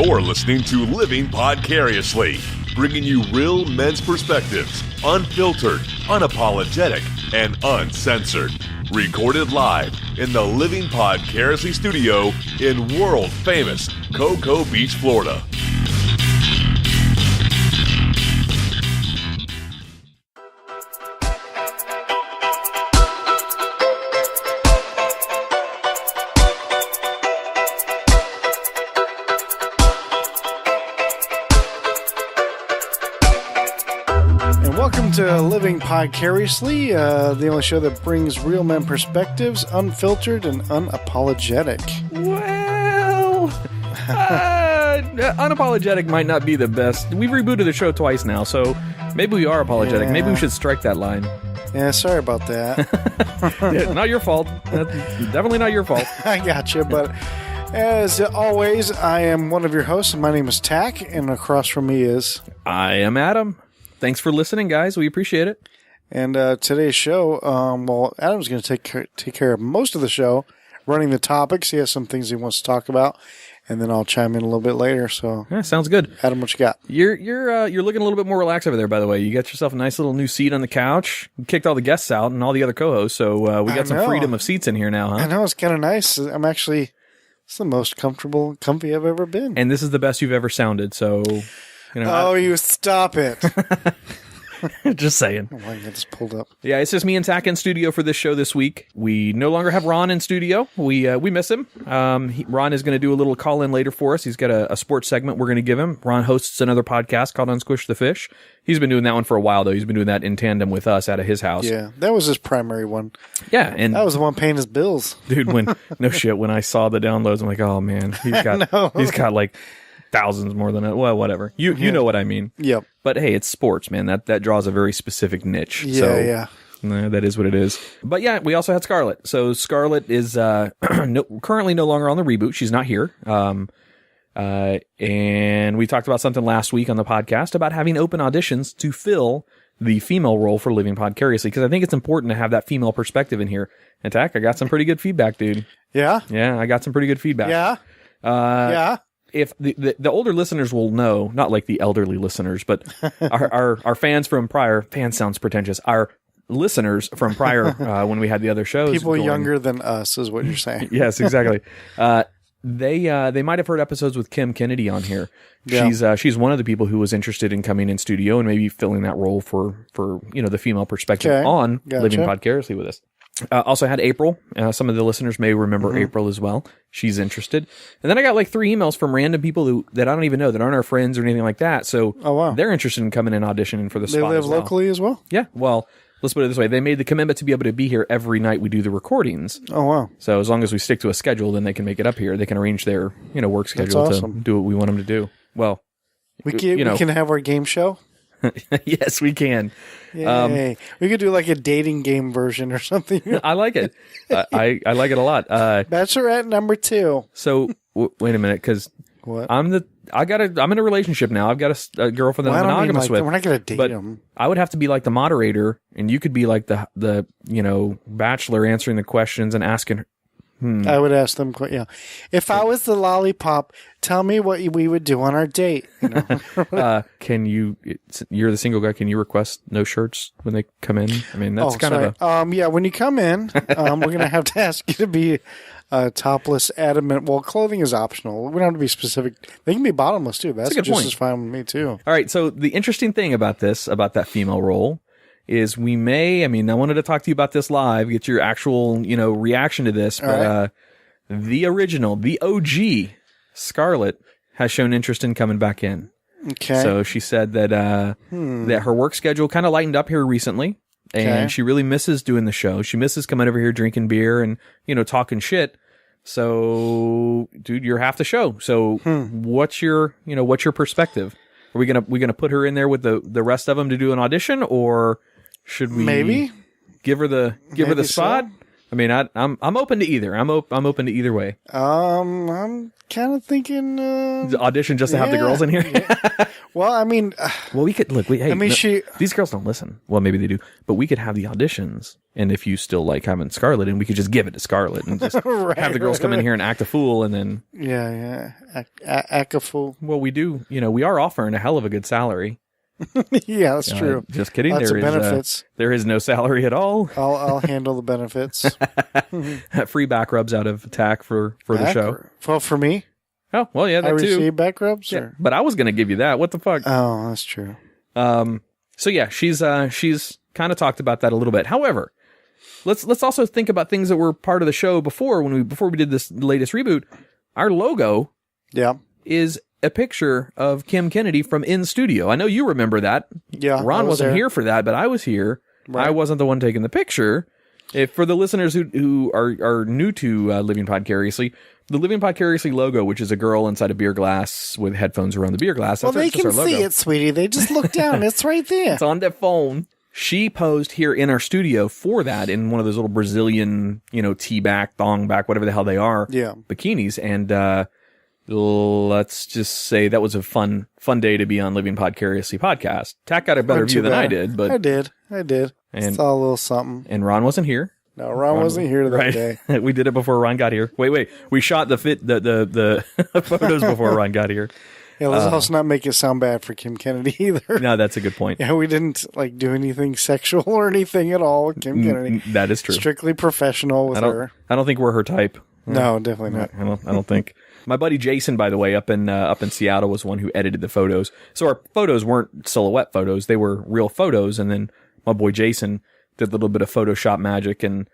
You're listening to Living Podcariously, bringing you real men's perspectives, unfiltered, unapologetic, and uncensored. Recorded live in the Living Podcariously studio in world-famous Cocoa Beach, Florida. To Living Podcariously, the only show that brings real men perspectives, unfiltered and unapologetic. Well, unapologetic might not be the best. We've rebooted the show twice now, so maybe we are apologetic. Yeah. Maybe we should strike that line. Yeah, sorry about that. Yeah, not your fault. Definitely not your fault. I gotcha, but as always, I am one of your hosts, and my name is Tach, and across from me is... I am Adam. Thanks for listening, guys. We appreciate it. And today's show, Adam's going to take care of most of the show, running the topics. He has some things he wants to talk about, and then I'll chime in a little bit later. So, yeah, sounds good. Adam, what you got? You're looking a little bit more relaxed over there, by the way. You got yourself a nice little new seat on the couch. You kicked all the guests out and all the other co-hosts, so we got some freedom of seats in here now, huh? I know, it's kind of nice. It's the most comfy I've ever been. And this is the best you've ever sounded, so... You stop it. Just saying. Oh, I got this pulled up. Yeah, it's just me and Tach in studio for this show this week. We no longer have Ron in studio. We miss him. Ron is going to do a little call-in later for us. He's got a sports segment we're going to give him. Ron hosts another podcast called Unsquish the Fish. He's been doing that one for a while, though. He's been doing that in tandem with us out of his house. Yeah, that was his primary one. Yeah, and that was the one paying his bills. Dude, when I saw the downloads, I'm like, oh, man, he's got like... thousands more than it. Well, whatever. You know what I mean. Yep. But hey, it's sports, man. That draws a very specific niche. Yeah. That is what it is. But yeah, we also had Scarlett. So Scarlett is currently no longer on the reboot. She's not here. And we talked about something last week on the podcast about having open auditions to fill the female role for Living Podcariously, because I think it's important to have that female perspective in here. And Tach, I got some pretty good feedback, dude. Yeah? Yeah, I got some pretty good feedback. Yeah? Yeah? If the older listeners will know, not like the elderly listeners, but our fans from prior, fan sounds pretentious, our listeners from prior, when we had the other shows. People younger than us is what you're saying. Yes, exactly. They might have heard episodes with Kim Kennedy on here. Yeah. She's one of the people who was interested in coming in studio and maybe filling that role for the female perspective on Living Podcariously with us. Also had April. Some of the listeners may remember April as well. She's interested. And then I got like 3 emails from random people that I don't even know, that aren't our friends or anything like that. So they're interested in coming in auditioning for the spot. They live locally as well? Yeah. Well, let's put it this way. They made the commitment to be able to be here every night we do the recordings. Oh, wow. So as long as we stick to a schedule, then they can make it up here. They can arrange their work schedule to do what we want them to do. Well, we can have our game show. Yes, we can. Yay. We could do like a dating game version or something. I like it. I like it a lot. Bachelorette number 2. So wait a minute, because I'm in a relationship now. I've got a girlfriend that I'm monogamous with. We're not going to date them. I would have to be like the moderator, and you could be like the bachelor answering the questions and asking her. I would ask them, if I was the lollipop, tell me what we would do on our date. Can you? You're the single guy. Can you request no shirts when they come in? I mean, that's when you come in, we're gonna have to ask you to be topless, adamant. Well, clothing is optional. We don't have to be specific. They can be bottomless too. That's just as fine with me too. All right. So the interesting thing about that female role, is I wanted to talk to you about this live, get your actual, reaction to this, but the original, the OG, Scarlett, has shown interest in coming back in. Okay. So she said that that her work schedule kind of lightened up here recently, and she really misses doing the show. She misses coming over here drinking beer and, talking shit. So, dude, you're half the show. So what's your perspective? Are we gonna put her in there with the rest of them to do an audition, or should we maybe give her the spot? I mean, I'm open to either. I'm open to either way. I'm kind of thinking the audition just to have the girls in here. Yeah. Well, I mean, well, we could look. These girls don't listen. Well, maybe they do, but we could have the auditions, and if you still like having Scarlett, and we could just give it to Scarlett and just have the girls come in here and act a fool, and then act a fool. Well, we do. We are offering a hell of a good salary. Yeah, that's true. Just kidding. Lots of benefits. There is no salary at all. I'll handle the benefits. Free back rubs out of Tach for the show. Well, for me. Oh, well, yeah, that I too. receive back rubs? Yeah, but I was going to give you that. What the fuck? Oh, that's true. So yeah, she's kind of talked about that a little bit. However, let's also think about things that were part of the show before we did this latest reboot. Our logo is a picture of Kim Kennedy from In Studio. I know you remember that. Yeah. Ron wasn't here for that, but I was here. Right. I wasn't the one taking the picture. If for the listeners who are new to Living Podcariously, the Living Podcariously logo, which is a girl inside a beer glass with headphones around the beer glass. Well, they can see it, sweetie. They just look down. It's right there. It's on their phone. She posed here in our studio for that in one of those little Brazilian, tee-back, thong-back, whatever the hell they are, bikinis. And let's just say that was a fun day to be on Living Podcariously podcast. Tach got a better view than I did. But I did. And saw a little something. And Ron wasn't here. No, Ron wasn't here that day. We did it before Ron got here. Wait. We shot the photos before Ron got here. Yeah, let's also not make it sound bad for Kim Kennedy either. No, that's a good point. Yeah, we didn't do anything sexual or anything at all with Kim Kennedy. That is true. Strictly professional with her. I don't think we're her type. No, definitely not. I don't think. My buddy Jason, by the way, up in Seattle, was the one who edited the photos. So our photos weren't silhouette photos; they were real photos. And then my boy Jason did a little bit of Photoshop magic and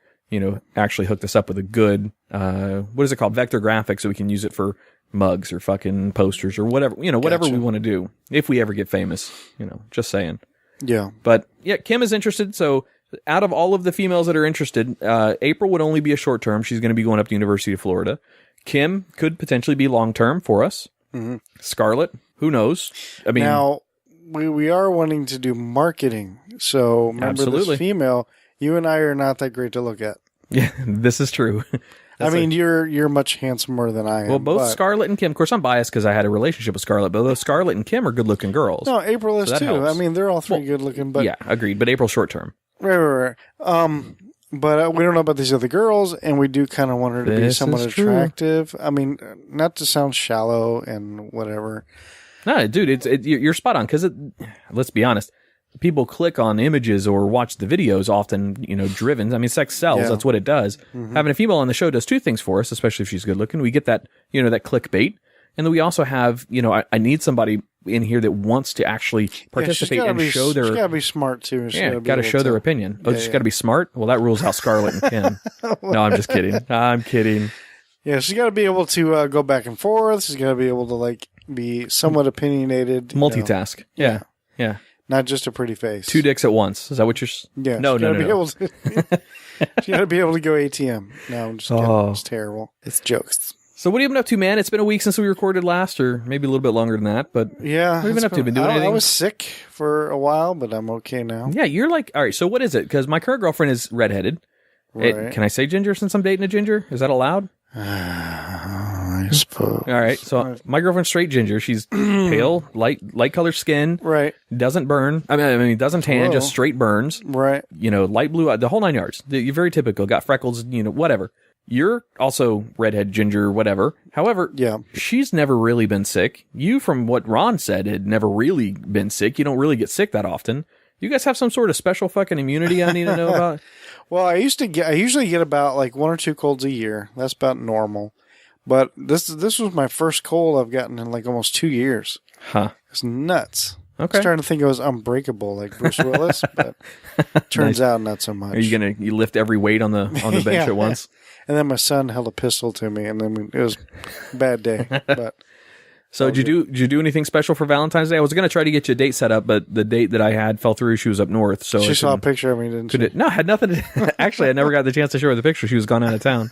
actually hooked us up with a good what is it called, vector graphics, so we can use it for mugs or fucking posters or whatever whatever we want to do if we ever get famous. Just saying. Yeah. But yeah, Kim is interested. So out of all of the females that are interested, April would only be a short term. She's going to be going up to the University of Florida. Kim could potentially be long-term for us. Mm-hmm. Scarlett, who knows? I mean, now we are wanting to do marketing. So remember, this female, you and I are not that great to look at. Yeah, this is true. I mean, you're much handsomer than I am. Well, both Scarlett and Kim. Of course, I'm biased because I had a relationship with Scarlett, but both Scarlett and Kim are good-looking girls. No, April is too. Helps. I mean, they're all three good-looking. But yeah, agreed. But April's short-term. Right. But we don't know about these other girls, and we do kind of want her to be somewhat attractive. I mean, not to sound shallow and whatever. No, dude, you're spot on, because let's be honest, people click on images or watch the videos often, driven. I mean, sex sells. Yeah. That's what it does. Mm-hmm. Having a female on the show does two things for us, especially if she's good looking. We get that, that clickbait. And then we also have, I need somebody in here that wants to actually participate and show their... She's got to be smart, too. Got to show their opinion. Oh, she's got to be smart? Well, that rules out Scarlett and Kim. No, I'm just kidding. I'm kidding. Yeah, she's got to be able to go back and forth. She's got to be able to, be somewhat opinionated. Multitask. Yeah. Not just a pretty face. Two dicks at once. Is that what you're... Yeah. No. She got to be able to go ATM. No, I'm just kidding. It's terrible. It's jokes. So what have you been up to, man? It's been a week since we recorded last, or maybe a little bit longer than that, but yeah, what have you been up to? Been doing anything? I was sick for a while, but I'm okay now. Yeah, you're all right, so what is it? Because my current girlfriend is redheaded. Right. Can I say ginger since I'm dating a ginger? Is that allowed? I suppose. All right, so my girlfriend's straight ginger. She's pale, light colored skin. Right. Doesn't burn. I mean, doesn't tan, just straight burns. Right. Light blue, the whole 9 yards. You're very typical. Got freckles, whatever. You're also redhead, ginger, whatever. However, she's never really been sick. You, from what Ron said, had never really been sick. You don't really get sick that often. You guys have some sort of special fucking immunity I need to know about? Well, I usually get about 1 or 2 colds a year. That's about normal. But this was my first cold I've gotten in almost 2 years. Huh. It's nuts. Okay. I was starting to think it was unbreakable like Bruce Willis, but turns out not so much. Are you lift every weight on the bench at once? And then my son held a pistol to me, and then it was a bad day. But so did you do anything special for Valentine's Day? I was going to try to get you a date set up, but the date that I had fell through. She was up north, so she saw a picture of me, didn't she? No, had nothing to, actually, I never got the chance to show her the picture. She was gone out of town.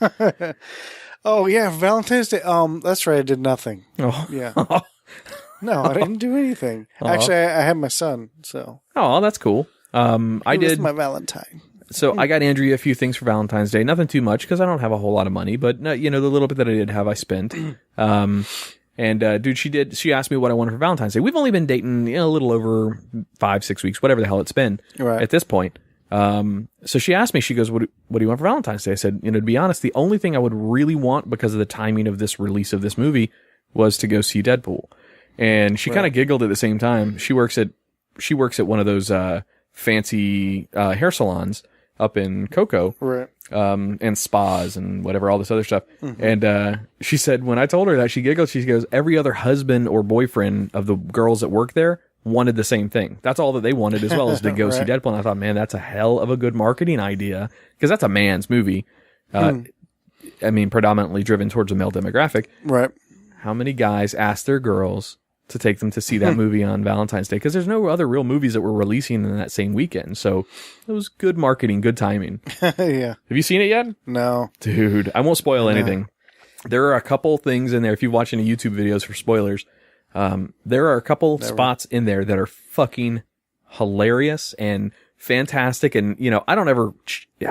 Oh yeah, Valentine's Day. That's right. I did nothing. Oh yeah. No, I didn't do anything. Actually, I had my son. So that's cool. I did my Valentine. So I got Andrea a few things for Valentine's Day. Nothing too much because I don't have a whole lot of money, but the little bit that I did have, I spent. Dude, she asked me what I wanted for Valentine's Day. We've only been dating a little over 5-6 weeks, whatever the hell it's been at this point. So she asked me, she goes, what do you want for Valentine's Day? I said, to be honest, the only thing I would really want because of the timing of this release of this movie was to go see Deadpool. And she kind of giggled at the same time. She works at one of those, fancy, hair salons up in Cocoa. Right. And spas and whatever, all this other stuff. And, she said, when I told her that, she giggled, she goes, every other husband or boyfriend of the girls that work there wanted the same thing. That's all that they wanted as well, as to go see Deadpool. And I thought, man, that's a hell of a good marketing idea, because that's a man's movie. I mean, predominantly driven towards a male demographic. Right. How many guys ask their girls to take them to see that movie on Valentine's Day? Because there's no other real movies that were releasing in that same weekend. So it was good marketing, good timing. Yeah. Have you seen it yet? No. Dude, I won't spoil anything. There are a couple things in there. If you watch any YouTube videos for spoilers, there are a couple spots in there that are fucking hilarious and fantastic. And, I don't ever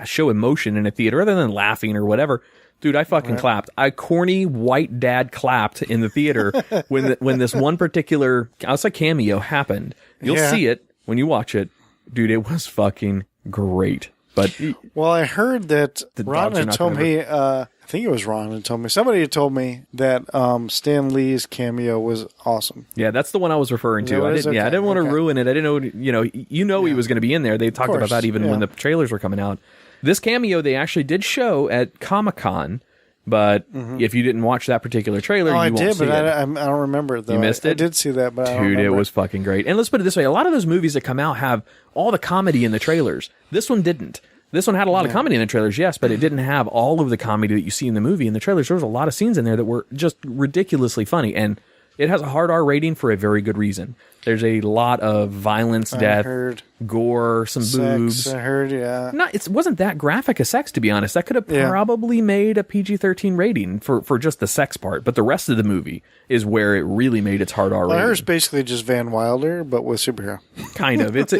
show emotion in a theater other than laughing or whatever. Dude, I fucking clapped. I corny white dad clapped in the theater when this one particular, I'll say, cameo happened. You'll see it when you watch it. Dude, it was fucking great. But well, I heard that Ron had told me, I think it was Ron had told me, somebody had told me that Stan Lee's cameo was awesome. Yeah, that's the one I was referring to. I didn't want to ruin it. I didn't know, he was going to be in there. They talked about that even when the trailers were coming out. This cameo they actually did show at Comic-Con, but if you didn't watch that particular trailer, you won't see it. I did, but I don't remember it, though. You missed it? I did see that, but I don't remember. Dude, it was fucking great. And let's put it this way. A lot of those movies that come out have all the comedy in the trailers. This one didn't. This one had a lot of comedy in the trailers, yes, but it didn't have all of the comedy that you see in the movie. In the trailers, there was a lot of scenes in there that were just ridiculously funny, and it has a hard R rating for a very good reason. There's a lot of violence, death, gore, some boobs. I heard, yeah. It wasn't that graphic a sex, to be honest. That could have probably made a PG-13 rating for just the sex part, but the rest of the movie is where it really made its hard R rating. I heard it's basically just Van Wilder, but with superhero. Kind of. It's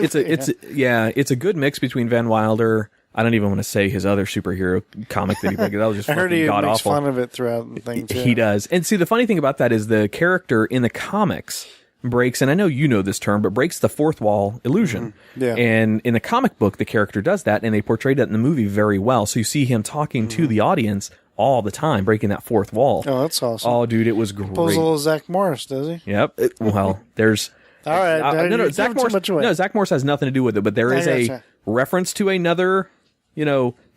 a good mix between Van Wilder. I don't even want to say his other superhero comic that he played. That was just fucking god awful. I heard he makes fun of it throughout the thing, too. He does. And see, the funny thing about that is the character in the comics breaks, and I know you know this term, but breaks the fourth wall illusion. Yeah. And in the comic book, the character does that, and they portrayed that in the movie very well. So you see him talking to the audience all the time, breaking that fourth wall. Oh, that's awesome. Oh, dude, it was great. Pulls a little Zach Morris, does he? Yep. there's... All right. No, Zach Morris has nothing to do with it, but there is a reference to another...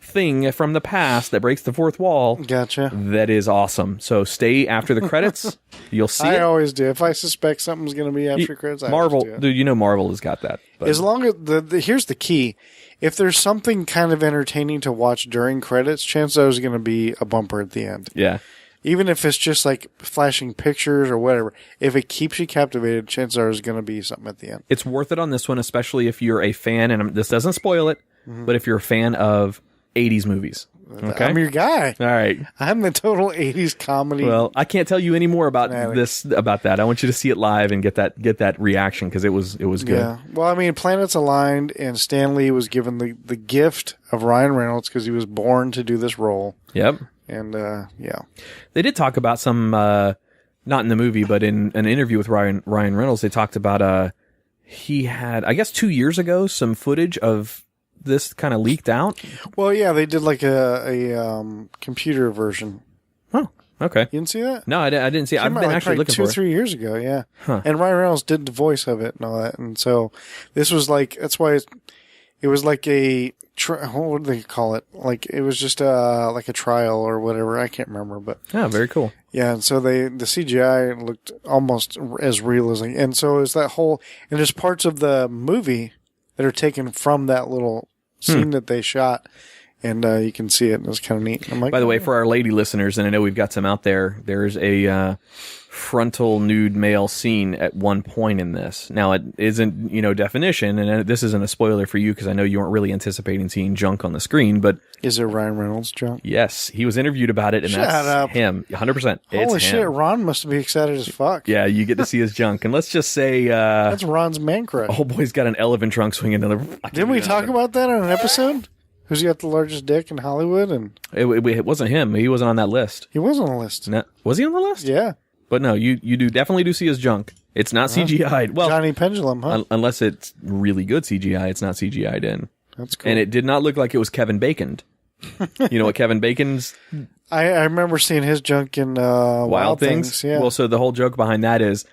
thing from the past that breaks the fourth wall. Gotcha. That is awesome. So stay after the credits. You'll see it. I always do. If I suspect something's going to be after credits, Marvel, dude, Marvel has got that. But. As long as here's the key. If there's something kind of entertaining to watch during credits, chances are there's going to be a bumper at the end. Yeah. Even if it's just like flashing pictures or whatever, if it keeps you captivated, chances are there's going to be something at the end. It's worth it on this one, especially if you're a fan, and this doesn't spoil it, but if you're a fan of 80s movies. Okay? I'm your guy. All right. I'm the total 80s comedy. Well, I can't tell you any more about that. I want you to see it live and get that reaction, because it was good. Yeah. Well, I mean, planets aligned, and Stan Lee was given the gift of Ryan Reynolds because he was born to do this role. Yep. And, They did talk about some, not in the movie, but in an interview with Ryan Reynolds, they talked about, he had, I guess 2 years ago, some footage of this kind of leaked out. Well, yeah, they did like a computer version. Oh, okay. You didn't see that? No, I didn't see it. I've been actually looking for it. 2 or 3 years ago, yeah. Huh. And Ryan Reynolds did the voice of it and all that. And so this was like, that's why it was like what do they call it? Like, it was just like a trial or whatever. I can't remember, but. Yeah, very cool. Yeah, and so the CGI looked almost as real as, and so is that whole, and there's parts of the movie that are taken from that little scene that they shot, and you can see it, and it's kind of neat. I'm like, by the way, for our lady listeners, and I know we've got some out there, there's a frontal nude male scene at one point in this. Now, it isn't, definition, and this isn't a spoiler for you because I know you weren't really anticipating seeing junk on the screen, but... Is it Ryan Reynolds junk? Yes, he was interviewed about it, and that's him. 100%. Holy shit, Ron must be excited as fuck. Yeah, you get to see his junk, and let's just say... that's Ron's man crush. Oh, boy's got an elephant trunk swinging. Didn't we talk about that on an episode? Who's got the largest dick in Hollywood? And It wasn't him. He wasn't on that list. he was on the list. No, was he on the list? Yeah. But no, you definitely do see his junk. It's not CGI'd. Well, Johnny Pendulum, huh? Unless it's really good CGI, it's not CGI'd in. That's cool. And it did not look like it was Kevin Baconed. You know what Kevin Bacon's? I remember seeing his junk in Wild Things. Yeah. Well, so the whole joke behind that is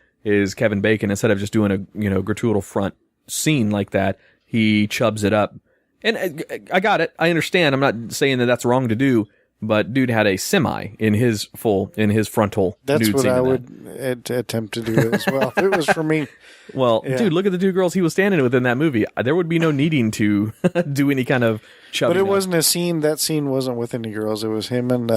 Kevin Bacon, instead of just doing a gratuitous front scene like that, he chubs it up. And I got it. I understand. I'm not saying that that's wrong to do. But dude had a semi in his frontal. That's nude what scene I in would attempt to do as well. If it was for me. Well, Yeah. dude, look at the two girls he was standing with in that movie. There would be no needing to do any kind of chubbing. But it wasn't a scene. That scene wasn't with any girls. It was him and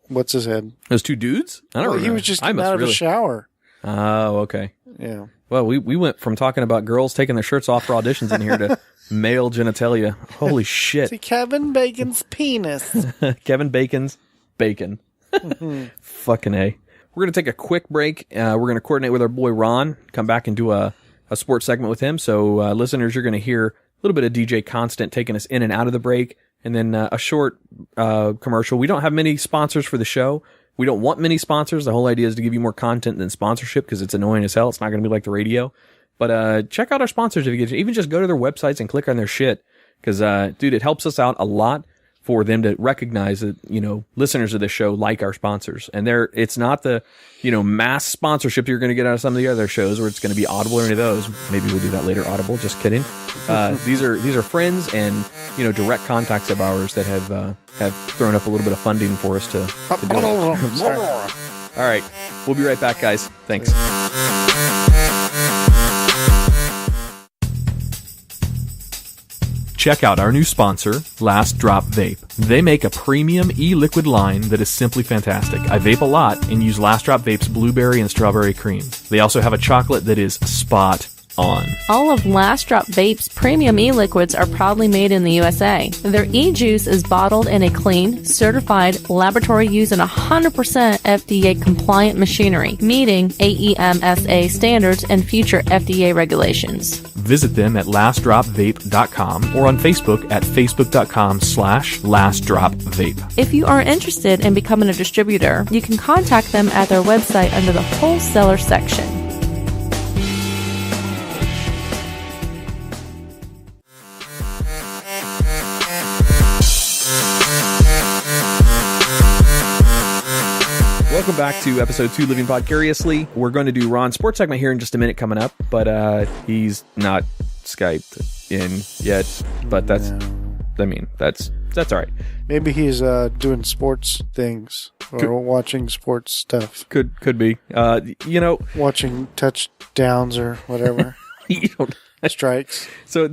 what's his head? Those two dudes? I don't Well, remember. he was just getting out of the shower. Oh, okay. Yeah. Well, we went from talking about girls taking their shirts off for auditions in here to male genitalia. Holy shit. See, Kevin Bacon's penis. Kevin Bacon's bacon. Fucking A. We're going to take a quick break. We're going to coordinate with our boy Ron, come back and do a sports segment with him. So, listeners, you're going to hear a little bit of DJ Constant taking us in and out of the break, and then a short commercial. We don't have many sponsors for the show. We don't want many sponsors. The whole idea is to give you more content than sponsorship because it's annoying as hell. It's not going to be like the radio. But check out our sponsors if you get, even just go to their websites and click on their shit. Because, dude, it helps us out a lot for them to recognize that, listeners of this show like our sponsors. And it's not the, mass sponsorship you're going to get out of some of the other shows where it's going to be Audible or any of those. Maybe we'll do that later, Audible. Just kidding. These are friends and, direct contacts of ours that have thrown up a little bit of funding for us to do it. All right. We'll be right back, guys. Thanks. Check out our new sponsor, Last Drop Vape. They make a premium e-liquid line that is simply fantastic. I vape a lot and use Last Drop Vape's blueberry and strawberry cream. They also have a chocolate that is spot on. All of Last Drop Vape's premium e-liquids are proudly made in the USA. Their e-juice is bottled in a clean, certified, laboratory used in 100% FDA compliant machinery, meeting AEMSA standards and future FDA regulations. Visit them at lastdropvape.com or on Facebook at facebook.com/lastdropvape. If you are interested in becoming a distributor, you can contact them at their website under the wholesaler section. Welcome back to episode 2, Living Podcariously. We're going to do Ron's sports segment here in just a minute coming up, but he's not Skyped in yet. But that's all right. Maybe he's doing sports things or watching sports stuff. Could be. Watching touchdowns or whatever. You don't. Strikes. So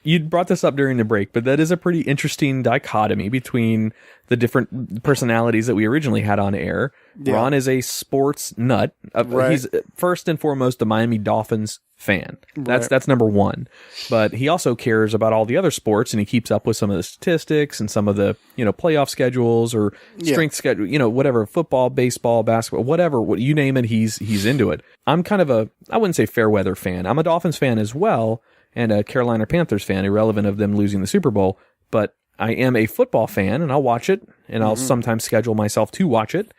you brought this up during the break, but that is a pretty interesting dichotomy between the different personalities that we originally had on air. Yeah. Ron is a sports nut. Right. He's first and foremost the Miami Dolphins fan. That's number one. But he also cares about all the other sports, and he keeps up with some of the statistics and some of the playoff schedules or strength schedule, whatever, football, baseball, basketball, whatever, you name it, he's into it. I'm kind of I wouldn't say fair weather fan. I'm a Dolphins fan as well, and a Carolina Panthers fan, irrelevant of them losing the Super Bowl. But I am a football fan, and I'll watch it, and I'll sometimes schedule myself to watch it.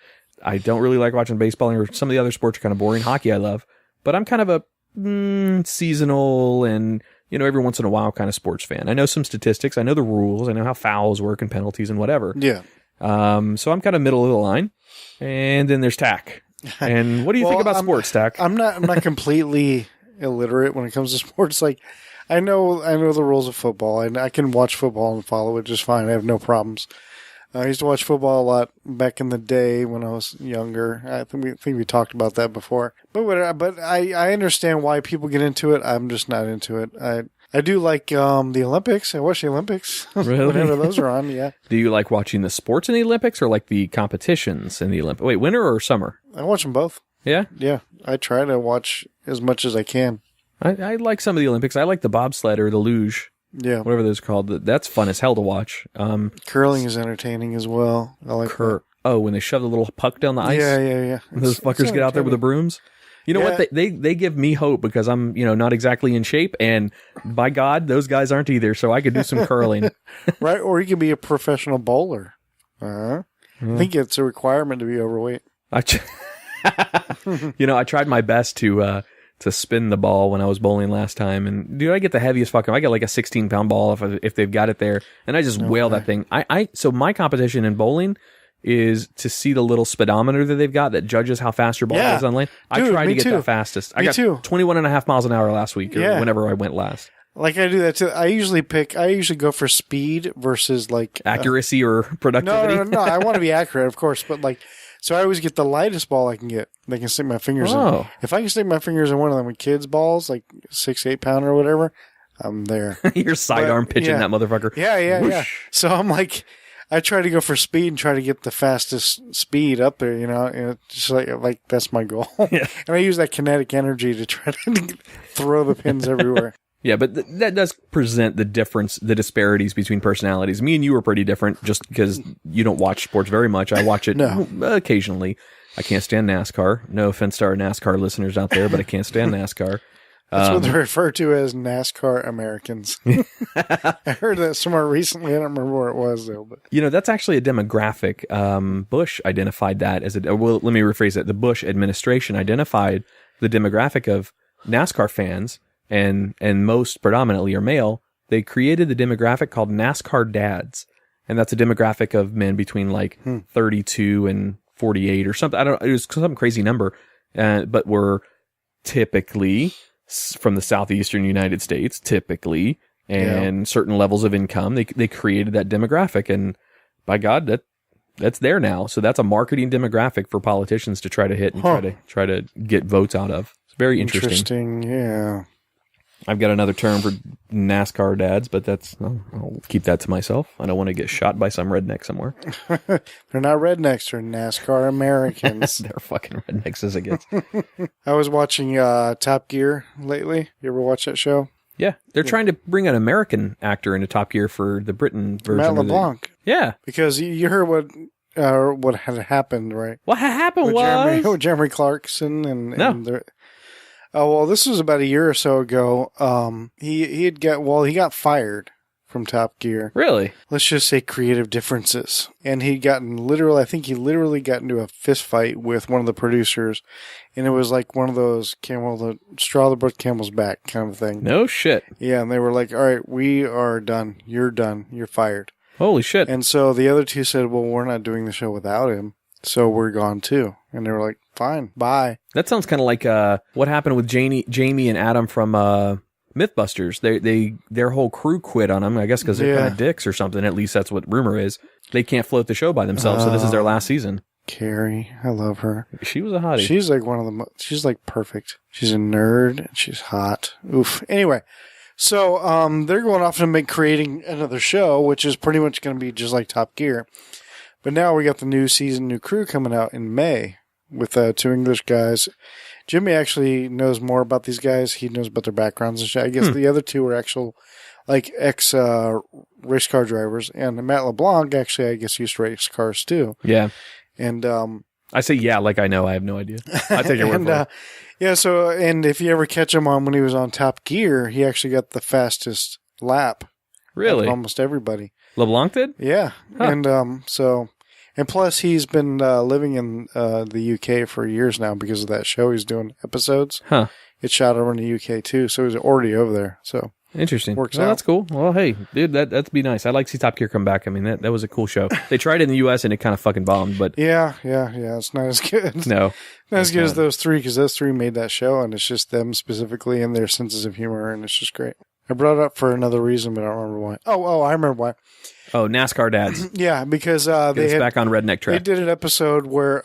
I don't really like watching baseball, or some of the other sports are kind of boring. Hockey I love, but I'm kind of a seasonal and, every once in a while kind of sports fan. I know some statistics. I know the rules. I know how fouls work and penalties and whatever. Yeah. So I'm kind of middle of the line. And then there's Tach. And what do you think about sports, Tach? I'm not completely illiterate when it comes to sports. Like, I know the rules of football, and I can watch football and follow it just fine. I have no problems. I used to watch football a lot back in the day when I was younger. I think we talked about that before. But I understand why people get into it. I'm just not into it. I do like the Olympics. I watch the Olympics. Really? Whenever those are on, yeah. Do you like watching the sports in the Olympics or like the competitions in the Olympics? Wait, winter or summer? I watch them both. Yeah? Yeah. I try to watch as much as I can. I like some of the Olympics. I like the bobsled or the luge. Yeah. Whatever those are called. That's fun as hell to watch. Curling is entertaining as well. I like that. Oh, when they shove the little puck down the ice? Yeah. And those fuckers get out there with the brooms? You know what? They give me hope because I'm, not exactly in shape, and by God, those guys aren't either. So I could do some curling. Right? Or you could be a professional bowler. I think it's a requirement to be overweight. I tried my best to spin the ball when I was bowling last time, and dude, I get the heaviest I get like a 16-pound ball if they've got it there, and I just whale that thing. So my competition in bowling is to see the little speedometer that they've got that judges how fast your ball is on lane. I tried to get the fastest. I got 21.5 miles an hour last week, or whenever I went last. Like I do that too. I usually go for speed versus like accuracy or productivity. No. I want to be accurate, of course, but so I always get the lightest ball I can get. They can stick my fingers in. If I can stick my fingers in one of them kids' balls, like 6-8 pounder or whatever, I'm there. You're sidearm pitching that motherfucker. Yeah. So I'm like, I try to go for speed and try to get the fastest speed up there, and just like that's my goal. Yeah. And I use that kinetic energy to try to throw the pins everywhere. Yeah, but that does present the disparities between personalities. Me and you are pretty different just because you don't watch sports very much. I watch it occasionally. I can't stand NASCAR. No offense to our NASCAR listeners out there, but I can't stand NASCAR. That's what they refer to as NASCAR Americans. I heard that somewhere recently. I don't remember where it was, though. But that's actually a demographic. Bush identified that as let me rephrase that. The Bush administration identified the demographic of NASCAR fans, and most predominantly are male. They created the demographic called NASCAR Dads, and that's a demographic of men between 32 and 48 or something. It was some crazy number, but were typically from the southeastern United States, and certain levels of income. They created that demographic, and by God, that's there now. So that's a marketing demographic for politicians to try to hit and try to get votes out of. It's very interesting. Yeah. I've got another term for NASCAR dads, but I'll keep that to myself. I don't want to get shot by some redneck somewhere. They're not rednecks, they're NASCAR Americans. They're fucking rednecks as it gets. I was watching Top Gear lately. You ever watch that show? Yeah. They're trying to bring an American actor into Top Gear for the Britain version. Matt LeBlanc. Yeah. Because you heard what had happened, right? What happened with Jeremy Clarkson and oh, well, this was about a year or so ago. He got fired from Top Gear. Really? Let's just say creative differences. And he got into a fist fight with one of the producers. And it was like one of those the straw that broke camel's back kind of thing. No shit. Yeah, and they were like, all right, we are done. You're fired. Holy shit. And so the other two said, well, we're not doing the show without him. So we're gone too. And they were like, fine, bye. That sounds kind of like what happened with Jamie and Adam from Mythbusters. Their whole crew quit on them, I guess, because they're kind of dicks or something. At least that's what rumor is. They can't float the show by themselves, so this is their last season. Carrie, I love her. She was a hottie. She's like she's like perfect. She's a nerd. And she's hot. Oof. Anyway, so they're going off to creating another show, which is pretty much going to be just like Top Gear. But now we got the new season, new crew coming out in May with 2 English guys. Jimmy actually knows more about these guys. He knows about their backgrounds and shit. I guess the other two are actual, ex race car drivers. And Matt LeBlanc actually, I guess, used to race cars too. Yeah. And I say yeah, like I know. I have no idea. I take your word for it. Yeah. So, and if you ever catch him when he was on Top Gear, he actually got the fastest lap. Really? Of almost everybody. LeBlanc did? Yeah. Huh. And plus he's been living in the UK for years now because of that show. He's doing episodes. Huh. It's shot over in the UK too, so he's already over there. So interesting. Works out. That's cool. Well, hey, dude, that'd be nice. I'd like to see Top Gear come back. I mean, that was a cool show. They tried it in the US and it kind of fucking bombed, but yeah. It's not as good. No, not as good as those three, because those three made that show, and it's just them specifically and their senses of humor, and it's just great. I brought it up for another reason, but I don't remember why. Oh, I remember why. Oh, NASCAR Dads. Yeah, because they back on redneck track. They did an episode where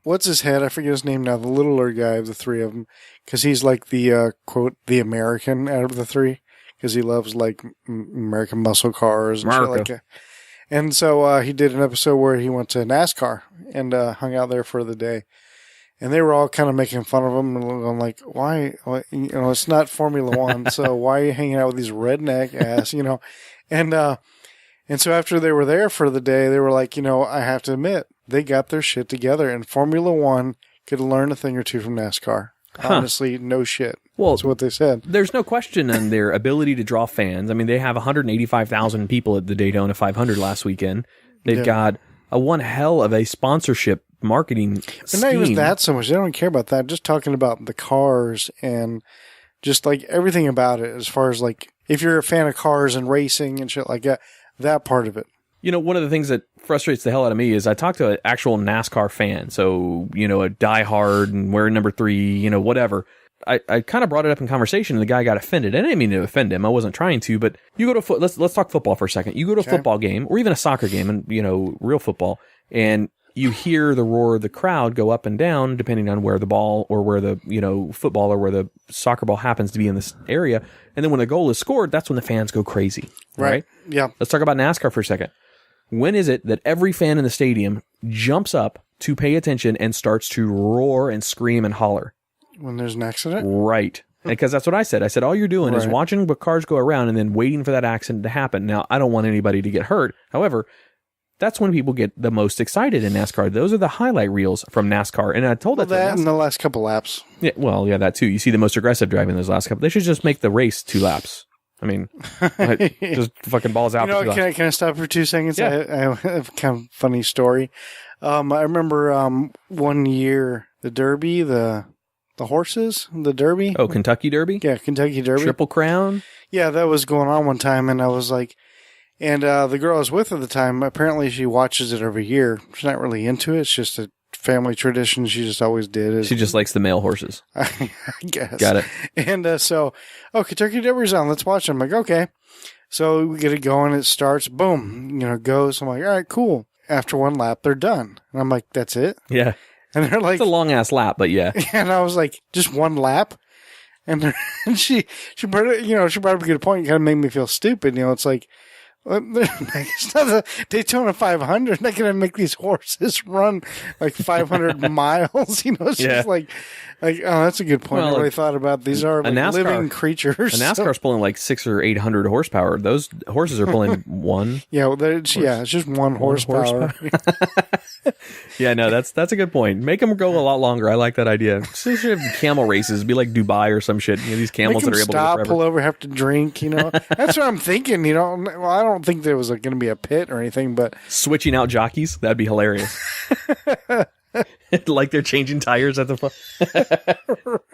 what's his head? I forget his name now. The littler guy of the three of them, because he's like the quote the American out of the three, because he loves American muscle cars and shit like that. And so he did an episode where he went to NASCAR and hung out there for the day. And they were all kind of making fun of him and going like, why, it's not Formula One, so why are you hanging out with these redneck ass, And so after they were there for the day, they were like, I have to admit, they got their shit together, and Formula One could learn a thing or two from NASCAR. Honestly, no shit. Well, that's what they said. There's no question on their ability to draw fans. I mean, they have 185,000 people at the Daytona 500 last weekend. They've got a one hell of a sponsorship marketing scheme. Not even that so much. They don't care about that. Just talking about the cars and just like everything about it as far as like if you're a fan of cars and racing and shit like that, that part of it. You know, one of the things that frustrates the hell out of me is I talk to an actual NASCAR fan. So, you know, a diehard and wearing number 3, you know, whatever. I kind of brought it up in conversation and the guy got offended. I didn't mean to offend him. I wasn't trying to, but you go to let's talk football for a second. You go to a football game or even a soccer game and, you know, real football, and you hear the roar of the crowd go up and down depending on where the ball or where the, you know, football or where the soccer ball happens to be in this area. And then when the goal is scored, that's when the fans go crazy. Right? Yeah. Let's talk about NASCAR for a second. When is it that every fan in the stadium jumps up to pay attention and starts to roar and scream and holler? When there's an accident? Right. Because that's what I said. I said, all you're doing is watching the cars go around and then waiting for that accident to happen. Now, I don't want anybody to get hurt. However, that's when people get the most excited in NASCAR. Those are the highlight reels from NASCAR. And I told that in the last couple laps. Yeah, well, yeah, that too. You see the most aggressive driving those last couple. They should just make the race 2 laps. I mean, just fucking balls out. You know, can I stop for 2 seconds? Yeah. I have a kind of funny story. I remember one year, the Derby, the horses, the Derby. Oh, Kentucky Derby? Yeah, Kentucky Derby. Triple Crown? Yeah, that was going on one time, and I was like, and the girl I was with at the time, apparently she watches it every year. She's not really into it. It's just a family tradition she just always did. She just likes the male horses. I guess. Got it. And Kentucky Derby's on. Let's watch it. I'm like, okay. So we get it going. It starts. Boom. You know, goes. I'm like, all right, cool. After one lap, they're done. And I'm like, that's it? Yeah. And they're like, it's a long ass lap, but yeah. And I was like, just one lap? And she brought up a good point. It kind of made me feel stupid. You know, it's like, it's not the Daytona 500. They're not going to make these horses run like 500 miles. You know, it's just like, oh, that's a good point. I really thought about these are like living creatures. A NASCAR's pulling like 600 or 800 horsepower. Those horses are pulling one. Yeah, it's just one horsepower. Yeah, no, that's a good point. Make them go a lot longer. I like that idea. So you should have camel races. Be like Dubai or some shit. You know, these camels that are able to stop, pull over, have to drink. You know, that's what I'm thinking. You know, well, I don't think there was going to be a pit or anything, but switching out jockeys, that'd be hilarious. Like they're changing tires at the front.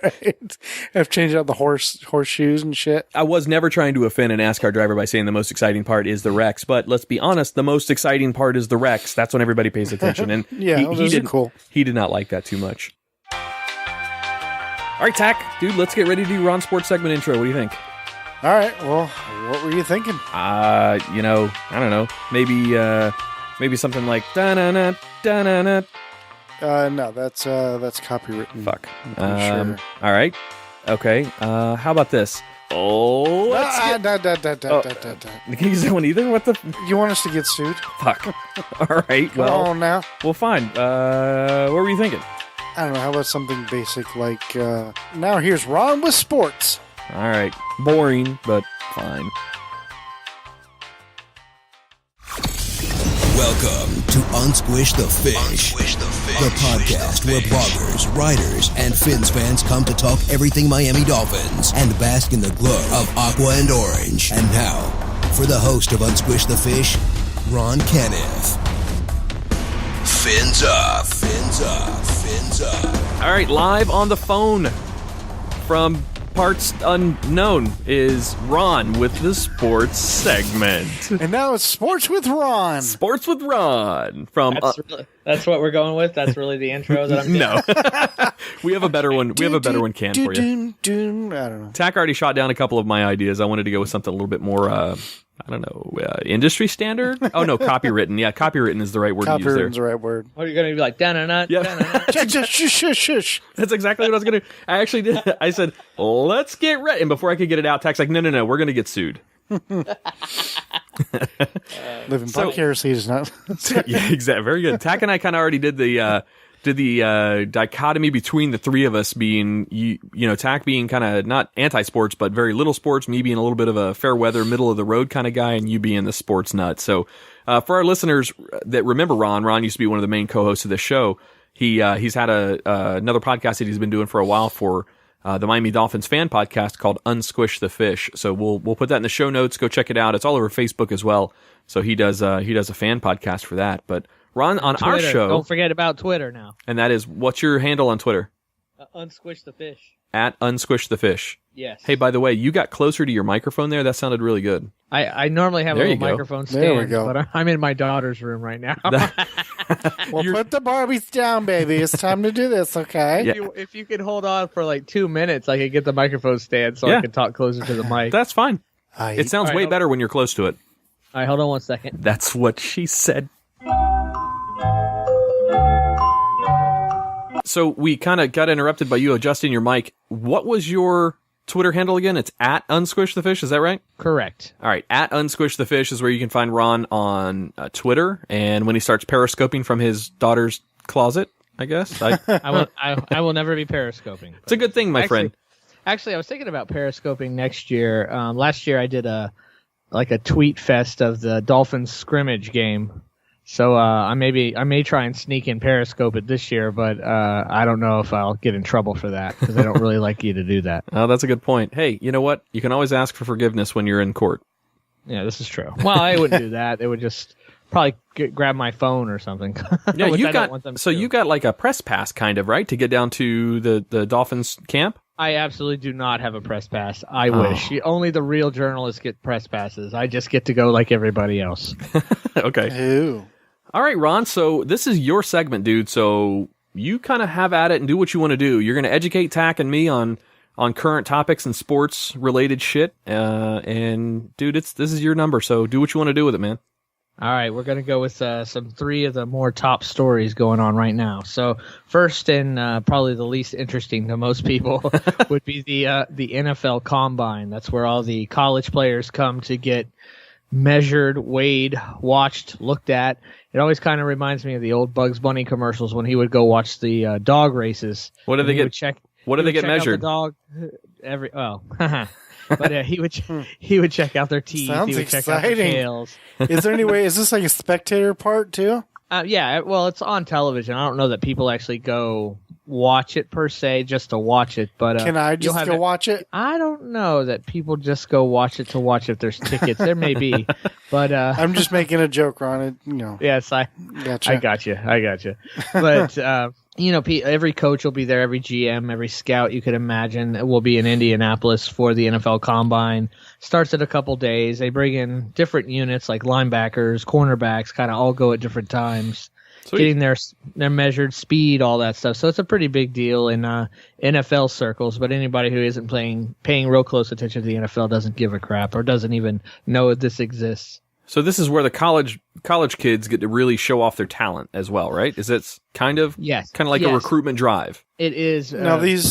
Right. Have changed out the horseshoes and shit. I was never trying to offend a NASCAR driver by saying the most exciting part is the wrecks, but let's be honest, the most exciting part is the wrecks. That's when everybody pays attention. And he did not like that too much. All right, Tach, dude, let's get ready to do Ron's sports segment intro. What do you think? All right. Well, what were you thinking? You know, I don't know. Maybe something like da-na-na, da-na-na. No, that's copywritten. Fuck. Sure. All right. Okay. How about this? Oh, let's Can you use that one either? What the? You want us to get sued? Fuck. All right. Well, now. Well, fine. What were you thinking? I don't know. How about something basic like, now here's Ron with sports. All right. Boring, but fine. Welcome to Unsquish the Fish, the podcast where bloggers, writers, and Fins fans come to talk everything Miami Dolphins and bask in the glow of aqua and orange. And now, for the host of Unsquish the Fish, Ron Kenneth. Fins up, fins up, fins up. All right, live on the phone from parts unknown is Ron with the sports segment. And now it's Sports with Ron. Sports with Ron. That's what we're going with? That's really the intro that I'm doing? No. We have a better one. We have a better one canned for you. I don't know. Tach already shot down a couple of my ideas. I wanted to go with something a little bit more, I don't know, industry standard? Oh, no, copywritten. Yeah, copywritten is the right word to use there. Copywritten's the right word. What are you going to be like? Da-na-na, da-na-na. Shush. That's exactly what I was going to do. I actually did. I said, let's get ready. And before I could get it out, Tach's like, no, we're going to get sued. Living Podcariously is not. Yeah, exactly. Very good. Tach and I kind of already did the dichotomy between the three of us being, you know, Tach being kind of not anti-sports, but very little sports, me being a little bit of a fair weather, middle of the road kind of guy, and you being the sports nut. So, for our listeners that remember Ron used to be one of the main co-hosts of the show. He's had another podcast that he's been doing for a while for the Miami Dolphins fan podcast called Unsquish the Fish. So we'll put that in the show notes. Go check it out. It's all over Facebook as well. So he does a fan podcast for that. But Ron, on Twitter. our show, Don't forget about Twitter now. And that is, what's your handle on Twitter? Unsquish the Fish. At Unsquish the Fish. Yes. Hey, by the way, you got closer to your microphone there. That sounded really good. I normally have There a you little go. microphone stand, There we go. but I'm in my daughter's room right now. Well, put the Barbies down, baby. It's time to do this, okay? Yeah. If you could hold on for like 2 minutes, I could get the microphone stand so Yeah. I can talk closer to the mic. That's fine. It sounds All right, way hold- better when you're close to it. All right, hold on 1 second. That's what she said. So we kind of got interrupted by you adjusting your mic. What was your Twitter handle again? It's at Unsquish the Fish. Is that right? Correct. All right. At Unsquish the Fish is where you can find Ron on Twitter. And when he starts periscoping from his daughter's closet, I guess. I will never be periscoping. It's a good thing, my friend. Actually, I was thinking about periscoping next year. Last year, I did a tweet fest of the Dolphins scrimmage game. So I may try and sneak in Periscope it this year, but I don't know if I'll get in trouble for that because I don't really like you to do that. Oh, that's a good point. Hey, you know what? You can always ask for forgiveness when you're in court. Yeah, this is true. Well, I wouldn't do that. They would just probably grab my phone or something. Yeah, which you I don't want them got to do. you got like a press pass kind of, right, to get down to the Dolphins camp? I absolutely do not have a press pass. I wish. Only the real journalists get press passes. I just get to go like everybody else. Okay. Ew. All right, Ron. So this is your segment, dude. So you kind of have at it and do what you want to do. You're going to educate Tach and me on current topics and sports related shit. And dude, this is your number. So do what you want to do with it, man. All right, we're going to go with some three of the more top stories going on right now. So first and probably the least interesting to most people would be the NFL Combine. That's where all the college players come to get measured, weighed, watched, looked at. It always kind of reminds me of the old Bugs Bunny commercials when he would go watch the dog races. What do they get? What do they get measured? The dog but he would check out their teeth. Sounds he would check out their exciting. tails. Is there any way? Is this like a spectator part too? Yeah, well, it's on television. I don't know that people actually go watch it per se, just to watch it. But Can I just go watch it? I don't know that people just go watch it to watch if there's tickets. There may be, but I'm just making a joke, Ron. It, you know. yes, Gotcha. I got you. But every coach will be there, every GM, every scout you could imagine will be in Indianapolis for the NFL Combine. Starts at a couple days. They bring in different units like linebackers, cornerbacks, kind of all go at different times. Sweet. Getting their measured speed, all that stuff. So it's a pretty big deal in NFL circles. But anybody who isn't paying real close attention to the NFL doesn't give a crap or doesn't even know this exists. So this is where the college kids get to really show off their talent as well, right? Is it kind of like a recruitment drive? It is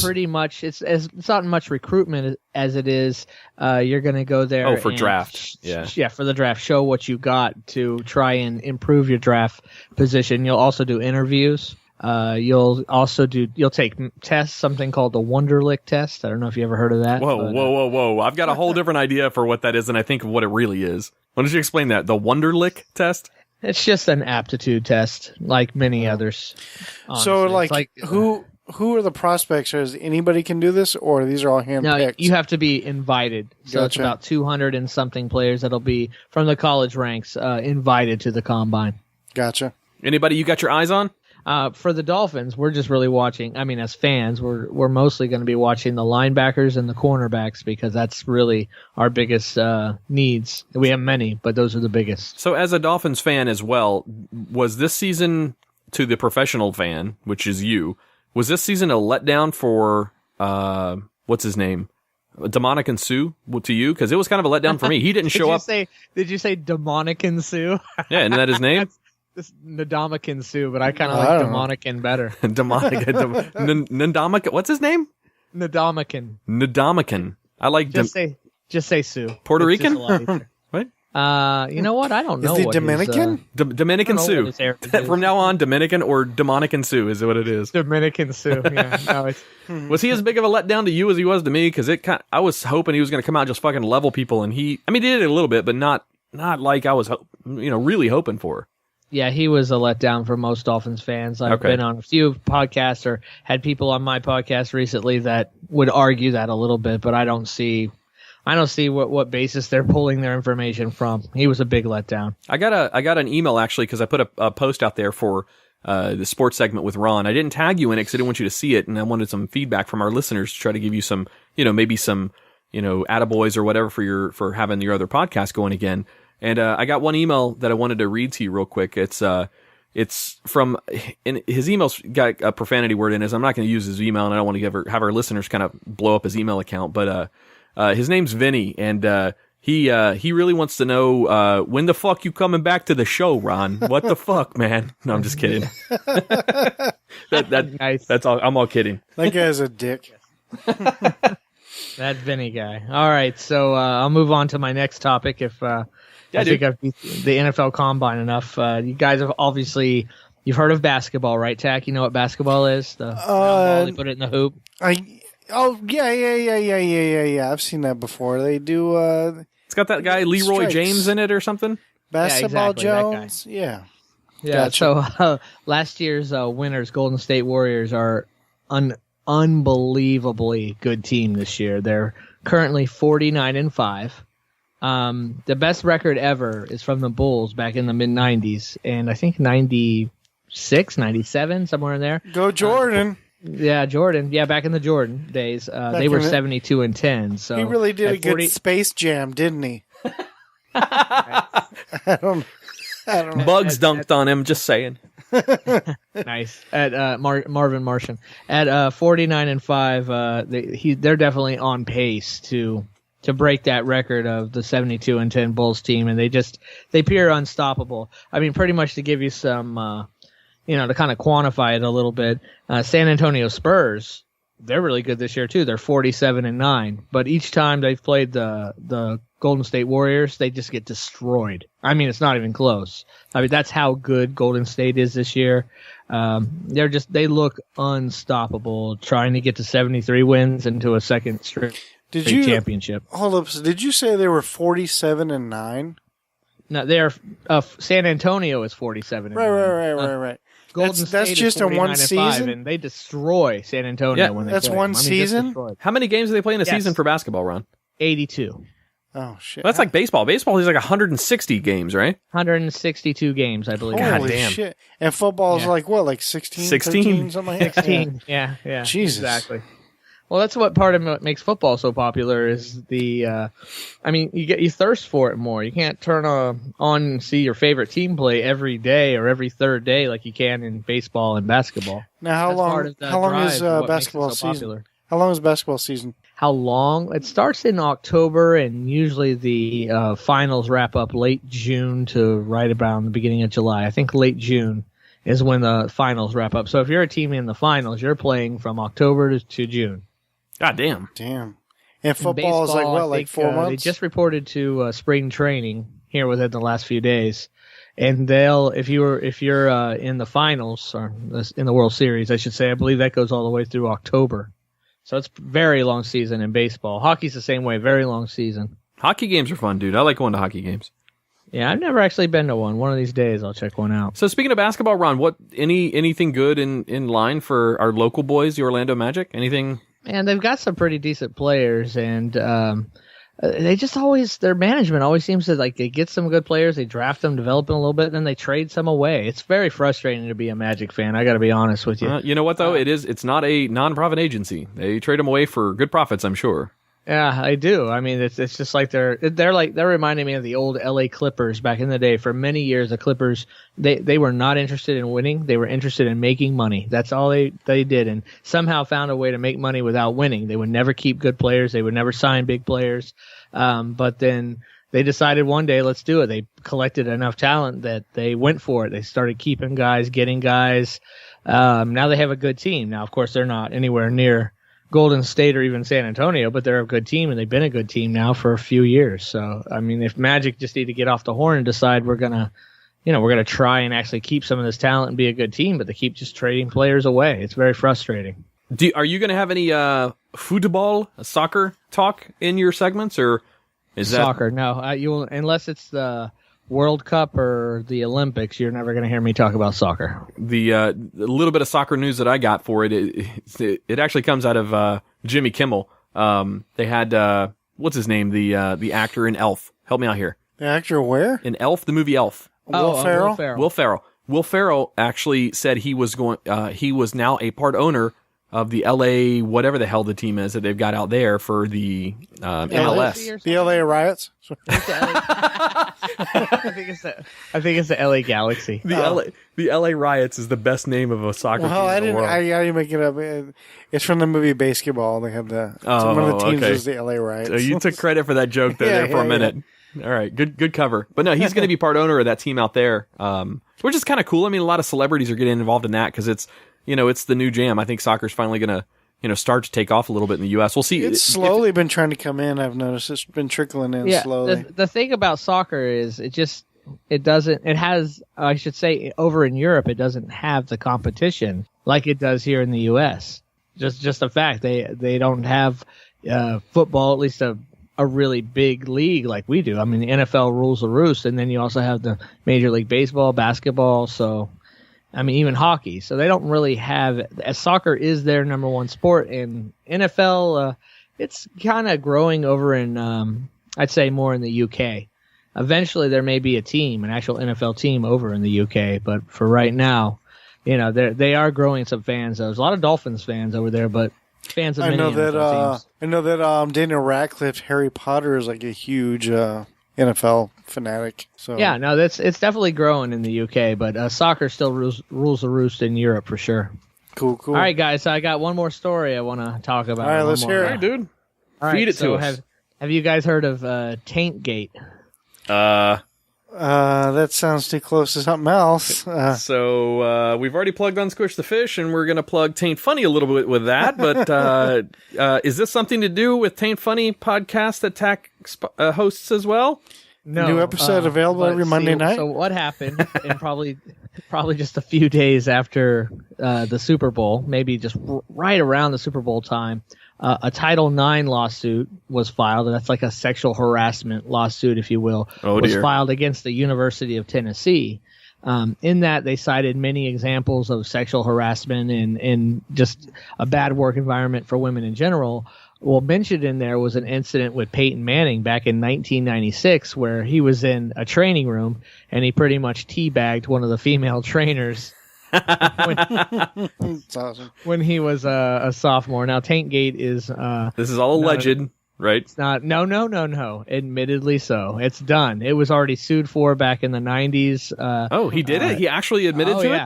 pretty much. It's not much recruitment as it is. You're going to go there for and draft. Yeah, for the draft. Show what you got to try and improve your draft position. You'll also do interviews. You'll take tests, something called the Wonderlic test. I don't know if you ever heard of that. Whoa. I've got a whole different idea for what that is than I think of what it really is. Why don't you explain that? The Wonderlic test? It's just an aptitude test, like many others. Honestly. So, like who are the prospects? Is anybody can do this, or these are all handpicked? No, you have to be invited. So It's about 200 and something players that'll be from the college ranks invited to the Combine. Gotcha. Anybody you got your eyes on? For the Dolphins, we're just really watching. I mean, as fans, we're mostly going to be watching the linebackers and the cornerbacks because that's really our biggest needs. We have many, but those are the biggest. So as a Dolphins fan as well, was this season, to the professional fan, which is you, was this season a letdown for, what's his name? Dominican Sue to you? Because it was kind of a letdown for me. He didn't show up. Did you say Dominican Sue? Yeah, isn't that his name? This Ndamukong Suh, but I kind of like Dominican better. Ndamukong. What's his name? Ndamukong. I like. Just say Sue. Puerto Rican. What? You know what? I don't know. Is he Dominican? Dominican Sue. From now on, Dominican or Dominican Sue is what it is. Dominican Sue. Yeah. No, was he as big of a letdown to you as he was to me? Because I was hoping he was going to come out and just fucking level people, and he did it a little bit, but not like I was, really hoping for. Yeah, he was a letdown for most Dolphins fans. I've been on a few podcasts or had people on my podcast recently that would argue that a little bit, but I don't see what basis they're pulling their information from. He was a big letdown. I got an email actually because I put a post out there for the sports segment with Ron. I didn't tag you in it because I didn't want you to see it, and I wanted some feedback from our listeners to try to give you some, maybe some, attaboys or whatever for having your other podcast going again. And I got one email that I wanted to read to you real quick. It's from, and his email's got a profanity word in it. I'm not going to use his email, and I don't want to have our listeners kind of blow up his email account. But his name's Vinny, and he really wants to know when the fuck you coming back to the show, Ron? What the fuck, man? No, I'm just kidding. Nice. That's all. I'm all kidding. That guy's a dick. That Vinny guy. All right, so I'll move on to my next topic. I think I've beat the NFL Combine enough. You guys have you've heard of basketball, right, Tach? You know what basketball is? The ball, they put it in the hoop. Yeah. I've seen that before. They do. It's got that guy Leroy James in it or something. Basketball exactly, Jones. Yeah. Yeah. Gotcha. So last year's winners, Golden State Warriors, are unbelievably good team this year. They're currently 49-5. The best record ever is from the Bulls back in the mid 90s, and I think 96, 97, somewhere in there. Go Jordan. Yeah, Jordan. Yeah, back in the Jordan days, they were 72-10. So he really did a good Space Jam, didn't he? I don't know. Bugs dumped on him. Just saying. Nice. At Marvin Martian at 49-5. They're definitely on pace to break that record of the 72-10 Bulls team, and they appear unstoppable. I mean, pretty much to give you some, to kind of quantify it a little bit, San Antonio Spurs, they're really good this year too. They're 47-9, but each time they've played the Golden State Warriors, they just get destroyed. I mean, it's not even close. I mean, that's how good Golden State is this year. They look unstoppable, trying to get to 73 wins into a second straight championship. Hold up. So did you say they were 47-9? No, they're San Antonio is 47-9. Right. Golden State that's just a one season, and they destroy San Antonio when they that's play. one season. How many games do they play in a season for basketball, Ron? 82. Oh shit! Well, that's like baseball. Baseball is like 160 games, right? 162 games, I believe. Holy God damn. shit! And football is like what, like 16, 13, something like that? 16. Yeah. Jesus. Exactly. Well, that's what part of what makes football so popular is the. You thirst for it more. You can't turn on and see your favorite team play every day or every third day like you can in baseball and basketball. Now, how long is basketball season? How long is basketball season? How long? It starts in October, and usually the finals wrap up late June to right around the beginning of July. I think late June is when the finals wrap up. So if you're a team in the finals, you're playing from October to June. God damn. And football is like what, like 4 months? They just reported to spring training here within the last few days, and they'll if you're in the finals or in the World Series, I should say, I believe that goes all the way through October. So it's a very long season in baseball. Hockey's the same way, very long season. Hockey games are fun, dude. I like going to hockey games. Yeah, I've never actually been to one. One of these days, I'll check one out. So speaking of basketball, Ron, anything good in line for our local boys, the Orlando Magic? Anything? And they've got some pretty decent players, and they just their management always seems to they get some good players, they draft them, develop them a little bit, and then they trade some away. It's very frustrating to be a Magic fan. I got to be honest with you. You know what though? It's not a non-profit agency. They trade them away for good profits, I'm sure. Yeah, I do. I mean, it's just like they're reminding me of the old LA Clippers back in the day. For many years, the Clippers they were not interested in winning. They were interested in making money. That's all they did, and somehow found a way to make money without winning. They would never keep good players. They would never sign big players. But then they decided one day, let's do it. They collected enough talent that they went for it. They started keeping guys, getting guys. Now they have a good team. Now, of course, they're not anywhere near Golden State or even San Antonio, but they're a good team, and they've been a good team now for a few years. So, I mean, if Magic just need to get off the horn and decide we're gonna try and actually keep some of this talent and be a good team, but they keep just trading players away. It's very frustrating. Are you going to have any football, soccer talk in your segments, or is that soccer? No, you will, unless it's the World Cup or the Olympics, you're never going to hear me talk about soccer. The little bit of soccer news that I got for it actually comes out of Jimmy Kimmel. They had what's his name, the actor in Elf. Help me out here. The actor where? In Elf, the movie Elf. Will Ferrell? Will Ferrell. Will Ferrell actually said he was now a part owner of the LA, whatever the hell the team is that they've got out there for the MLS. The LA Riots? I think it's the LA Galaxy. The LA Riots is the best name of a soccer team in the world. I didn't make it up. It's from the movie Basketball. They have one of the teams is the LA Riots. So you took credit for that joke there for a minute. All right, good cover. But no, he's going to be part owner of that team out there, which is kind of cool. I mean, a lot of celebrities are getting involved in that because it's the new jam. I think soccer's finally going to start to take off a little bit in the U.S. We'll see. It's slowly been trying to come in. I've noticed it's been trickling in slowly. The thing about soccer is I should say over in Europe, it doesn't have the competition like it does here in the U.S. Just a fact. They don't have football, at least a really big league like we do. I mean, the NFL rules the roost, and then you also have the Major League Baseball, basketball, so I mean, even hockey. So they don't really have, as soccer is their number one sport, and NFL, it's kind of growing over in, I'd say more in the UK. Eventually there may be an actual NFL team over in the UK, but for right now, they are growing some fans. There's a lot of Dolphins fans over there, but fans of many NFL teams. I know that Daniel Radcliffe, Harry Potter, is like a huge NFL fanatic. So yeah, no, it's definitely growing in the UK, but soccer still rules the roost in Europe for sure. Cool. All right, guys, I got one more story I want to talk about. All right, let's hear it. All right, dude. All Feed right, it to us. Have you guys heard of Taintgate? That sounds too close to something else. So we've already plugged on Squish the Fish, and we're going to plug Taint Funny a little bit with that. But is this something to do with Taint Funny podcast that Tach hosts as well? No. New episode available every Monday night? So what happened, and probably just a few days after the Super Bowl, maybe just right around the Super Bowl time, a Title IX lawsuit was filed. That's like a sexual harassment lawsuit, if you will, was filed against the University of Tennessee. In that, they cited many examples of sexual harassment and just a bad work environment for women in general. Well, mentioned in there was an incident with Peyton Manning back in 1996 where he was in a training room and he pretty much teabagged one of the female trainers That's awesome. when he was a sophomore. Now, Taintgate is... this is all alleged, right? It's not... No. Admittedly so. It's done. It was already sued for back in the 90s. He did it? He actually admitted to it?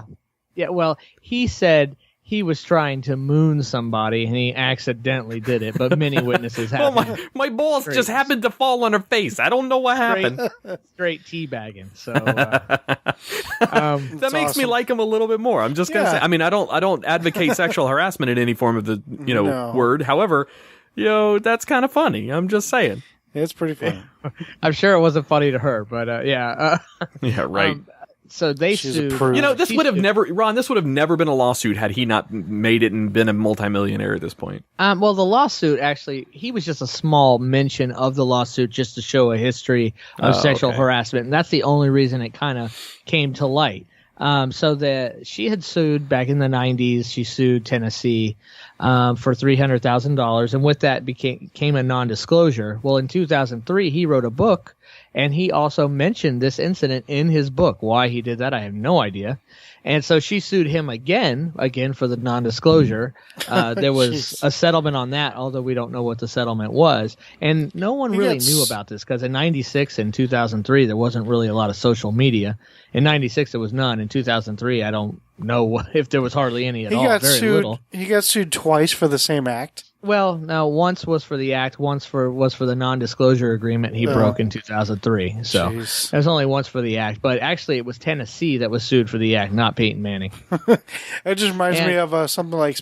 Yeah, well, he said... he was trying to moon somebody, and he accidentally did it, but many witnesses have. Well, my balls just happened to fall on her face. I don't know what happened. Straight teabagging. So that makes me like him a little bit more. I'm just gonna say. I mean, I don't advocate sexual harassment in any form of the word. However, that's kind of funny. I'm just saying. It's pretty funny. I'm sure it wasn't funny to her, but yeah. Yeah, right. So they sued. This would have never been a lawsuit had he not made it and been a multimillionaire at this point. Well, the lawsuit actually, he was just a small mention of the lawsuit just to show a history of sexual harassment, and that's the only reason it kind of came to light. So she had sued back in the 90s. She sued Tennessee for $300,000, and with that came a non-disclosure. Well, in 2003, he wrote a book. And he also mentioned this incident in his book. Why he did that, I have no idea. And so she sued him again for the non-disclosure. There was a settlement on that, although we don't know what the settlement was. And no one really knew about this because in 96 and 2003, there wasn't really a lot of social media. In 96, there was none. In 2003, I don't know if there was hardly any at all. Very little. He got sued twice for the same act. Well, no, once was for the act, once was for the non-disclosure agreement he broke in 2003. So there's only once for the act. But actually, it was Tennessee that was sued for the act, not Peyton Manning. It just reminds me of something like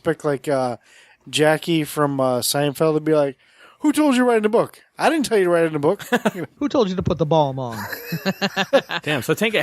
Jackie from Seinfeld would be like, "Who told you to write a book?" I didn't tell you to write it in a book. Who told you to put the balm on? Damn. So Tank,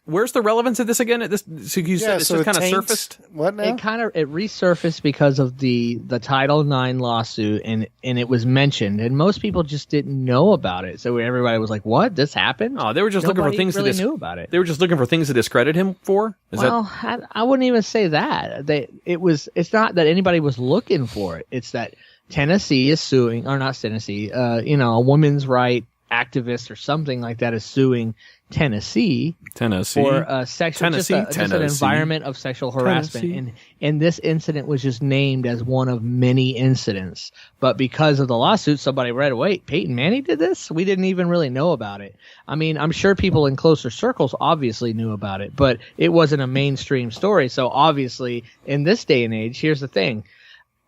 where's the relevance of this again? So you said it's just kind of surfaced. What now? It resurfaced because of the Title IX lawsuit, and it was mentioned, and most people just didn't know about it. So everybody was like, "What? This happened?" Oh, they were just looking for things really knew about it. They were just looking for things to discredit him for. I wouldn't even say that. It's not that anybody was looking for it. It's that Tennessee is suing, or not Tennessee, a women's right activist or something like that is suing Tennessee for sexual, just an environment of sexual harassment. And this incident was just named as one of many incidents. But because of the lawsuit, somebody read, wait, Peyton Manning did this? We didn't even really know about it. I mean, I'm sure people in closer circles obviously knew about it, but it wasn't a mainstream story. So obviously, in this day and age, here's the thing.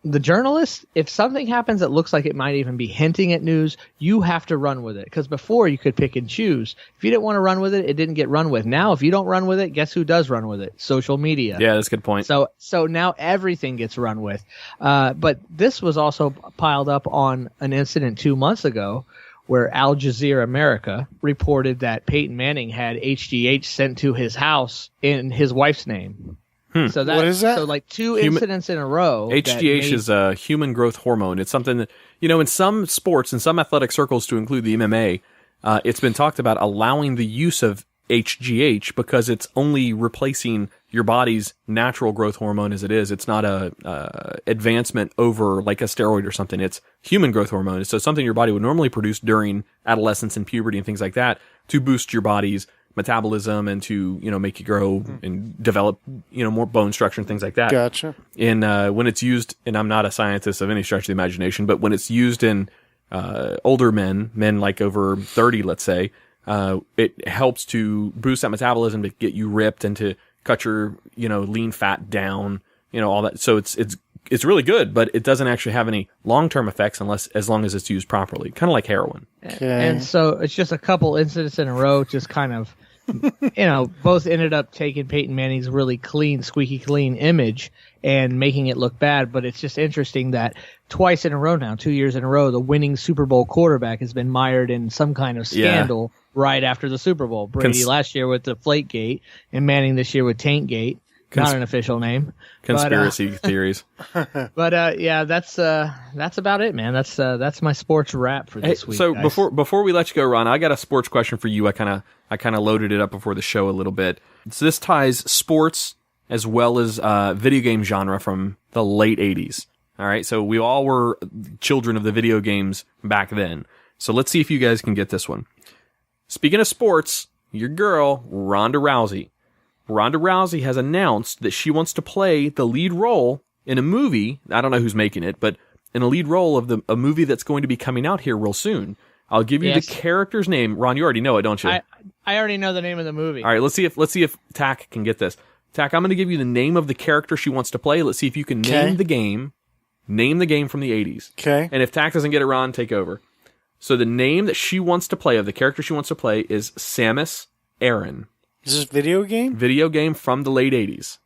The journalist, if something happens that looks like it might even be hinting at news, you have to run with it. Because before, you could pick and choose. If you didn't want to run with it, it didn't get run with. Now, if you don't run with it, guess who does run with it? Social media. Yeah, that's a good point. So now everything gets run with. But this was also piled up on an incident 2 months ago where Al Jazeera America reported that Peyton Manning had HGH sent to his house in his wife's name. So what is that? So like two incidents in a row. HGH is a human growth hormone. It's something that, in some sports, in some athletic circles to include the MMA, it's been talked about allowing the use of HGH because it's only replacing your body's natural growth hormone as it is. It's not a advancement over like a steroid or something. It's human growth hormone. So something your body would normally produce during adolescence and puberty and things like that to boost your body's metabolism and to, make you grow and develop, more bone structure and things like that. Gotcha. And when it's used, and I'm not a scientist of any stretch of the imagination, but when it's used in older men like over 30, let's say, it helps to boost that metabolism to get you ripped and to cut your, lean fat down, all that. So it's really good, but it doesn't actually have any long-term effects as long as it's used properly, kind of like heroin. Okay. And so it's just a couple incidents in a row, just kind of, both ended up taking Peyton Manning's really clean, squeaky clean image and making it look bad. But it's just interesting that twice in a row now, 2 years in a row, the winning Super Bowl quarterback has been mired in some kind of scandal right after the Super Bowl. Brady last year with the Deflategate and Manning this year with Taintgate. Not an official name. Conspiracy theories. But that's about it, man. That's my sports wrap for this week. So guys. before we let you go, Ron, I got a sports question for you. I kind of loaded it up before the show a little bit. So this ties sports as well as video game genre from the late 80s. All right, so we all were children of the video games back then. So let's see if you guys can get this one. Speaking of sports, your girl, Ronda Rousey. Ronda Rousey has announced that she wants to play the lead role in a movie. I don't know who's making it, but in a lead role of a movie that's going to be coming out here real soon. I'll give you the character's name. Ron, you already know it, don't you? I already know the name of the movie. All right, let's see if Tach can get this. Tach, I'm going to give you the name of the character she wants to play. Let's see if you can name the game. Name the game from the 80s. Okay. And if Tach doesn't get it, Ron, take over. So the name that she wants to play, of the character she wants to play, is Samus Aran. Is this video game? Video game from the late 80s.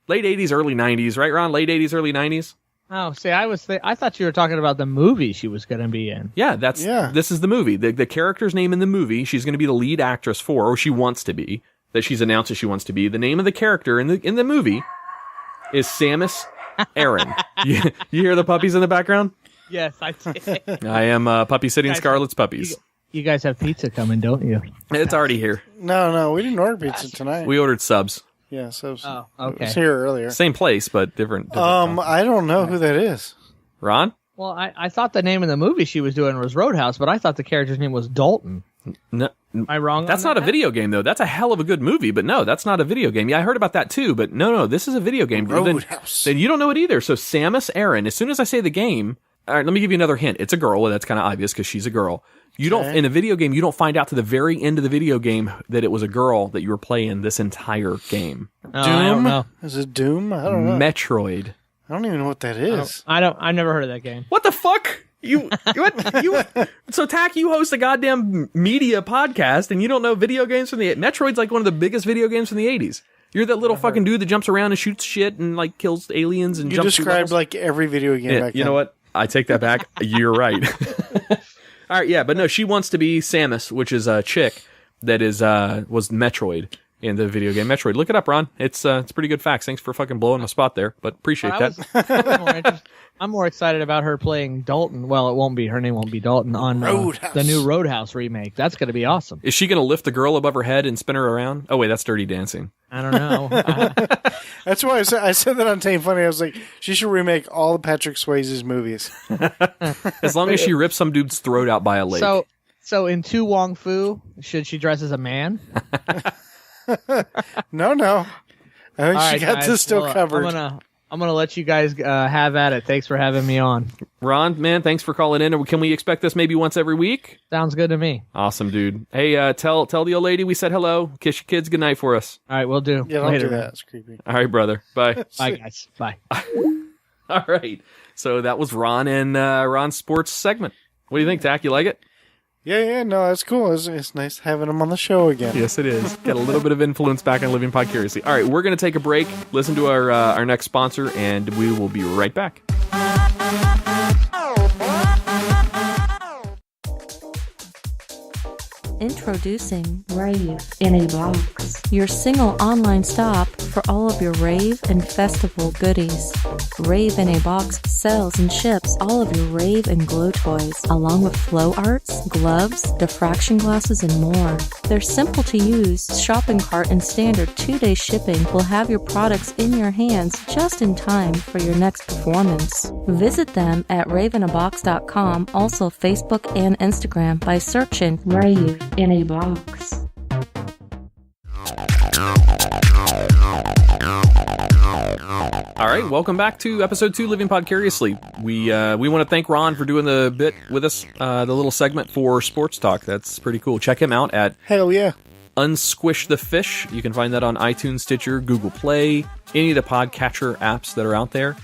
Late 80s, early 90s, right, Ron? Late 80s, early 90s? Oh, see, I thought you were talking about the movie she was going to be in. Yeah, this is the movie. The character's name in the movie, she's going to be the lead actress for, or she wants to be, that she's announced that she wants to be. The name of the character in the movie is Samus Aran. You hear the puppies in the background? Yes, I did. I am puppy sitting Scarlett's puppies. You guys have pizza coming, don't you? It's already here. No, we didn't order pizza tonight. We ordered subs. Yeah, subs. Oh, okay. It was here earlier. Same place, but different I don't know who that is. Ron? Well, I thought the name of the movie she was doing was Roadhouse, but I thought the character's name was Dalton. No, am I wrong? That's not a video game, though. That's a hell of a good movie, but no, that's not a video game. Yeah, I heard about that too, but no, this is a video game. Roadhouse. Then you don't know it either. So Samus Aran, as soon as I say the game, all right, let me give you another hint. It's a girl. Well, that's kind of obvious because she's a girl. You don't in a video game. You don't find out to the very end of the video game that it was a girl that you were playing this entire game. Doom? I don't know. Is it Doom? I don't know. Metroid. I don't even know what that is. I never heard of that game. What the fuck? So Tach, you host a goddamn media podcast and you don't know video games from the Metroid's like one of the biggest video games from the 80s. You're that little fucking dude that jumps around and shoots shit and like kills aliens and jumps through described levels. like every video game back then. You know what? I take that back. You're right. All right, yeah, but no, she wants to be Samus, which is a chick that was Metroid in the video game Metroid. Look it up, Ron. It's pretty good facts. Thanks for fucking blowing my spot there, but appreciate that. I'm more excited about her playing Dalton. Well, her name won't be Dalton on the new Roadhouse remake. That's going to be awesome. Is she going to lift the girl above her head and spin her around? Oh wait, that's Dirty Dancing. I don't know. That's why I said that on Tame Funny. I was like, she should remake all of Patrick Swayze's movies. As long as she rips some dude's throat out by a lake. So in Tu Wong Fu, should she dress as a man? No. I think she got this still covered. I'm gonna let you guys have at it. Thanks for having me on, Ron. Man, thanks for calling in. Can we expect this maybe once every week? Sounds good to me. Awesome, dude. Hey, tell the old lady we said hello. Kiss your kids goodnight for us. All right, we'll do. Yeah, don't do that. It's creepy. All right, brother. Bye. Bye, guys. Bye. All right. So that was Ron and Ron's sports segment. What do you think, Tach? You like it? Yeah, no, that's cool. It's nice having him on the show again. Yes, it is. Got a little bit of influence back on Living Podcariously. All right, we're going to take a break, listen to our next sponsor, and we will be right back. Introducing Rave in a Box, your single online stop for all of your rave and festival goodies. Rave in a Box sells and ships all of your rave and glow toys, along with flow arts, gloves, diffraction glasses, and more. Their simple to use shopping cart and standard 2-day shipping will have your products in your hands just in time for your next performance. Visit them at raveinabox.com, also Facebook and Instagram by searching Rave in a Box. All right, welcome back to episode 2, Living Podcariously. We want to thank Ron for doing the bit with us, the little segment for Sports Talk. That's pretty cool. Check him out at Hell yeah. Unsquish the Fish. You can find that on iTunes, Stitcher, Google Play, any of the podcatcher apps that are out there.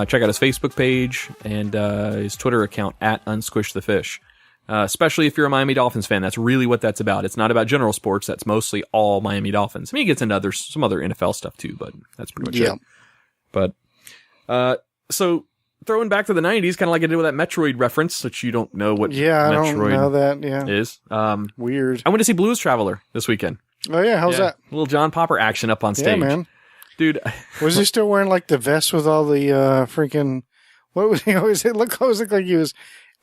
Check out his Facebook page and his Twitter account at Unsquish the Fish. Especially if you're a Miami Dolphins fan, that's really what that's about. It's not about general sports. That's mostly all Miami Dolphins. I mean, he gets into some other NFL stuff too, but that's pretty much it. But, so throwing back to the 90s, kind of like I did with that Metroid reference, which you don't know what I don't know that, is. Weird. I went to see Blues Traveler this weekend. Oh yeah, how's that? A little John Popper action up on stage. Yeah, man. Dude. Was he still wearing like the vest with all the freaking, what was he always, it always looked like he was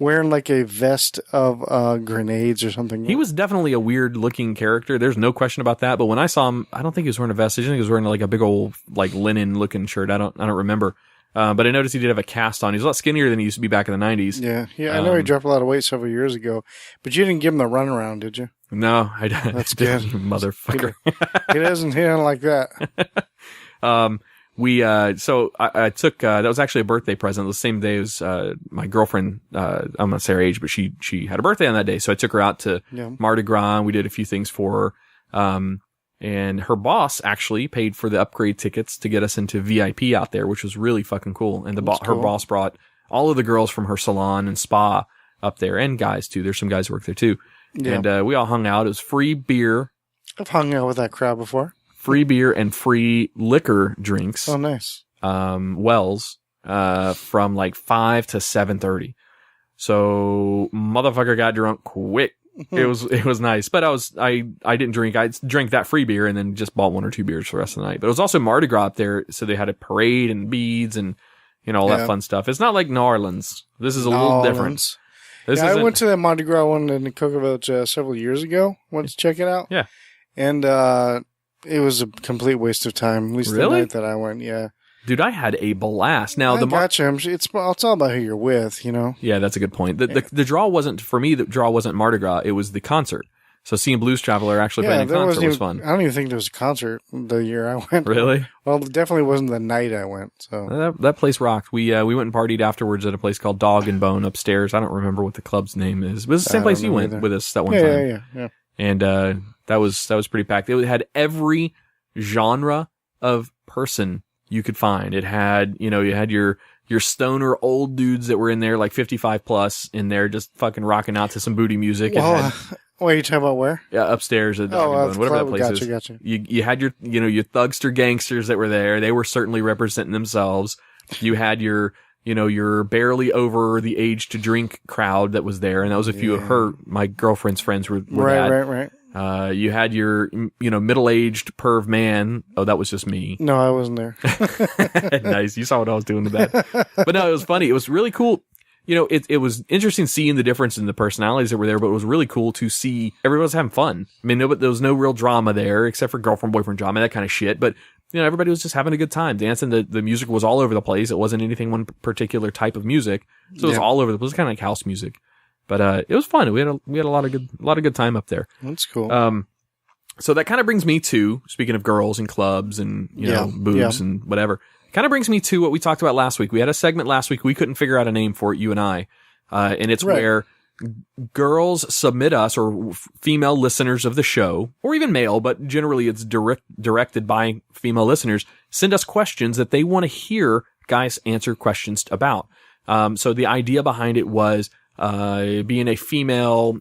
wearing like a vest of grenades or something. He was definitely a weird looking character. There's no question about that. But when I saw him, I don't think he was wearing a vest. I think he was wearing like a big old like linen looking shirt. I don't remember. But I noticed he did have a cast on. He's a lot skinnier than he used to be back in the 90s. Yeah. I know he dropped a lot of weight several years ago, but you didn't give him the runaround, did you? No, I didn't. That's good. Motherfucker. He doesn't like that. So I took, that was actually a birthday present. The same day as, my girlfriend, I'm not gonna say her age, but she had a birthday on that day. So I took her out to Mardi Gras and we did a few things for her. And her boss actually paid for the upgrade tickets to get us into VIP out there, which was really fucking cool. And her boss brought all of the girls from her salon and spa up there and guys too. There's some guys who work there too. Yeah. And, we all hung out. It was free beer. I've hung out with that crowd before. Free beer and free liquor drinks. Oh, nice. From like 5 to 7:30. So motherfucker got drunk quick. It was nice, but I didn't drink. I drank that free beer and then just bought 1 or 2 beers for the rest of the night. But it was also Mardi Gras up there, so they had a parade and beads and all that fun stuff. It's not like New Orleans. This is a little different. I went to that Mardi Gras one in the Cocoa Village several years ago. Went to check it out. Yeah, and it was a complete waste of time. At least the night that I went. Yeah. Dude, I had a blast. Now gotcha. It's all about who you're with, Yeah, that's a good point. The draw wasn't for me. The draw wasn't Mardi Gras. It was the concert. So seeing Blues Traveler actually playing a concert was fun. I don't even think there was a concert the year I went. Really? Well, it definitely wasn't the night I went. So that place rocked. We went and partied afterwards at a place called Dog and Bone upstairs. I don't remember what the club's name is. It was the same place you went with us that one time. Yeah. And that was pretty packed. It had every genre of person you could find. It had, you had your stoner old dudes that were in there, like 55 plus in there, just fucking rocking out to some booty music. Well, what are you talking about? Where? Yeah, upstairs at whatever that place is. Gotcha. You had your, your thugster gangsters that were there. They were certainly representing themselves. You had your your barely over the age to drink crowd that was there. And that was a few of my girlfriend's friends were Right. You had your, middle-aged perv man. Oh, that was just me. No, I wasn't there. Nice. You saw what I was doing to that. But no, it was funny. It was really cool. It was interesting seeing the difference in the personalities that were there, but it was really cool to see everybody was having fun. I mean, there was no real drama there except for girlfriend-boyfriend drama, that kind of shit. But, everybody was just having a good time dancing. The music was all over the place. It wasn't anything one particular type of music. So it was all over the place. It was kind of like house music. But it was fun. We had a lot of good time up there. That's cool. So that kind of brings me to, speaking of girls and clubs and boobs and whatever, kind of brings me to what we talked about last week. We had a segment last week. We couldn't figure out a name for it, you and I, and it's where girls submit us, or female listeners of the show, or even male, but generally it's directed by female listeners, send us questions that they want to hear guys answer questions about. So the idea behind it was being a female,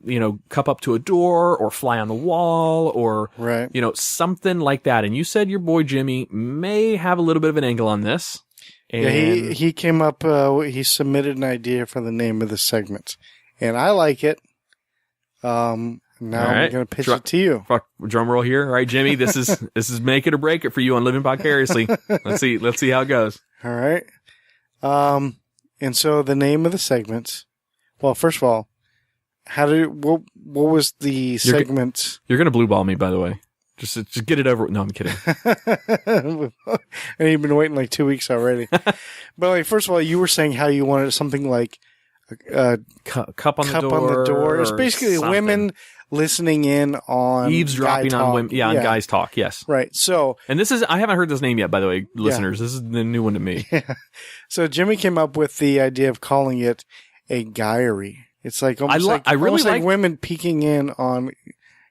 cup up to a door or fly on the wall or, something like that. And you said your boy Jimmy may have a little bit of an angle on this. And he came up, he submitted an idea for the name of the segment. And I like it. Now I'm going to pitch it to you. Drum roll here. All right, Jimmy, this is make it or break it for you on Living Podcariously. Let's see how it goes. All right. And so the name of the segment. Well, first of all, what was the segment? You're going to blue ball me, by the way. Just get it over. No, I'm kidding. And you've been waiting like 2 weeks already. But first of all, you were saying how you wanted something like a cup on the door. It's basically something. Women listening in on eavesdropping on women. Yeah, on guys talk. Yes. Right. So, and I haven't heard this name yet, by the way, listeners. This is the new one to me. Yeah. So Jimmy came up with the idea of calling it a guyry. It's like almost like women peeking in on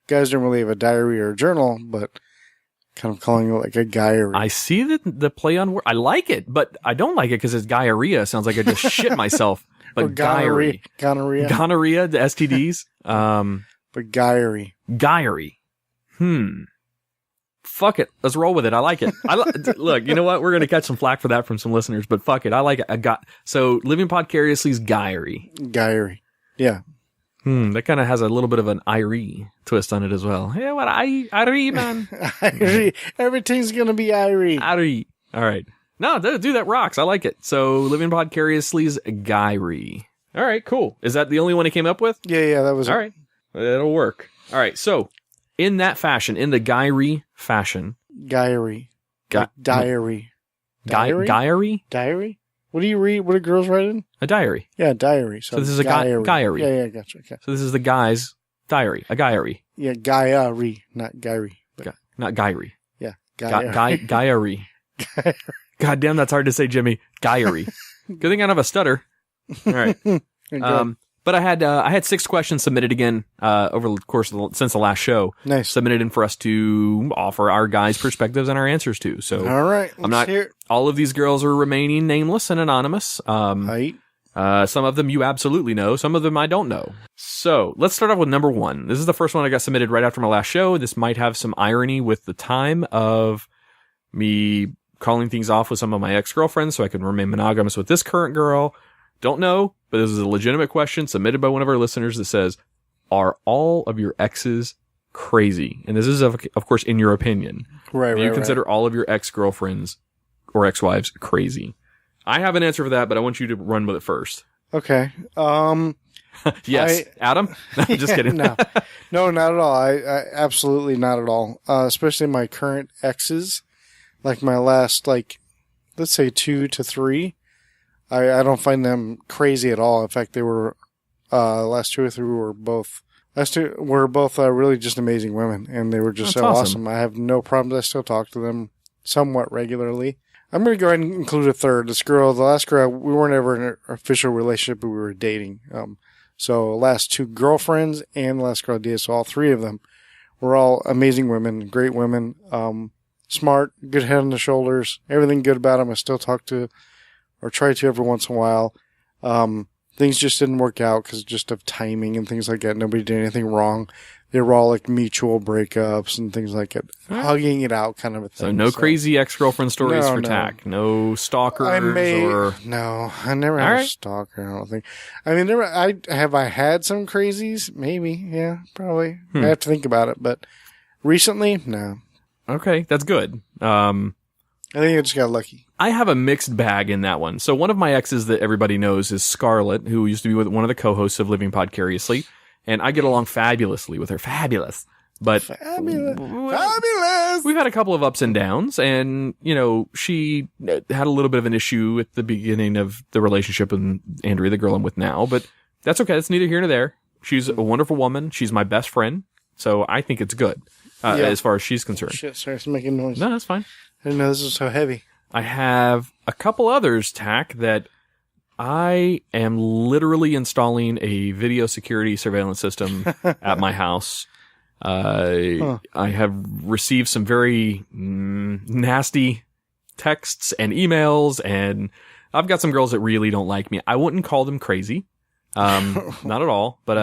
guys. Don't really have a diary or a journal, but kind of calling it like a guyry. I see the play on word. I like it, but I don't like it because it's diarrhea. Sounds like I just shit myself. But or gonorrhea, the STDs. But guyry. Fuck it. Let's roll with it. I like it. Look, you know what? We're going to catch some flack for that from some listeners, but fuck it. I like it. So Living Podcariously's guyry. Yeah. That kind of has a little bit of an Irie twist on it as well. Hey, what? Irie, man. Irie. Everything's going to be Irie. Irie. All right. No, dude, that rocks. I like it. So Living Podcariously's guyry. All right, cool. Is that the only one he came up with? Yeah, that was all right. It'll work. All right, so in that fashion, in the guyry fashion. Diary. Diary? Diary? What do you read? What do girls write in? A diary. Yeah, diary. So this is a guyry. Yeah, gotcha. Okay. So this is the guy's diary. A guyry. Yeah, guyry, not guyry. Not guyry. Yeah, guyry. God damn, that's hard to say, Jimmy. Guyry. Good thing I don't have a stutter. All right. But I had 6 questions submitted again over the course since the last show. Nice. Submitted in for us to offer our guys' perspectives and our answers to. So all right, all of these girls are remaining nameless and anonymous. Right. Some of them you absolutely know. Some of them I don't know. So let's start off with number 1. This is the first one I got submitted right after my last show. This might have some irony with the time of me calling things off with some of my ex-girlfriends so I can remain monogamous with this current girl. Don't know, but this is a legitimate question submitted by one of our listeners that says, are all of your exes crazy? And this is, of course, in your opinion. Right, Do you consider all of your ex-girlfriends or ex-wives crazy? I have an answer for that, but I want you to run with it first. Okay. Yes. Adam? No, just kidding. No, not at all. I absolutely not at all. Especially my current exes. Like my last, let's say 2 to 3. I don't find them crazy at all. In fact, they were, last 2 or 3 were both really just amazing women, and they were just so awesome. I have no problems. I still talk to them somewhat regularly. I'm going to go ahead and include a third. The last girl, we weren't ever in an official relationship, but we were dating. So last 2 girlfriends and the last girl I dated, so all 3 of them were all amazing women, great women, smart, good head on the shoulders, everything good about them. I still talk to or try to every once in a while. Things just didn't work out because just of timing and things like that. Nobody did anything wrong. they were all like mutual breakups and things like it. Hugging it out kind of a thing. So no crazy ex-girlfriend stories for Tach. No stalkers No, I never had a stalker, I don't think. I mean, I had some crazies? Maybe, yeah, probably. I have to think about it, but recently, no. Okay, that's good. I think I just got lucky. I have a mixed bag in that one. So one of my exes that everybody knows is Scarlett, who used to be with one of the co-hosts of Living Podcariously, and I get along fabulously with her. Fabulous. But Fabulous. We've had a couple of ups and downs, and, you know, she had a little bit of an issue at the beginning of the relationship with Andrea, the girl I'm with now, but that's okay. That's neither here nor there. She's a wonderful woman. She's my best friend, so I think it's good as far as she's concerned. Shit, sorry, it's making noise. No, that's fine. I didn't know this was so heavy. I have a couple others, Tach, that I am literally installing a video security surveillance system at my house. I have received some very nasty texts and emails, and I've got some girls that really don't like me. I wouldn't call them crazy. Not at all, but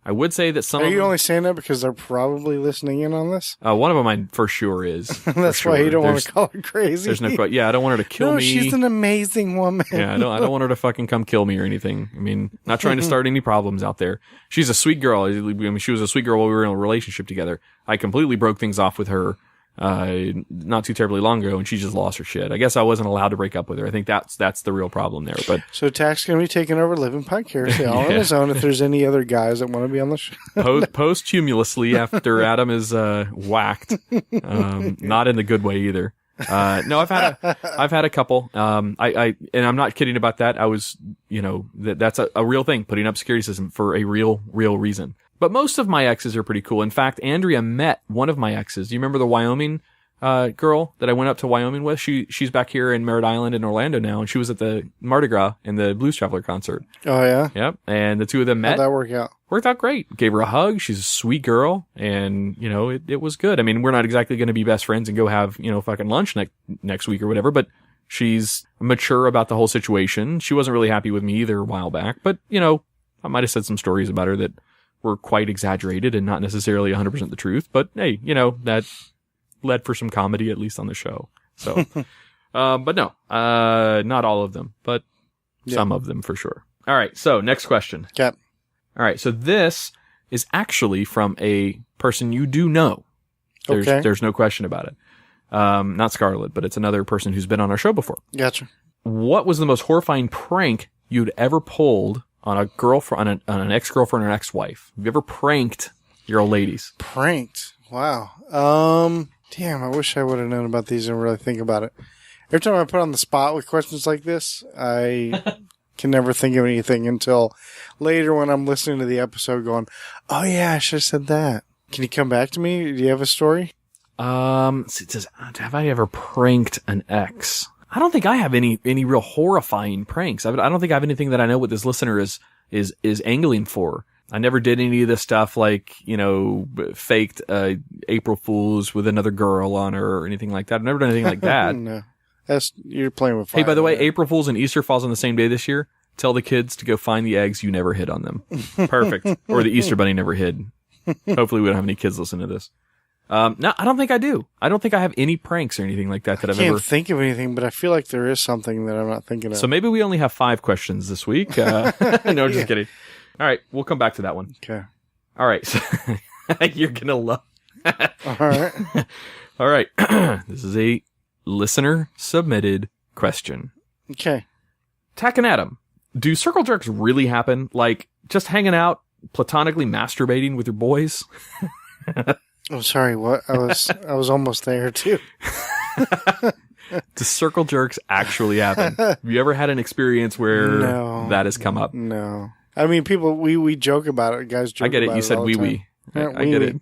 I would say that some. Are you only saying that because they're probably listening in on this? One of them I for sure is. That's why you don't want to call her crazy. There's no. Yeah, I don't want her to kill me. She's an amazing woman. Yeah, I don't want her to fucking come kill me or anything. I mean, not trying to start any problems out there. She's a sweet girl. I mean, she was a sweet girl while we were in a relationship together. I completely broke things off with her not too terribly long ago, and she just lost her shit. I guess I wasn't allowed to break up with her. I think that's the real problem there. But so Tach's going to be taking over Living Podcariously all on his own if there's any other guys that want to be on the show. Posthumously after Adam is whacked, not in the good way either. No, I've had a couple. And I'm not kidding about that. I was, you know, that's a real thing, putting up security system for a real reason. But most of my exes are pretty cool. In fact, Andrea met one of my exes. Do you remember the Wyoming girl that I went up to Wyoming with? She's back here in Merritt Island in Orlando now, and she was at the Mardi Gras and the Blues Traveler concert. Oh, yeah? Yep. And the two of them met. How'd that work out? Worked out great. Gave her a hug. She's a sweet girl, and, you know, it was good. I mean, we're not exactly going to be best friends and go have, you know, fucking lunch next week or whatever, but she's mature about the whole situation. She wasn't really happy with me either a while back, but, you know, I might have said some stories about her that were quite exaggerated and not necessarily 100% the truth, but hey, you know, that led for some comedy, at least on the show. So, but no, not all of them, but some of them for sure. All right. So next question. Okay. All right. So this is actually from a person you do know. There's no question about it. Not Scarlett, but it's another person who's been on our show before. Gotcha. What was the most horrifying prank you'd ever pulled on a girlfriend, on an ex-girlfriend or ex-wife? Have you ever pranked your old ladies? Pranked? Wow. Damn, I wish I would have known about these and really think about it. Every time I put on the spot with questions like this, I can never think of anything until later when I'm listening to the episode going, oh yeah, I should have said that. Can you come back to me? Do you have a story? It says, have I ever pranked an ex? I don't think I have any real horrifying pranks. I don't think I have anything that I know what this listener is angling for. I never did any of this stuff like, you know, faked April Fools with another girl on her or anything like that. I've never done anything like that. No. You're playing with fire. Hey, by the way, April Fools and Easter falls on the same day this year. Tell the kids to go find the eggs you never hid on them. Perfect. Or the Easter Bunny never hid. Hopefully we don't have any kids listening to this. No, I don't think I do. I don't think I have any pranks or anything like that I've ever. I can't think of anything, but I feel like there is something that I'm not thinking of. So maybe we only have 5 questions this week. No, just kidding. All right, we'll come back to that one. Okay. All right. So you're going to love. All right. All right. This is a listener submitted question. Okay. Tach and Adam, do circle jerks really happen? Like just hanging out, platonically masturbating with your boys? I'm sorry, what? I was almost there too. Do circle jerks actually happen? Have you ever had an experience where that has come up? No. I mean, people, we joke about it. Guys joke about it. I get it. You said wee. I get it.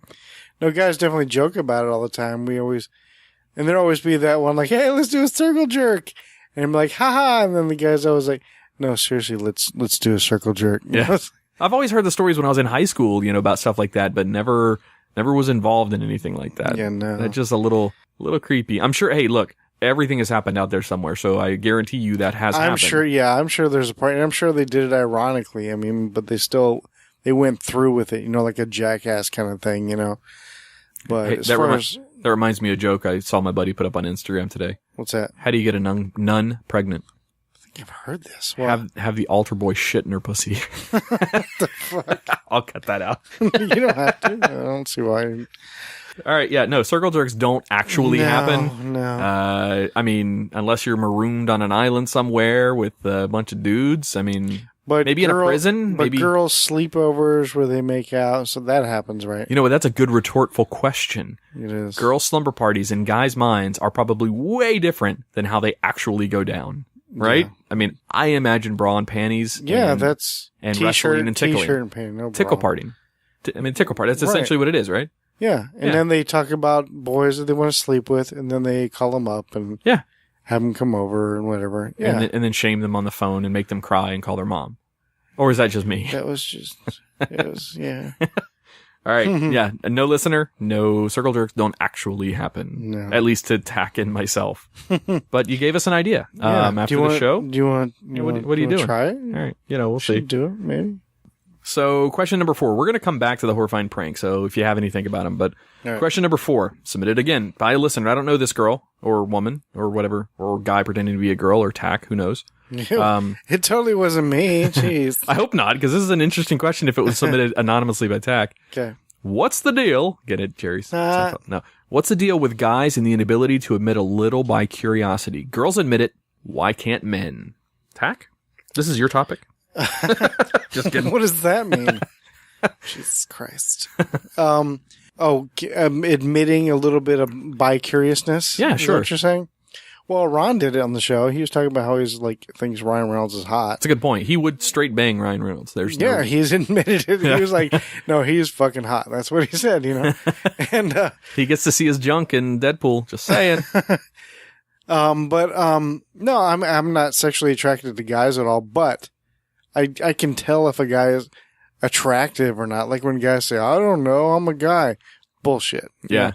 No, guys definitely joke about it all the time. And there'll always be that one like, hey, let's do a circle jerk. And I'm like, haha. And then the guy's always like, no, seriously, let's do a circle jerk. Yeah. I've always heard the stories when I was in high school, you know, about stuff like that, but never was involved in anything like that. Yeah, no. That's just a little creepy. I'm sure, hey, look, everything has happened out there somewhere, so I guarantee you that has happened. I'm sure there's a part, and I'm sure they did it ironically. I mean, but they still they went through with it, like a jackass kind of thing, But Hey, as that, far that reminds me of a joke I saw my buddy put up on Instagram today. what's that? How do you get a nun pregnant? I think I've heard this. Well, Have the altar boy shit in her pussy. what the fuck? I'll cut that out. You don't have to. I don't see why. All right, yeah, no, circle jerks don't actually happen. No. I mean, unless you're marooned on an island somewhere with a bunch of dudes. I mean, But maybe in a prison. But Maybe girls' sleepovers where they make out, so that happens, right? You know what? That's a good rhetorical question. It is. Girls' slumber parties in guys' minds are probably way different than how they actually go down, right? Yeah. I mean, I imagine bra and panties. Yeah, and, that's and t-shirt, wrestling and tickling. T-shirt and panty, no Tickle problem. partying. Tickle party. That's Right. essentially what it is, right? Yeah, and Yeah. then they talk about boys that they want to sleep with, and then they call them up and Yeah. have them come over and whatever. Yeah, And then shame them on the phone and make them cry and call their mom. Or is that just me? that was just, it was, yeah. All right. Yeah. No listener, no circle jerks don't actually happen. No. At least to Tach and myself. But you gave us an idea Yeah. after Do you the show. Do you want? What are you doing? Try it. All right. We'll Should see. do it, maybe. So question number 4, we're going to come back to the horrifying prank. So if you have anything about them, but All right. question number 4, submitted again by a listener. I don't know this girl or woman or whatever, or guy pretending to be a girl or Tach, who knows? It totally wasn't me. Jeez. I hope not, because this is an interesting question if it was submitted anonymously by Tach. Okay. What's the deal? Get it, Jerry? No. What's the deal with guys and the inability to admit a little by curiosity? Girls admit it. Why can't men? Tach? This is your topic? Just kidding. What does that mean? Jesus Christ. Admitting a little bit of bi-curiousness? Yeah, Is that sure. what you're saying? Well, Ron did it on the show. He was talking about how he's thinks Ryan Reynolds is hot. That's a good point. He would straight bang Ryan Reynolds. Yeah, he's admitted it. He was like, no, he's fucking hot. That's what he said, And, he gets to see his junk in Deadpool. Just saying. no, I'm not sexually attracted to guys at all, but I can tell if a guy is attractive or not. Like when guys say, I don't know, I'm a guy. Bullshit. Yeah.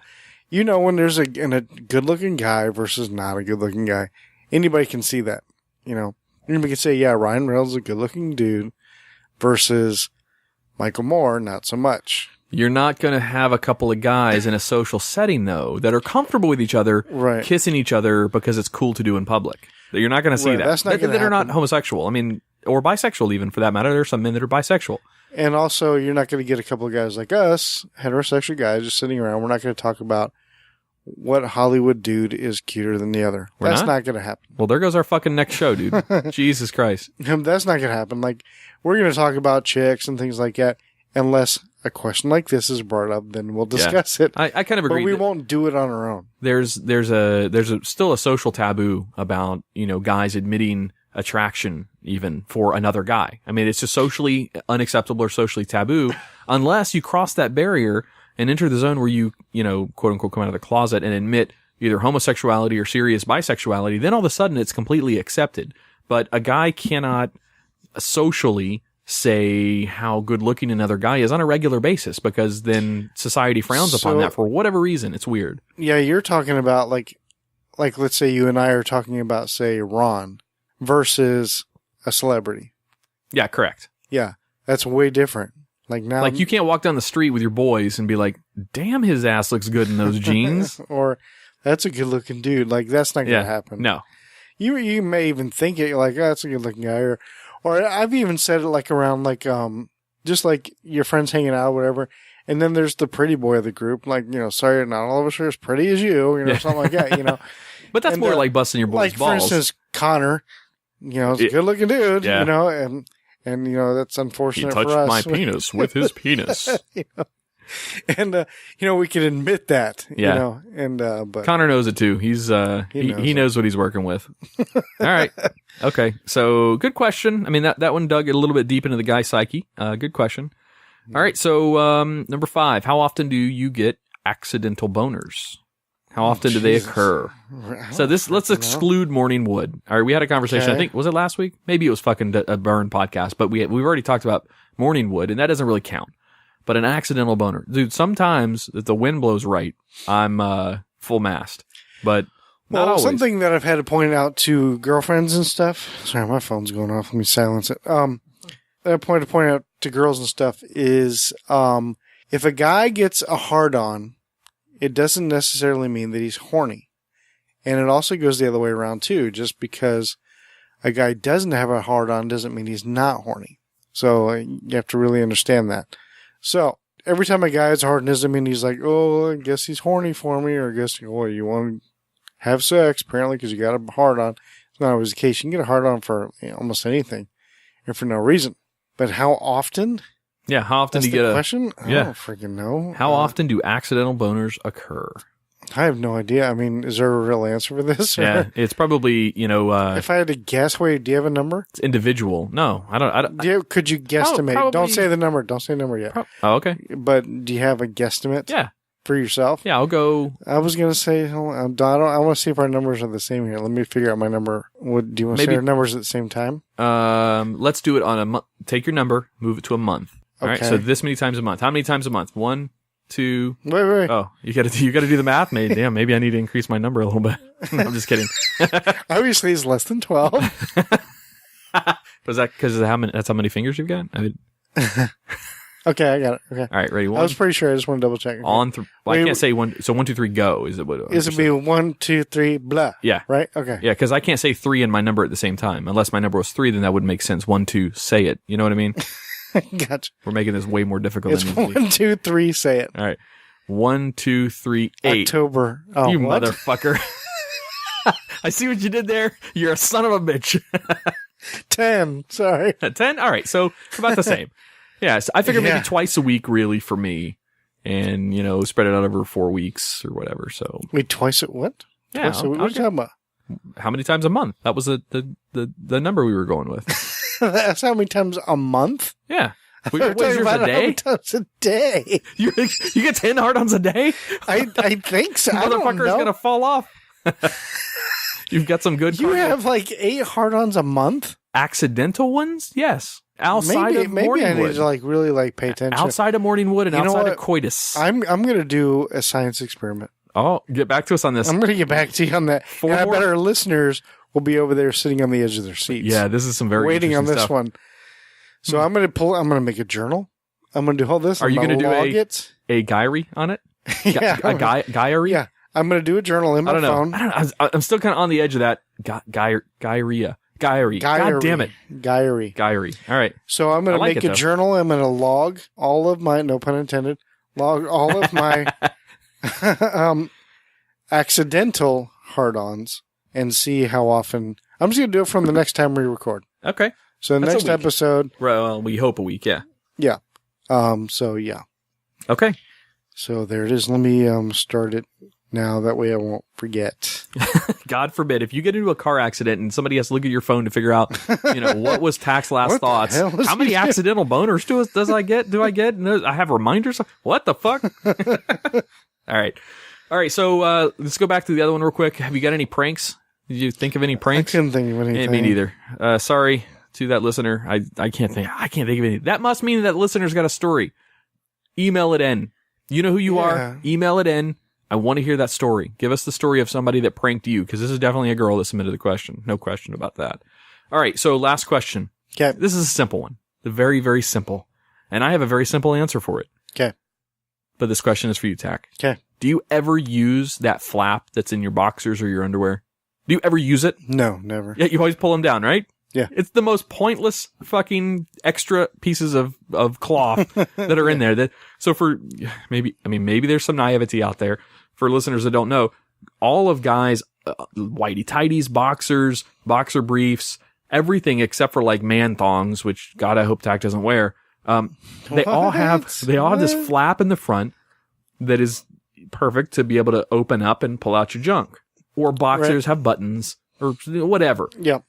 When there's a good looking guy versus not a good looking guy, anybody can see that. Anybody can say, yeah, Ryan Reynolds is a good looking dude versus Michael Moore, not so much. You're not going to have a couple of guys in a social setting, though, that are comfortable with each other, Right. kissing each other because it's cool to do in public. You're not going to see Right, that. that's not gonna that are not happen. homosexual. I mean, or bisexual even, for that matter. There's some men that are bisexual. And also, you're not going to get a couple of guys like us, heterosexual guys, just sitting around. We're not going to talk about what Hollywood dude is cuter than the other. We're That's not? not going to happen. Well, there goes our fucking next show, dude. Jesus Christ. That's not going to happen. We're going to talk about chicks and things like that, unless a question like this is brought up, then we'll discuss it. I kind of agree. But we that won't do it on our own. There's still a social taboo about, guys admitting attraction even for another guy. I mean, it's just socially unacceptable or socially taboo unless you cross that barrier and enter the zone where you, quote unquote, come out of the closet and admit either homosexuality or serious bisexuality. Then all of a sudden it's completely accepted. But a guy cannot socially say how good looking another guy is on a regular basis because then society frowns upon that for whatever reason. It's weird. Yeah, you're talking about like let's say you and I are talking about, say, Ron versus a celebrity. Yeah, correct. Yeah, that's way different. Now, Like you can't walk down the street with your boys and be like, damn, his ass looks good in those jeans. or that's a good looking dude. That's not going to happen. No. You may even think it, you're like, oh, that's a good looking guy. Or I've even said it around just like your friends hanging out or whatever. And then there's the pretty boy of the group. Sorry, not all of us are as pretty as you, something like that, But that's And, more like busting your boy's balls. For instance, Connor, is a good looking dude, Yeah. and that's unfortunate he touched for us. my penis with his penis. And, we can admit that, Yeah. But Connor knows it too. He's he knows what he's working with. All right. Okay. So good question. I mean, that one dug a little bit deep into the guy's psyche. Good question. All right. So, number 5, how often do you get accidental boners? How often do they occur? So let's exclude morning wood. All right. We had a conversation. Okay. I think, was it last week? Maybe it was fucking a burn podcast, but we've already talked about morning wood and that doesn't really count. But an accidental boner. Dude, sometimes if the wind blows right, I'm full mast. But not always. Something that I've had to point out to girlfriends and stuff. Sorry, my phone's going off. Let me silence it. I point out to girls and stuff is, if a guy gets a hard-on, it doesn't necessarily mean that he's horny. And it also goes the other way around, too. Just because a guy doesn't have a hard-on doesn't mean he's not horny. So you have to really understand that. So every time a guy has a hard-on doesn't mean he's like, oh, I guess he's horny for me, or I guess, oh, you want to have sex, apparently, because you got a hard-on. It's not always the case. You can get a hard-on for almost anything and for no reason. But how often? Yeah, how often do you get a question? I don't freaking know. How often do accidental boners occur? I have no idea. I mean, is there a real answer for this? Yeah, it's probably, if I had to guess, wait, do you have a number? It's individual. No, I don't. Could you guesstimate? Probably, don't say the number. Don't say the number yet. Okay. But do you have a guesstimate? Yeah. For yourself? Yeah, I'll go. I was going to say, I want to see if our numbers are the same here. Let me figure out my number. Do you want to say our numbers at the same time? Let's do it on a month. Take your number, move it to a month. All right. So this many times a month. How many times a month? 1, 2. Wait. Oh, you got to do the math, mate. Damn, maybe I need to increase my number a little bit. No, I'm just kidding. Obviously, it's less than 12. Was that because that's how many fingers you've got? Okay, I got it. Okay. All right, ready? I was pretty sure. I just want to double check. I can't say one. So 1, 2, 3, go. Is it what? Is it be 1, 2, 3, blah? Yeah. Right. Okay. Yeah, because I can't say 3 and my number at the same time. Unless my number was 3, then that wouldn't make sense. 1, 2, say it. You know what I mean? Gotcha. We're making this way more difficult. It's 1, 2, 3, say it. All right. 1, 2, 3, 8. October. Oh, you what? motherfucker! I see what you did there. You're a son of a bitch. 10. Sorry. 10. All right. So about the same. Yeah. So I figured maybe twice a week, really, for me, and spread it out over 4 weeks or whatever. So wait, twice at what? Yeah. Twice a week? What are you talking about? How many times a month? That was the number we were going with. That's how many times a month? Yeah. What is yours, a day? How many times a day? You get 10 hard-ons a day? I think so. Motherfucker's going to fall off. You've got some good. You have like 8 hard-ons a month? Accidental ones? Yes. Outside of morning wood. Maybe I need to really pay attention. Outside of morning wood and outside of coitus. I'm going to do a science experiment. Oh, get back to us on this. I'm going to get back to you on that. And I bet our listeners will be over there sitting on the edge of their seats. Yeah, this is some very waiting on this stuff. one. So I'm going to make a journal. I'm going to do all this. Are you going to do a diary on it? Yeah. A diary? Yeah. I'm going to do a journal in my phone. I'm still kind of on the edge of that. Diarrhea. God damn it. Diary. All right. So I'm going to make a journal. I'm going to log all of my, no pun intended, log all of my accidental hard-ons and see how often. I'm just going to do it from the next time we record. Okay. So the next episode. Well, we hope a week, yeah. Yeah. So yeah. Okay. So there it is. Let me start it now. That way I won't forget. God forbid. If you get into a car accident and somebody has to look at your phone to figure out, what was Tach's last thoughts? How many accidental boners do I get? I have reminders. What the fuck? All right. So let's go back to the other one real quick. Have you got any pranks? Did you think of any pranks? I couldn't think of anything. Me neither. Sorry to that listener. I can't think of anything. That must mean that listener's got a story. Email it in. You know who you are. Email it in. I want to hear that story. Give us the story of somebody that pranked you, because this is definitely a girl that submitted the question. No question about that. All right, so last question. Okay. This is a simple one. Very, very simple. And I have a very simple answer for it. Okay. But this question is for you, Tach. Okay. Do you ever use that flap that's in your boxers or your underwear? Do you ever use it? No, never. Yeah, you always pull them down, right? Yeah. It's the most pointless fucking extra pieces of cloth that are in there. So for maybe there's some naivety out there for listeners that don't know. All of guys, whitey tighties, boxers, boxer briefs, everything except for like man thongs, which God, I hope Tach doesn't wear. They all have this flap in the front that is perfect to be able to open up and pull out your junk. Or boxers have buttons or whatever. Yeah.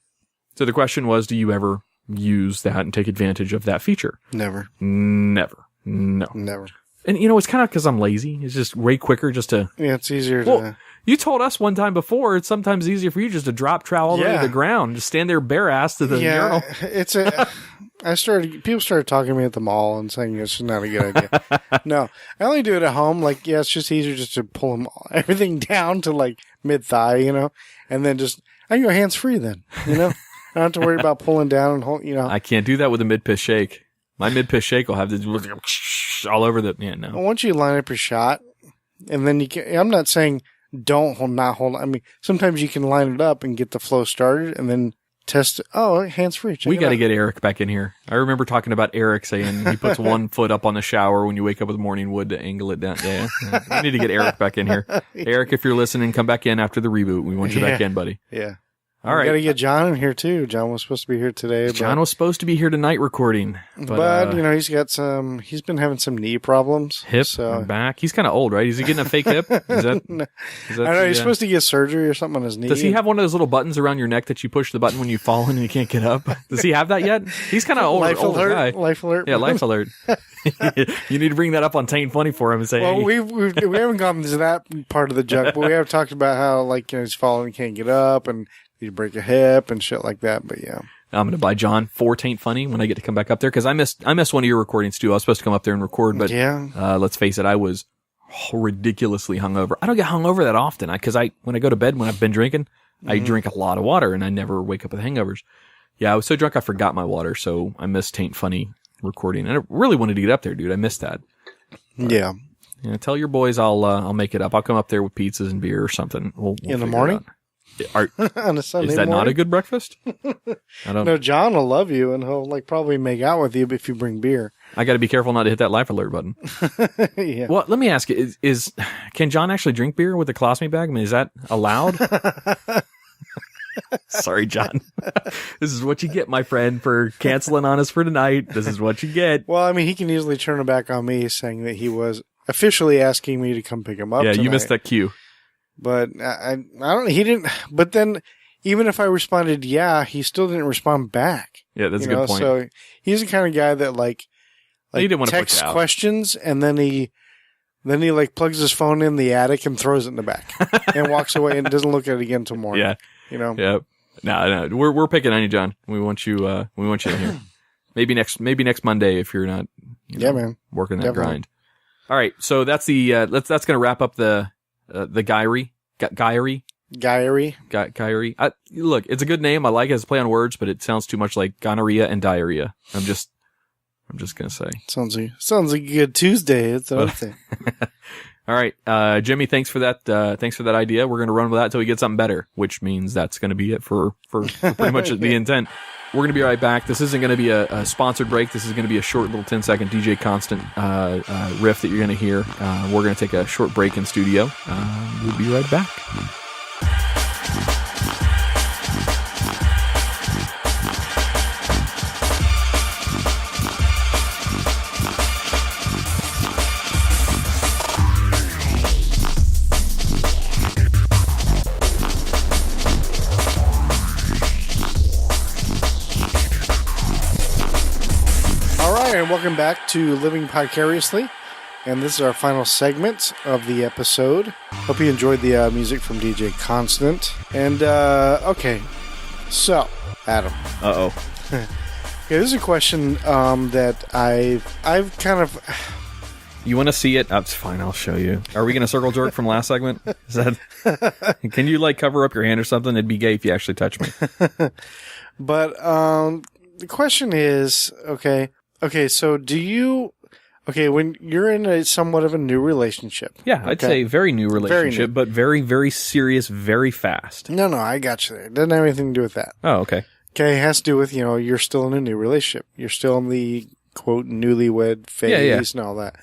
So the question was, do you ever use that and take advantage of that feature? Never. No. Never. And it's kind of because I'm lazy. It's just way quicker just to. Yeah, it's easier to. You told us one time before, it's sometimes easier for you just to drop trowel all the way to the ground, just stand there bare ass to the urinal. People started talking to me at the mall and saying it's not a good idea. No, I only do it at home. Like, it's just easier just to pull everything down to like mid thigh, and then just I can go hands free then, I don't have to worry about pulling down and hold, I can't do that with a mid piss shake. My mid-pitch shake will have this all over the... Yeah, no. Once you line up your shot, and then you can... I'm not saying not hold... I mean, sometimes you can line it up and get the flow started, and then test it. Oh, hands-free. We got to get Eric back in here. I remember talking about Eric saying he puts one foot up on the shower when you wake up with morning wood to angle it down. Yeah. We need to get Eric back in here. Eric, if you're listening, come back in after the reboot. We want you back in, buddy. Yeah. All right. We got to get John in here, too. John was supposed to be here today. John was supposed to be here tonight recording. But you know, he's been having some knee problems. Hip and back. He's kind of old, right? Is he getting a fake hip? Is that, I know, he's supposed to get surgery or something on his knee. Does he have one of those little buttons around your neck that you push the button when you fall and you can't get up? Does he have that yet? He's kind of older guy. Life alert. Yeah, life alert. You need to bring that up on Taint Funny for him and say, well, hey. we haven't gone to that part of the junk, but we have talked about how, like, you know, he's falling and can't get up and you break a hip and shit like that. But yeah, I'm going to buy John 4 Taint Funny when I get to come back up there. Cause I missed one of your recordings too. I was supposed to come up there and record, but let's face it, I was ridiculously hungover. I don't get hungover that often. When I go to bed, when I've been drinking, I drink a lot of water and I never wake up with hangovers. Yeah. I was so drunk. I forgot my water. So I missed Taint Funny recording and I really wanted to get up there, dude. I missed that. Yeah. Tell your boys I'll make it up. I'll come up there with pizzas and beer or something. We'll in the morning. On a Sunday is that morning? not a good breakfast? I don't know. No, John will love you and he'll like probably make out with you if you bring beer. I got to be careful not to hit that life alert button. Yeah. Well, let me ask you: can John actually drink beer with a colostomy bag? I mean, is that allowed? Sorry, John. This is what you get, my friend, for canceling on us for tonight. This is what you get. Well, I mean, he can easily turn it back on me, saying that he was officially asking me to come pick him up. Yeah, tonight. you missed that cue. But I don't. He didn't. But then, even if I responded, yeah, he still didn't respond back. Yeah, that's a good point. So he's the kind of guy that like he didn't want to texts questions and then he like plugs his phone in the attic and throws it in the back and walks away and doesn't look at it again till morning. Yeah, you know. Yeah. No, we're picking on you, John. We want you in here. Maybe next Monday if you're not. Man, working that Definitely. Grind. All right, so that's that's going to wrap up the Guyry. Look, it's a good name. I like it as a play on words, but it sounds too much like gonorrhea and diarrhea. I'm just going to say. Sounds like a good Tuesday. That's what I'm saying. All right, Jimmy, thanks for that idea. We're going to run with that until we get something better, which means that's going to be it for pretty much the intent. We're going to be right back. This isn't going to be a sponsored break. This is going to be a short little 10-second DJ Constant riff that you're going to hear. We're going to take a short break in studio. We'll be right back. And welcome back to Living Podcariously, and this is our final segment of the episode. Hope you enjoyed the music from DJ Constant. And okay, so Adam. Okay, this is a question that I've kind of. You want to see it? That's fine. I'll show you. Are we going to circle jerk from last segment? Is that? Can you like cover up your hand or something? It'd be gay if you actually touch me. But the question is, okay, so when you're in a somewhat of a new relationship. Yeah, I'd say very new relationship, but very, very serious, very fast. No, I got you there. It doesn't have anything to do with that. Oh, okay. Okay, it has to do with, you're still in a new relationship. You're still in the, quote, newlywed phase and all that.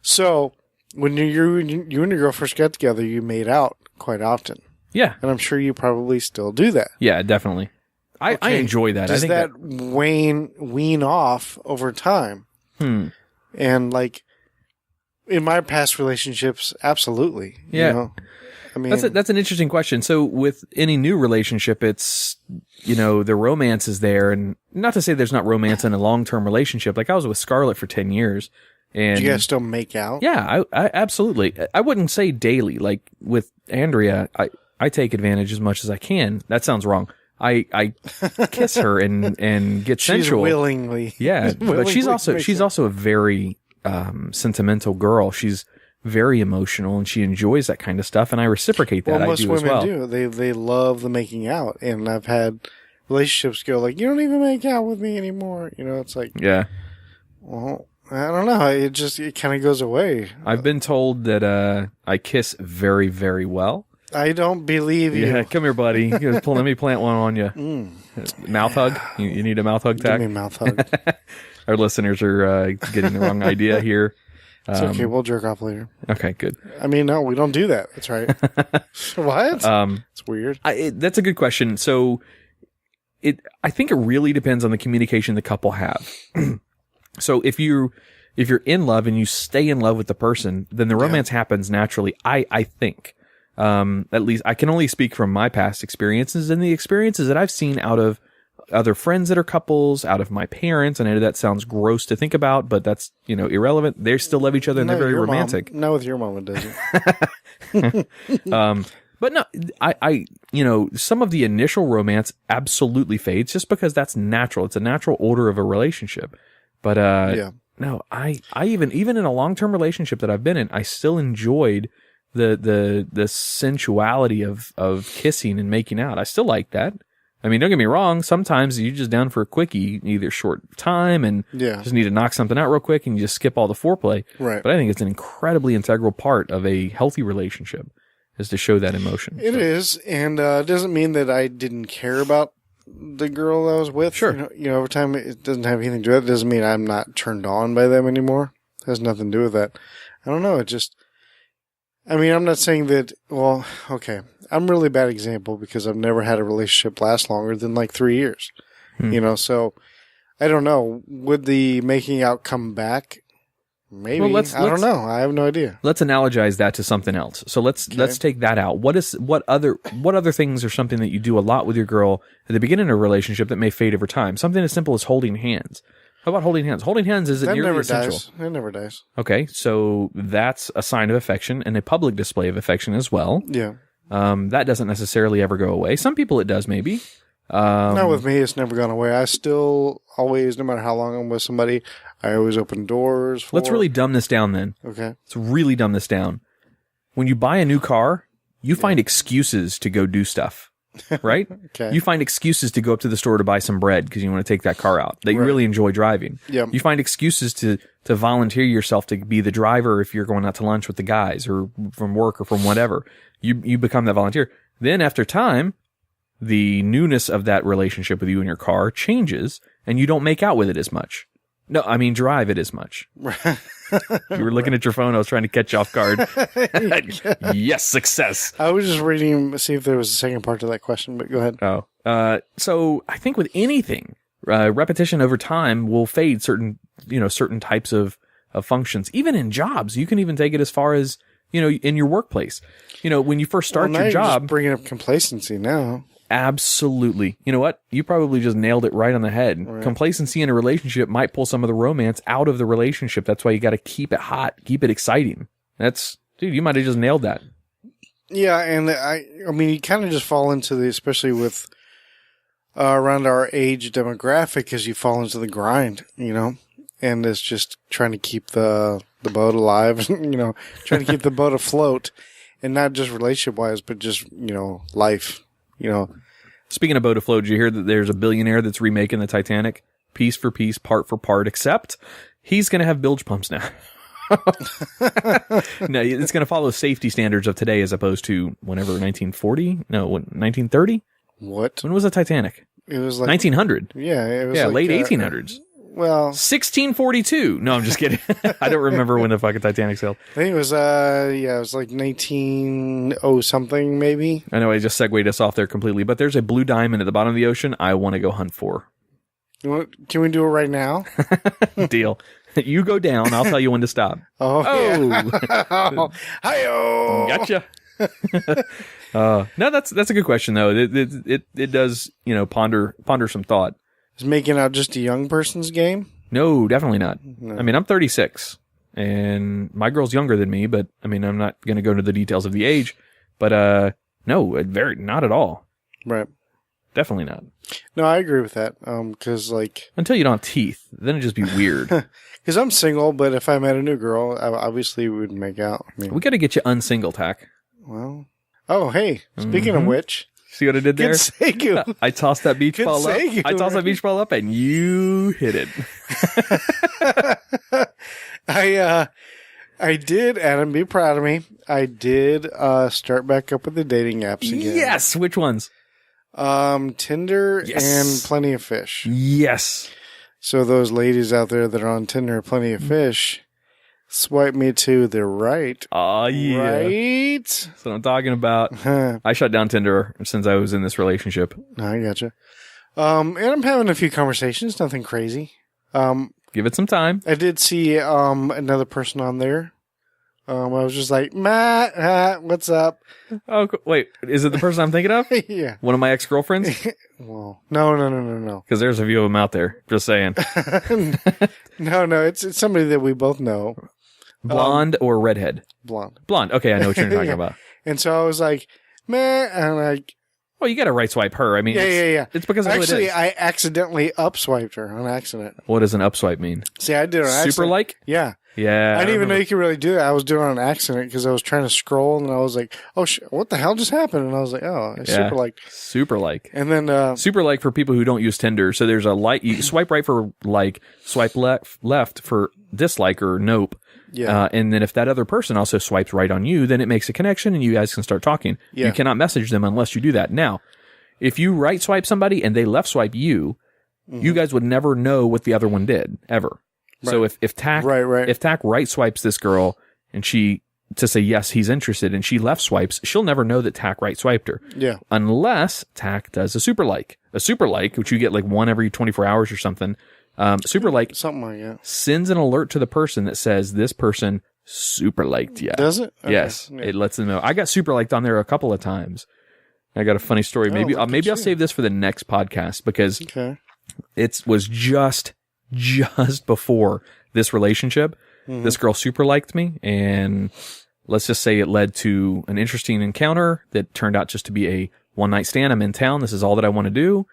So, when you and your girl first got together, you made out quite often. Yeah. And I'm sure you probably still do that. Yeah, definitely. I enjoy that. Does I think that wean off over time? And like in my past relationships, absolutely. Yeah. I mean, that's an interesting question. So with any new relationship, it's the romance is there, and not to say there's not romance in a long-term relationship. Like I was with Scarlett for 10 years, and do you guys still make out? Yeah, I absolutely. I wouldn't say daily. Like with Andrea, I take advantage as much as I can. That sounds wrong. I kiss her and get sensual willingly. Yeah, but she's also a very sentimental girl. She's very emotional and she enjoys that kind of stuff, and I reciprocate that. Well, most women as well. do. They love the making out, and I've had relationships go like, "You don't even make out with me anymore." It's like, yeah. Well, I don't know. It kind of goes away. I've been told that I kiss very, very well. I don't believe you. Yeah, come here, buddy. Let me plant one on you. Mouth hug? You need a mouth hug, Tach? Give me a mouth hug. Our listeners are getting the wrong idea here. It's okay. We'll jerk off later. Okay, good. I mean, no, we don't do that. That's right. What? It's weird. That's a good question. So, I think it really depends on the communication the couple have. So, if you're in love and you stay in love with the person, then the romance happens naturally. I think. At least I can only speak from my past experiences and the experiences that I've seen out of other friends that are couples, out of my parents. And I know that sounds gross to think about, but that's, irrelevant. They still love each other and they're very romantic. Not with your mom, it doesn't. But no, I some of the initial romance absolutely fades just because that's natural. It's a natural order of a relationship. But, no, I even in a long-term relationship that I've been in, I still enjoyed the sensuality of kissing and making out. I still like that. I mean, don't get me wrong. Sometimes you're just down for a quickie, either short time and just need to knock something out real quick and you just skip all the foreplay. Right. But I think it's an incredibly integral part of a healthy relationship is to show that emotion. It is. And it doesn't mean that I didn't care about the girl I was with. Sure. Over time, it doesn't have anything to do with it. It doesn't mean I'm not turned on by them anymore. It has nothing to do with that. I don't know. It just... I mean, I'm not saying that, well, okay. I'm a really bad example because I've never had a relationship last longer than like 3 years. So I don't know. Would the making out come back? Maybe. Well, I don't know. I have no idea. Let's analogize that to something else. So let's take that out. What other things are something that you do a lot with your girl at the beginning of a relationship that may fade over time? Something as simple as holding hands. How about holding hands? Holding hands isn't nearly essential. It never dies. Okay, so that's a sign of affection and a public display of affection as well. Yeah. That doesn't necessarily ever go away. Some people it does, maybe. Not with me. It's never gone away. I still always, no matter how long I'm with somebody, I always open doors. Let's really dumb this down then. Okay. Let's really dumb this down. When you buy a new car, you find excuses to go do stuff. Right? Okay. You find excuses to go up to the store to buy some bread because you want to take that car out that you really enjoy driving. Yeah. You find excuses to volunteer yourself to be the driver if you're going out to lunch with the guys or from work or from whatever. You become that volunteer. Then after time, the newness of that relationship with you and your car changes and you don't make out with it as much. No, I mean drive it as much. You were looking at your phone. I was trying to catch you off guard. Yes, success. I was just reading, see if there was a second part to that question, but go ahead. Oh, so I think with anything, repetition over time will fade certain types of functions. Even in jobs, you can even take it as far as, in your workplace. When you first start your job. You're just bringing up complacency now. Absolutely. You know what? You probably just nailed it right on the head. Right. Complacency in a relationship might pull some of the romance out of the relationship. That's why you got to keep it hot, keep it exciting. Dude, you might have just nailed that. Yeah, and I mean, you kind of just fall into especially with around our age demographic, as you fall into the grind, and it's just trying to keep the boat alive, trying to keep the boat afloat, and not just relationship wise, but just life. Speaking of boat afloat, did you hear that there's a billionaire that's remaking the Titanic piece for piece, part for part, except he's going to have bilge pumps now. No, it's going to follow safety standards of today as opposed to whenever 1940? No, 1930? What? When was the Titanic? It was like 1900. Yeah, it was late 1800s. Well, 1642. No, I'm just kidding. I don't remember when the fucking Titanic sailed. I think it was it was like 1900 something maybe. I know I just segued us off there completely, but there's a blue diamond at the bottom of the ocean I want to go hunt for. Can we do it right now? Deal. You go down, I'll tell you when to stop. Oh. Yeah. Hi-yo. Gotcha. No, that's a good question though. It does, ponder some thought. Is making out just a young person's game? No, definitely not. No. I mean, I'm 36 and my girl's younger than me, but I mean, I'm not going to go into the details of the age, but no, not at all. Right. Definitely not. No, I agree with that. Cause until you don't have teeth, then it'd just be weird. Cause I'm single, but if I met a new girl, obviously we would make out. We got to get you unsingle, Tach. Well, oh, hey, speaking of which. See what I did there? Consegu. I tossed that beach ball up. Consegu, I tossed that beach ball up, and you hit it. I did, Adam, be proud of me. I did start back up with the dating apps again. Yes. Which ones? Tinder Yes. and Plenty of Fish. Yes. So those ladies out there that are on Tinder, Plenty of Fish, swipe me to the right. Oh, yeah. Right? That's what I'm talking about. I shut down Tinder since I was in this relationship. I gotcha. And I'm having a few conversations, nothing crazy. Give it some time. I did see another person on there. I was just like, Matt, what's up? Oh, wait. Is it the person I'm thinking of? Yeah. One of my ex-girlfriends? Well, no. Because there's a few of them out there. Just saying. No, it's somebody that we both know. Blonde or redhead? Blonde. Blonde. Okay, I know what you're talking Yeah. about. And so I was like, man, and like, Well, you got to right swipe her. I mean, yeah. It's because of who it Actually, is. I accidentally upswiped her on accident. What does an upswipe mean? See, I did it on accident. Super like? Yeah. Yeah. I didn't even know remember. you could really do that. I was doing it on accident because I was trying to scroll and I was like, oh, what the hell just happened? And I was like, oh, I super liked. Super like. And then, Super like for people who don't use Tinder. So there's a like. You swipe right for like, swipe left for dislike or nope. yeah. And then if that other person also swipes right on you, then it makes a connection and you guys can start talking. Yeah. You cannot message them unless you do that. Now, if you right swipe somebody and they left swipe you, you guys would never know what the other one did ever. So if Tach if Tach right swipes this girl and she to say yes he's interested and she left swipes, she'll never know that Tach right swiped her. Yeah. Unless Tach does a super like which you get like one every 24 hours or something. Super like Something like that. sends an alert to the person that says this person super liked you. Does it? Okay. Yes, Yeah. it lets them know. I got super liked on there a couple of times. I got a funny story. Maybe look maybe at I'll you. save this for the next podcast because Okay. it was just before this relationship. This girl super liked me, and let's just say it led to an interesting encounter that turned out just to be a one-night stand. I'm in town. This is all that I want to do.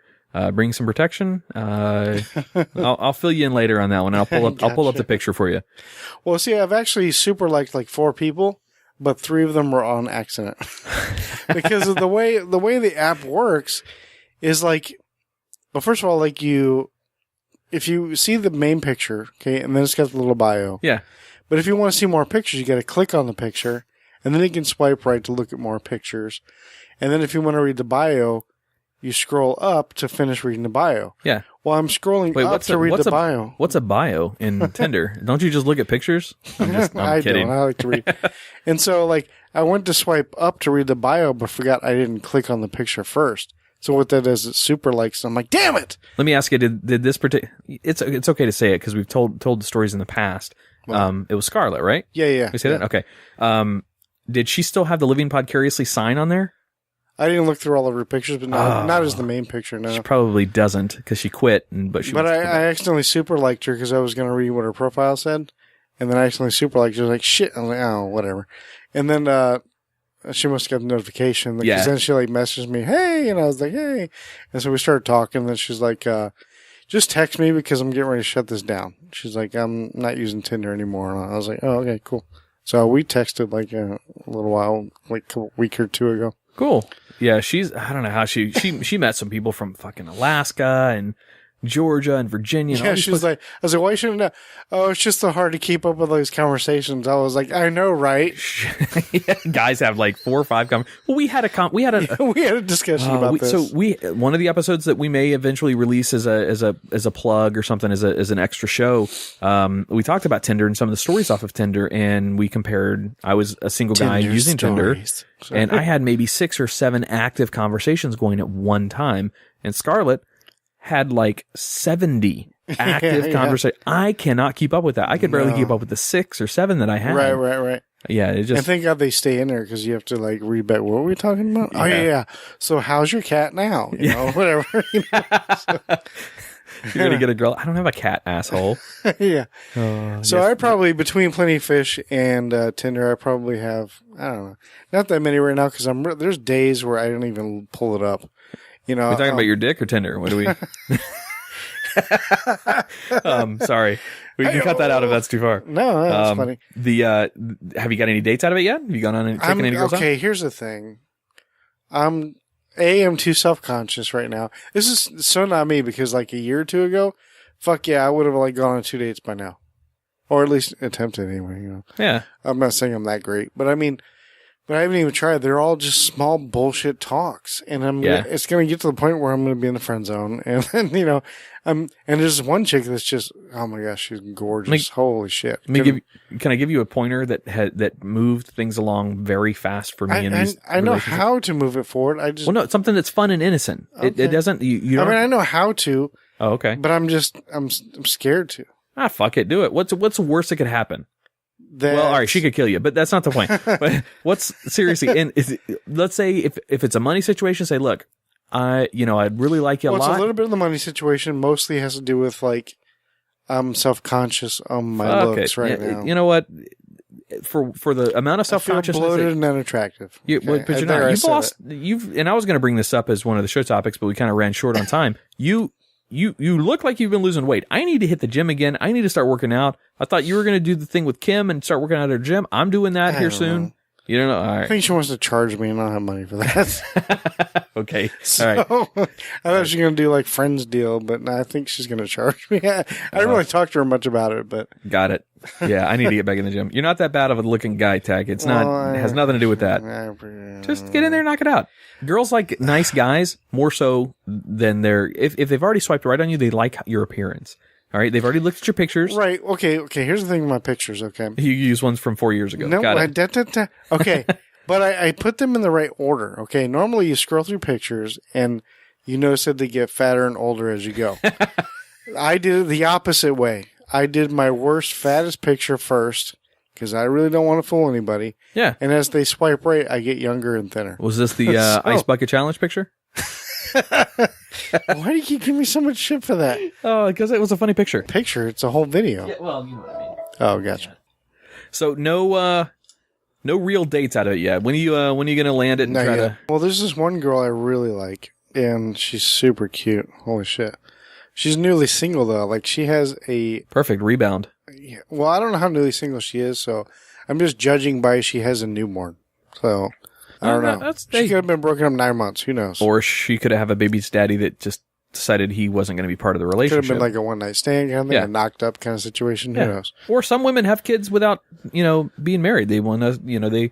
Bring some protection. I'll fill you in later on that one. I'll pull up Gotcha. the picture for you. Well, see, I've actually super liked like 4 people, but 3 of them were on accident because of the way the app works is like, well, first of all, like if you see the main picture, okay, and then it's got the little bio. Yeah. But if you want to see more pictures, you got to click on the picture, and then you can swipe right to look at more pictures. And then if you want to read the bio, you scroll up to finish reading the bio. Yeah. Well, I'm scrolling up to read the bio. What's a bio in Tinder? Don't you just look at pictures? I'm I kidding. don't. I like to read. And so, like, I went to swipe up to read the bio, but forgot I didn't click on the picture first. So what that is, it's super likes. I'm like, damn it! Let me ask you: Did this particular? It's okay to say it because we've told the stories in the past. It was Scarlett, right? Yeah. We say that? Okay. Did she still have the Living Podcariously sign on there? I didn't look through all of her pictures, but not as the main picture. No, She probably doesn't because she quit. But I accidentally super liked her because I was going to read what her profile said, and then I accidentally super liked her. I was like, shit. I'm like, oh, whatever. And then she must have got the notification because then she like messaged me, hey, and I was like, hey, and so we started talking. And then she's like, just text me because I'm getting ready to shut this down. She's like, I'm not using Tinder anymore. And I was like, oh, okay, cool. So we texted like a little while, like a week or 2 ago. Cool. Yeah, I don't know how she met some people from fucking Alaska and Georgia and Virginia. And Yeah, she was like, I was like, why shouldn't I? Oh, it's just so hard to keep up with those conversations. I was like, I know, right? guys have like 4 or 5 conversations. Well, we had a discussion about this. So one of the episodes that we may eventually release as a plug or something as an extra show. We talked about Tinder and some of the stories off of Tinder, and we compared. I was a single guy Tinder using stories. Tinder, and I had maybe 6 or 7 active conversations going at one time, and Scarlett had like 70 active conversations. I cannot keep up with that. I could barely keep up with the 6 or 7 that I had. Right. Yeah, it just. And thank God they stay in there because you have to like read back. What were we talking about? Oh yeah. So how's your cat now? You know, whatever. You know, You're gonna get a girl. I don't have a cat, asshole. yeah. So I probably between Plenty of Fish and Tinder, I probably have not that many right now because there's days where I don't even pull it up. You know, We're talking about your dick or Tinder? What do we? Sorry, we can cut that out if that's too far. No, that's funny. Have you got any dates out of it yet? Have you gone on taken any girls out? Okay, here's the thing. I'm too self-conscious right now. This is so not me because like a year or two ago, fuck yeah, I would have like gone on 2 dates by now. Or at least attempted anyway, you know. Yeah. I'm not saying I'm that great, but I mean, but I haven't even tried. They're all just small bullshit talks. And it's going to get to the point where I'm going to be in the friend zone. And then, you know, and there's one chick that's just, oh my gosh, she's gorgeous. Holy shit. Can I give you a pointer that moved things along very fast for me in these I know how to move it forward. Well, no, it's something that's fun and innocent. Okay. It doesn't, you don't. I mean, I know how to. Oh, okay. But I'm scared to. Ah, fuck it. Do it. What's the worst that could happen? Well, all right, she could kill you, but that's not the point. But seriously, let's say if it's a money situation, say, look, I'd really like you a lot. It's a little bit of the money situation. Mostly has to do with like, I'm self-conscious on my looks right now. You know what? For the amount of self-consciousness, I feel bloated and unattractive. But you're not. You've lost. And I was going to bring this up as one of the show topics, but we kind of ran short on time. You look like you've been losing weight. I need to hit the gym again. I need to start working out. I thought you were going to do the thing with Kim and start working out at her gym. I'm doing that here soon. Know. You don't know? All right. I think she wants to charge me and I don't have money for that. Okay. So, all right. I thought she was going to do like Friends deal, but I think she's going to charge me. I didn't really talk to her much about it, but. Got it. Yeah, I need to get back in the gym. You're not that bad of a looking guy, Tach. It has nothing to do with that. Just get in there and knock it out. Girls like nice guys more so than if they've already swiped right on you, they like your appearance. All right, they've already looked at your pictures. Right. Okay. Here's the thing with my pictures. Okay. You use ones from 4 years ago. No. Got it. Okay. But I put them in the right order. Okay. Normally you scroll through pictures and you notice that they get fatter and older as you go. I did it the opposite way. I did my worst, fattest picture first because I really don't want to fool anybody. Yeah. And as they swipe right, I get younger and thinner. Was this the ice bucket challenge picture? Why do you keep giving me so much shit for that? Oh, because it was a funny picture. It's a whole video. Yeah, well, you know what I mean. Oh, gotcha. Yeah. So no real dates out of it yet. When are you gonna land it and try to? Well, there's this one girl I really like, and she's super cute. Holy shit. She's newly single though. Like she has a perfect rebound. Yeah, well, I don't know how newly single she is, so I'm just judging by she has a newborn. So I don't know. She could have been broken up 9 months. Who knows? Or she could have a baby's daddy that just decided he wasn't going to be part of the relationship. Could have been like a one night stand kind of thing, a knocked up kind of situation. Yeah. Who knows? Or some women have kids without being married. They want to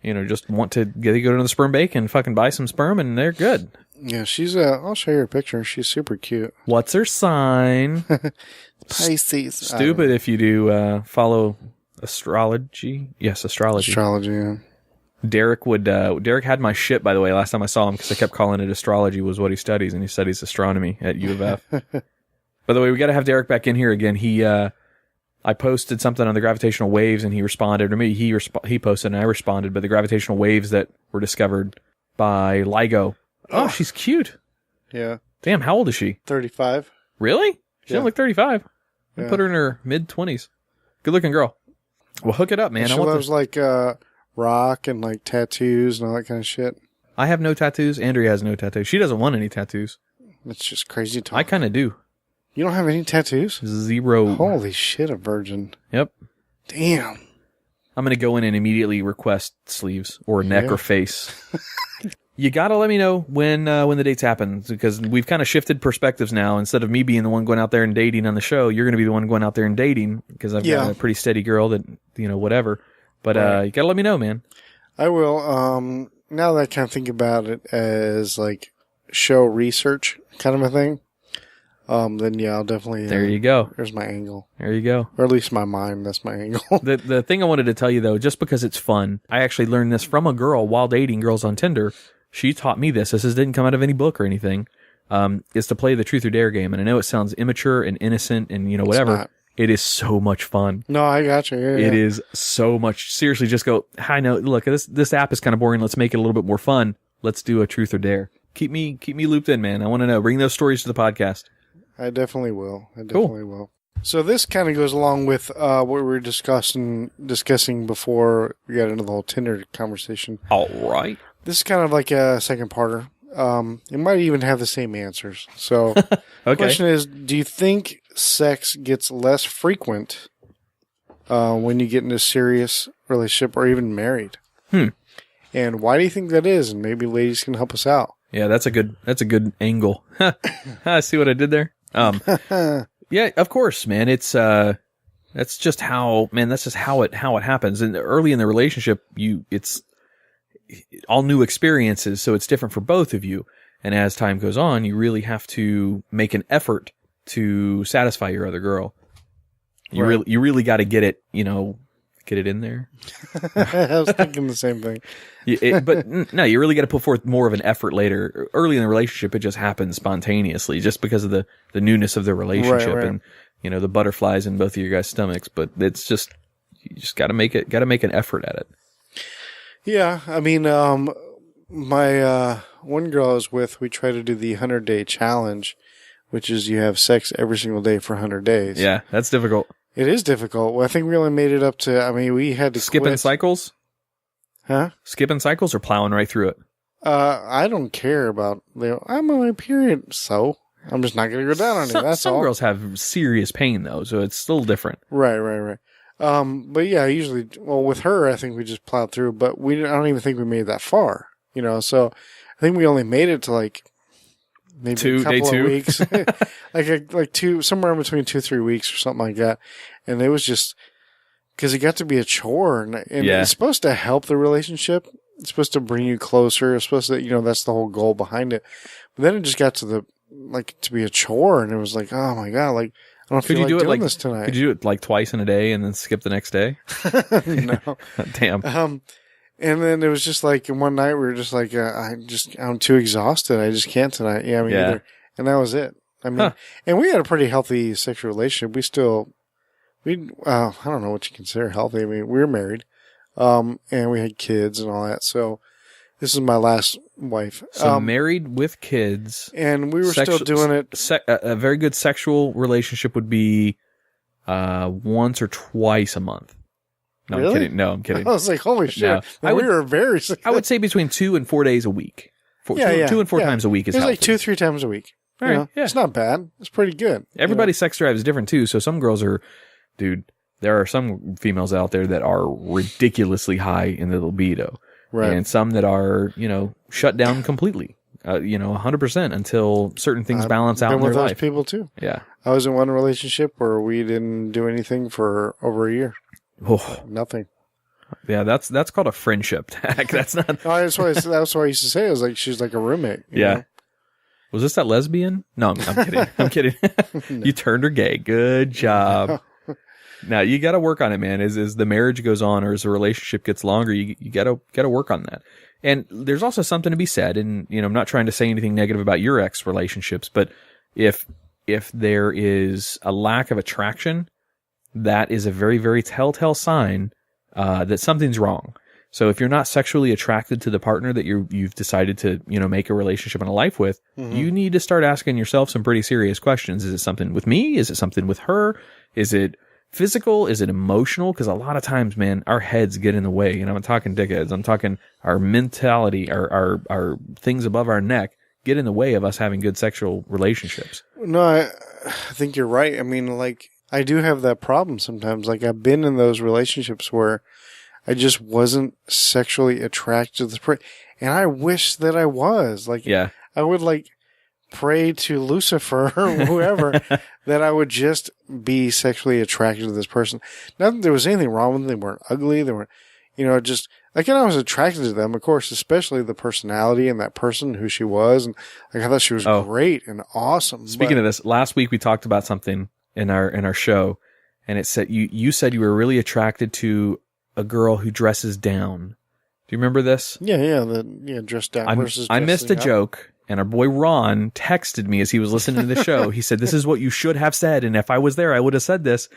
just want to go to the sperm bank and fucking buy some sperm and they're good. Yeah, she's I'll show you her picture. She's super cute. What's her sign? Pisces. Stupid if you do follow astrology. Yes, astrology. Astrology, yeah. Derek had my shit, by the way, last time I saw him because I kept calling it astrology was what he studies, and he studies astronomy at U of F. By the way, we got to have Derek back in here again. I posted something on the gravitational waves, and he responded, or maybe he posted and I responded, but the gravitational waves that were discovered by LIGO. Oh, she's cute. Yeah. Damn, how old is she? 35. Really? She don't look 35. Yeah. Put her in her mid-20s. Good-looking girl. Well, hook it up, man. She loves like rock and like tattoos and all that kind of shit. I have no tattoos. Andrea has no tattoos. She doesn't want any tattoos. It's just crazy talk. I kind of do. You don't have any tattoos? 0. Holy shit, a virgin. Yep. Damn. I'm going to go in and immediately request sleeves or neck or face. You got to let me know when the dates happen because we've kind of shifted perspectives now. Instead of me being the one going out there and dating on the show, you're going to be the one going out there and dating because I've got a pretty steady girl that, whatever. But you got to let me know, man. I will. Now that I kind of think about it as like show research kind of a thing, then yeah, I'll definitely. There you go. There's my angle. There you go. Or at least my mind. That's my angle. The thing I wanted to tell you though, just because it's fun, I actually learned this from a girl while dating girls on Tinder. She taught me this. This didn't come out of any book or anything. Is to play the truth or dare game. And I know it sounds immature and innocent and whatever. It is so much fun. No, I got you. Yeah, it is so much. Seriously, just go, I know, look, this app is kind of boring. Let's make it a little bit more fun. Let's do a truth or dare. Keep me looped in, man. I want to know. Bring those stories to the podcast. I definitely will. Will. So this kind of goes along with what we were discussing before we got into the whole Tinder conversation. All right. This is kind of like a second parter. It might even have the same answers. So the question is, do you think sex gets less frequent when you get into a serious relationship or even married? And why do you think that is? And maybe ladies can help us out. Yeah, that's a good angle. See what I did there? Yeah, of course, man. That's just how it happens. And early in the relationship, it's all new experiences, so it's different for both of you. And as time goes on, you really have to make an effort to satisfy your other girl. You really got to get it in there. I was thinking the same thing. But no, you really got to put forth more of an effort later. Early in the relationship, it just happens spontaneously, just because of the newness of the relationship and the butterflies in both of your guys' stomachs. But it's just you just got to make an effort at it. Yeah, I mean, my one girl I was with, we tried to do the 100-day challenge, which is you have sex every single day for 100 days. Yeah, that's difficult. It is difficult. Well, I think we only made it up to, we had to skipping cycles? Huh? Skipping cycles or plowing right through it? I don't care about, I'm on my period, so I'm just not going to go down on it. That's all. Some girls have serious pain, though, so it's still different. Right. But yeah, usually, with her, I think we just plowed through, but I don't even think we made that far, so I think we only made it to maybe a couple of weeks, like somewhere in between 2-3 weeks or something like that. And it was just because it got to be a chore, and it's supposed to help the relationship. It's supposed to bring you closer. It's supposed to, that's the whole goal behind it. But then it just got to to be a chore, and it was like, oh my God, I don't feel like doing this tonight. Could you do it twice in a day and then skip the next day? No. Damn. And then it was just one night we were just I'm too exhausted. I just can't tonight. Yeah, either. And that was it. And we had a pretty healthy sexual relationship. I don't know what you consider healthy. We were married, and we had kids and all that. So this is my last wife. So married with kids. And we were still doing it. A very good sexual relationship would be, once or twice a month. No, really? I'm kidding. No, I'm kidding. I was like, holy shit. No. We were very sick. I would say between 2 and 4 days a week. 2 and 4 times a week is healthy. It's 2-3 times a week. Right, yeah. It's not bad. It's pretty good. Everybody's sex drive is different too. So some girls are, there are some females out there that are ridiculously high in the libido. Right. And some that are, shut down completely. 100% until certain things balance out in their life. I've been with those people too. Yeah. I was in one relationship where we didn't do anything for over a year. Oh. Nothing. Yeah, that's called a friendship tag. That's not. That's why I used to say it was like she's like a roommate. You know? Was this that lesbian? No, I'm kidding. I'm kidding. No. You turned her gay. Good job. Now you got to work on it, man. As the marriage goes on or as the relationship gets longer, you got to work on that. And there's also something to be said. And I'm not trying to say anything negative about your ex relationships, but if there is a lack of attraction, that is a very, very telltale sign that something's wrong. So if you're not sexually attracted to the partner that you've decided to, make a relationship and a life with, you need to start asking yourself some pretty serious questions. Is it something with me? Is it something with her? Is it physical? Is it emotional? Because a lot of times, man, our heads get in the way. And I'm not talking dickheads. I'm talking our mentality, our things above our neck get in the way of us having good sexual relationships. No, I think you're right. I mean, I do have that problem sometimes. I've been in those relationships where I just wasn't sexually attracted to the person. And I wish that I was. I would pray to Lucifer or whoever that I would just be sexually attracted to this person. Not that there was anything wrong with them. They weren't ugly. They weren't, just I was attracted to them, of course, especially the personality and that person, who she was. And I thought she was great and awesome. Speaking of this, last week we talked about something in our show, and it said you said you were really attracted to a girl who dresses down. Do you remember this? Yeah, dressed down versus I missed a joke, and our boy Ron texted me as he was listening to the show. He said, "This is what you should have said, and if I was there, I would have said this."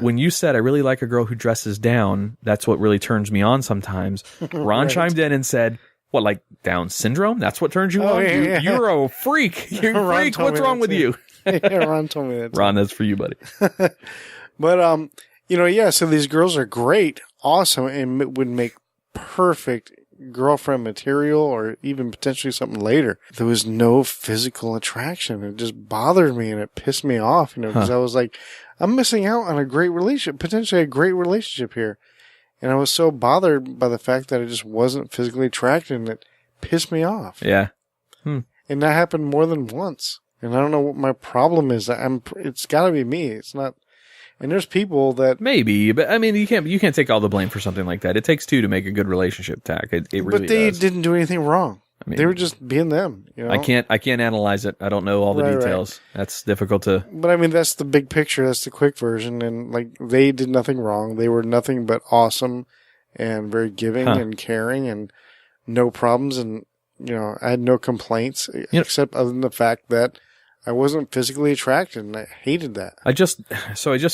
When you said, "I really like a girl who dresses down," that's what really turns me on sometimes. Ron chimed in and said, "What, like Down syndrome? That's what turns you on? Yeah. You're a freak. You're a freak. What's wrong with you?" Yeah, Ron told me that too. Ron, that's for you, buddy. But, so these girls are great, awesome, and would make perfect girlfriend material or even potentially something later. There was no physical attraction. It just bothered me and it pissed me off, because I was like, I'm missing out on a great relationship, potentially a great relationship here. And I was so bothered by the fact that I just wasn't physically attracted, and it pissed me off. Yeah. And that happened more than once. And I don't know what my problem is. It's got to be me. It's not. And there's people that maybe, but I mean, you can't take all the blame for something like that. It takes two to make a good relationship, Tach. It really But they does. didn't do anything wrong. I mean, they were just being them. You know? I can't analyze it. I don't know all the details. Right. That's difficult to. But I mean, that's the big picture. That's the quick version. And like, they did nothing wrong. They were nothing but awesome and very giving and caring and no problems. And you know, I had no complaints except other than the fact that I wasn't physically attracted, and I hated that. I just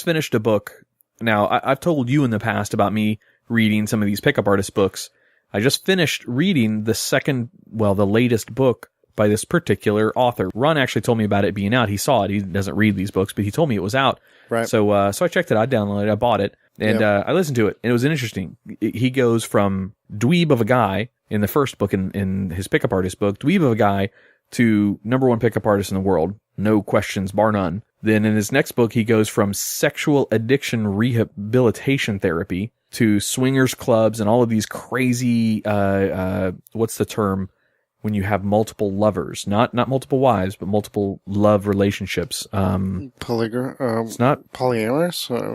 finished a book. Now, I've told you in the past about me reading some of these pickup artist books. I just finished reading the latest book by this particular author. Ron actually told me about it being out. He saw it. He doesn't read these books, but he told me it was out. Right. So I checked it. I downloaded it. I bought it, and I listened to it. And it was interesting. He goes from dweeb of a guy in the first book, in his pickup artist book, dweeb of a guy, to number one pickup artist in the world. No questions, bar none. Then in his next book, he goes from sexual addiction rehabilitation therapy to swingers clubs and all of these crazy, what's the term when you have multiple lovers? Not multiple wives, but multiple love relationships. It's not polyamorous?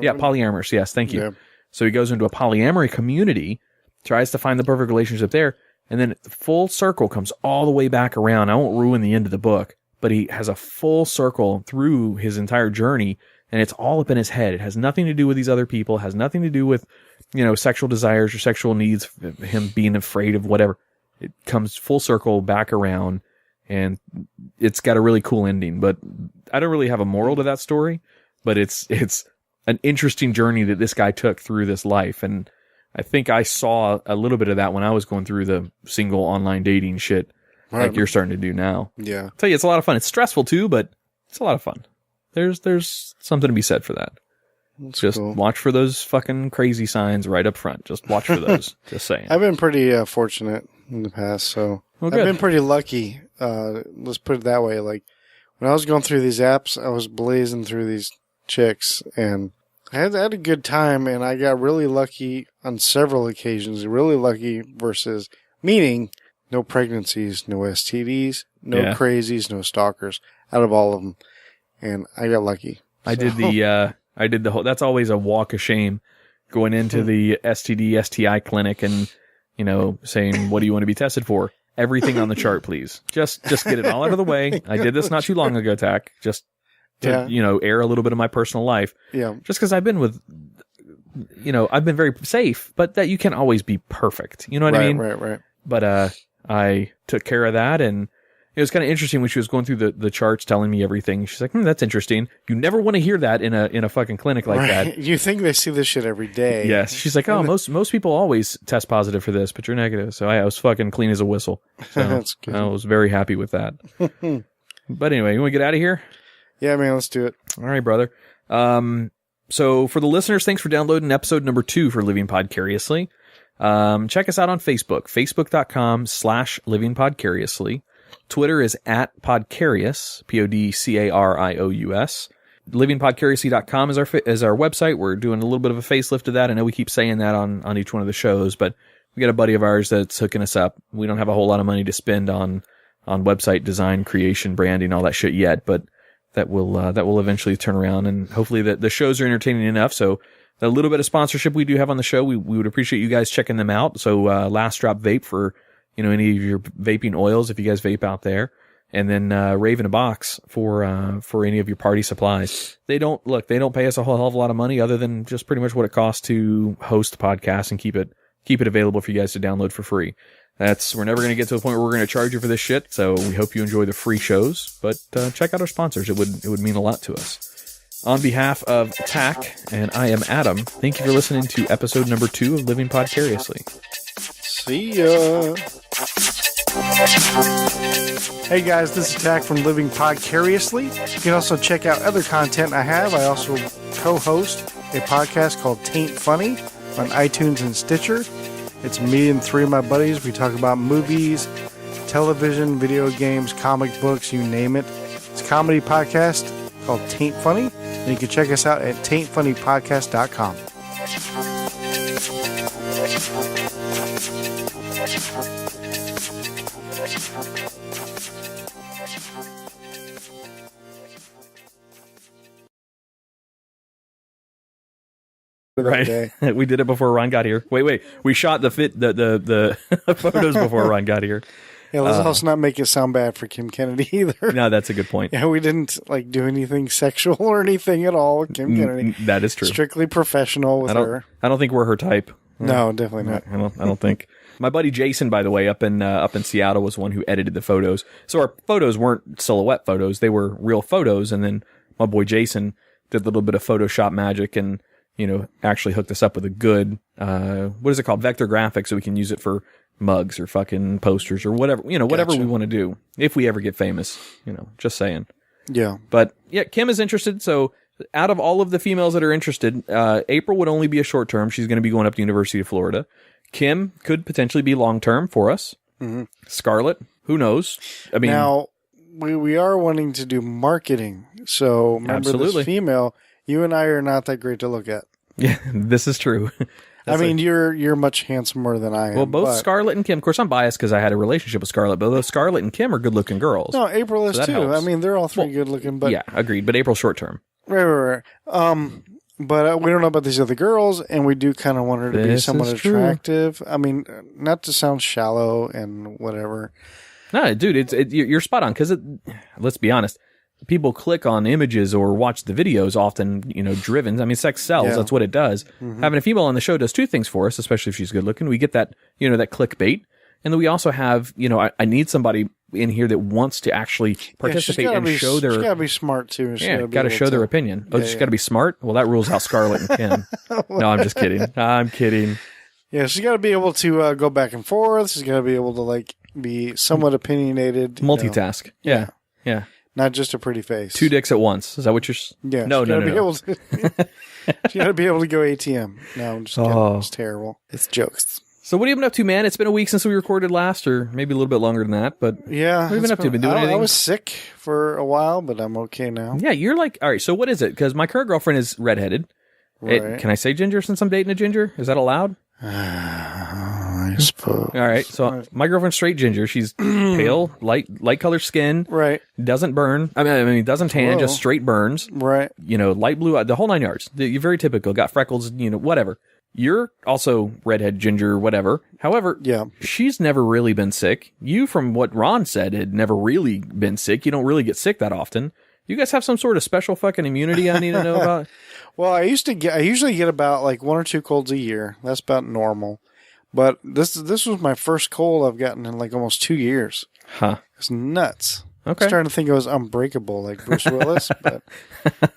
Yeah, polyamorous. Yes, thank you. Yeah. So he goes into a polyamory community, tries to find the perfect relationship there, and then full circle comes all the way back around. I won't ruin the end of the book, but he has a full circle through his entire journey, and it's all up in his head. It has nothing to do with these other people. It has nothing to do with, sexual desires or sexual needs, him being afraid of whatever. It comes full circle back around, and it's got a really cool ending. But I don't really have a moral to that story, but it's an interesting journey that this guy took through this life. And I think I saw a little bit of that when I was going through the single online dating shit like you're starting to do now. Yeah. I'll tell you, it's a lot of fun. It's stressful too, but it's a lot of fun. There's something to be said for that. That's just cool. Watch for those fucking crazy signs right up front. Just watch for those. Just saying. I've been pretty fortunate in the past, so I've been pretty lucky. Let's put it that way. Like when I was going through these apps, I was blazing through these chicks, and I had a good time, and I got really lucky on several occasions. Really lucky versus meaning no pregnancies, no STDs, no crazies, no stalkers out of all of them, and I got lucky. I did the whole. That's always a walk of shame, going into the STD STI clinic and saying, "What do you want to be tested for?" Everything on the chart, please. Just get it all out of the way. I did this not too long ago, Tach. Just to air a little bit of my personal life. Yeah. Just because I've been with, I've been very safe, but that you can't always be perfect. You know what I mean? Right. But I took care of that, and it was kind of interesting when she was going through the charts, telling me everything. She's like, "That's interesting. You never want to hear that in a fucking clinic like that." You think they see this shit every day? Yes. She's like, "Oh, most people always test positive for this, but you're negative." So I was fucking clean as a whistle. So That's good. I was very happy with that. But anyway, you want to get out of here? Yeah, man. Let's do it. All right, brother. So for the listeners, thanks for downloading episode number 2 for Living Podcariously. Check us out on Facebook, facebook.com/livingpodcariously. Twitter is @Podcarious, PODCARIOUS. Livingpodcariously.com is our website. We're doing a little bit of a facelift of that. I know we keep saying that on each one of the shows, but we got a buddy of ours that's hooking us up. We don't have a whole lot of money to spend on website design, creation, branding, all that shit yet, but that will eventually turn around, and hopefully the shows are entertaining enough. So the little bit of sponsorship we do have on the show, we would appreciate you guys checking them out. So Last Drop Vape for any of your vaping oils, if you guys vape out there, and then Rave in a Box for any of your party supplies. They don't pay us a whole hell of a lot of money other than just pretty much what it costs to host the podcast and keep it available for you guys to download for free. We're never going to get to a point where we're going to charge you for this shit. So we hope you enjoy the free shows, but check out our sponsors. It would mean a lot to us. On behalf of Tach, and I am Adam, thank you for listening to episode number 2 of Living Podcariously. See ya. Hey guys, this is Tach from Living Podcariously. You can also check out other content I have. I also co-host a podcast called Taint Funny on iTunes and Stitcher. It's me and 3 of my buddies. We talk about movies, television, video games, comic books, you name it. It's a comedy podcast called Taint Funny, and you can check us out at taintfunnypodcast.com. Day. We did it before Ron got here. Wait. We shot the photos before Ron got here. Yeah, let's also not make it sound bad for Kim Kennedy either. No, that's a good point. Yeah, we didn't do anything sexual or anything at all with Kim Kennedy. That is true. Strictly professional with her. I don't think we're her type. No, definitely not. I don't think. My buddy Jason, by the way, up in Seattle, was one who edited the photos. So our photos weren't silhouette photos; they were real photos. And then my boy Jason did a little bit of Photoshop magic, and actually hooked us up with a good what is it called, vector graphics, so we can use it for mugs or fucking posters or whatever whatever we want to do if we ever get famous. Just saying. Yeah. But yeah, Kim is interested. So out of all of the females that are interested, April would only be a short term. She's going to be going up to University of Florida. Kim could potentially be long term for us. Mm-hmm. Scarlett, who knows? I mean, now we are wanting to do marketing. So remember, this female, you and I are not that great to look at. Yeah, this is true. I mean, you're much handsomer than I am. Well, both Scarlett and Kim. Of course, I'm biased because I had a relationship with Scarlett, but both Scarlett and Kim are good-looking girls. No, April is so too. Helps. I mean, they're all three good-looking. But yeah, agreed. But April's short-term. Right. But we don't know about these other girls, and we do kind of want her to be somewhat attractive. I mean, not to sound shallow and whatever. No, dude, you're spot on because let's be honest. People click on images or watch the videos often, driven. I mean, sex sells. Yeah. That's what it does. Mm-hmm. Having a female on the show does two things for us, especially if she's good looking. We get that, that clickbait. And then we also have, I need somebody in here that wants to actually participate and show their... She's got to be smart, too. Got to show their opinion. Oh, she's got to be smart? Well, that rules out Scarlett and Kim. No, I'm just kidding. I'm kidding. Yeah, she's got to be able to go back and forth. She's got to be able to, be somewhat opinionated. Multitask. Yeah. Not just a pretty face. Two dicks at once. Is that what you're... Yeah. No. She got to be able to go ATM. No, I'm just kidding. It's terrible. It's jokes. So what have you been up to, man? It's been a week since we recorded last, or maybe a little bit longer than that, but yeah, what have you been up to? Been doing anything? I was sick for a while, but I'm okay now. Yeah, you're all right, so what is it? Because my current girlfriend is redheaded. Right. Can I say ginger since I'm dating a ginger? Is that allowed? I suppose. All right, so my girlfriend's straight ginger. She's pale, light colored skin. Right. Doesn't burn. I mean, doesn't tan, just straight burns. Right. Light blue, the whole 9 yards. You're very typical. Got freckles, whatever. You're also redhead, ginger, whatever. However, she's never really been sick. You, from what Ron said, had never really been sick. You don't really get sick that often. You guys have some sort of special fucking immunity I need to know about? Well, I usually get about 1 or 2 colds a year. That's about normal. But this was my first cold I've gotten in almost 2 years. Huh. It's nuts. Okay. I was starting to think I was unbreakable like Bruce Willis, but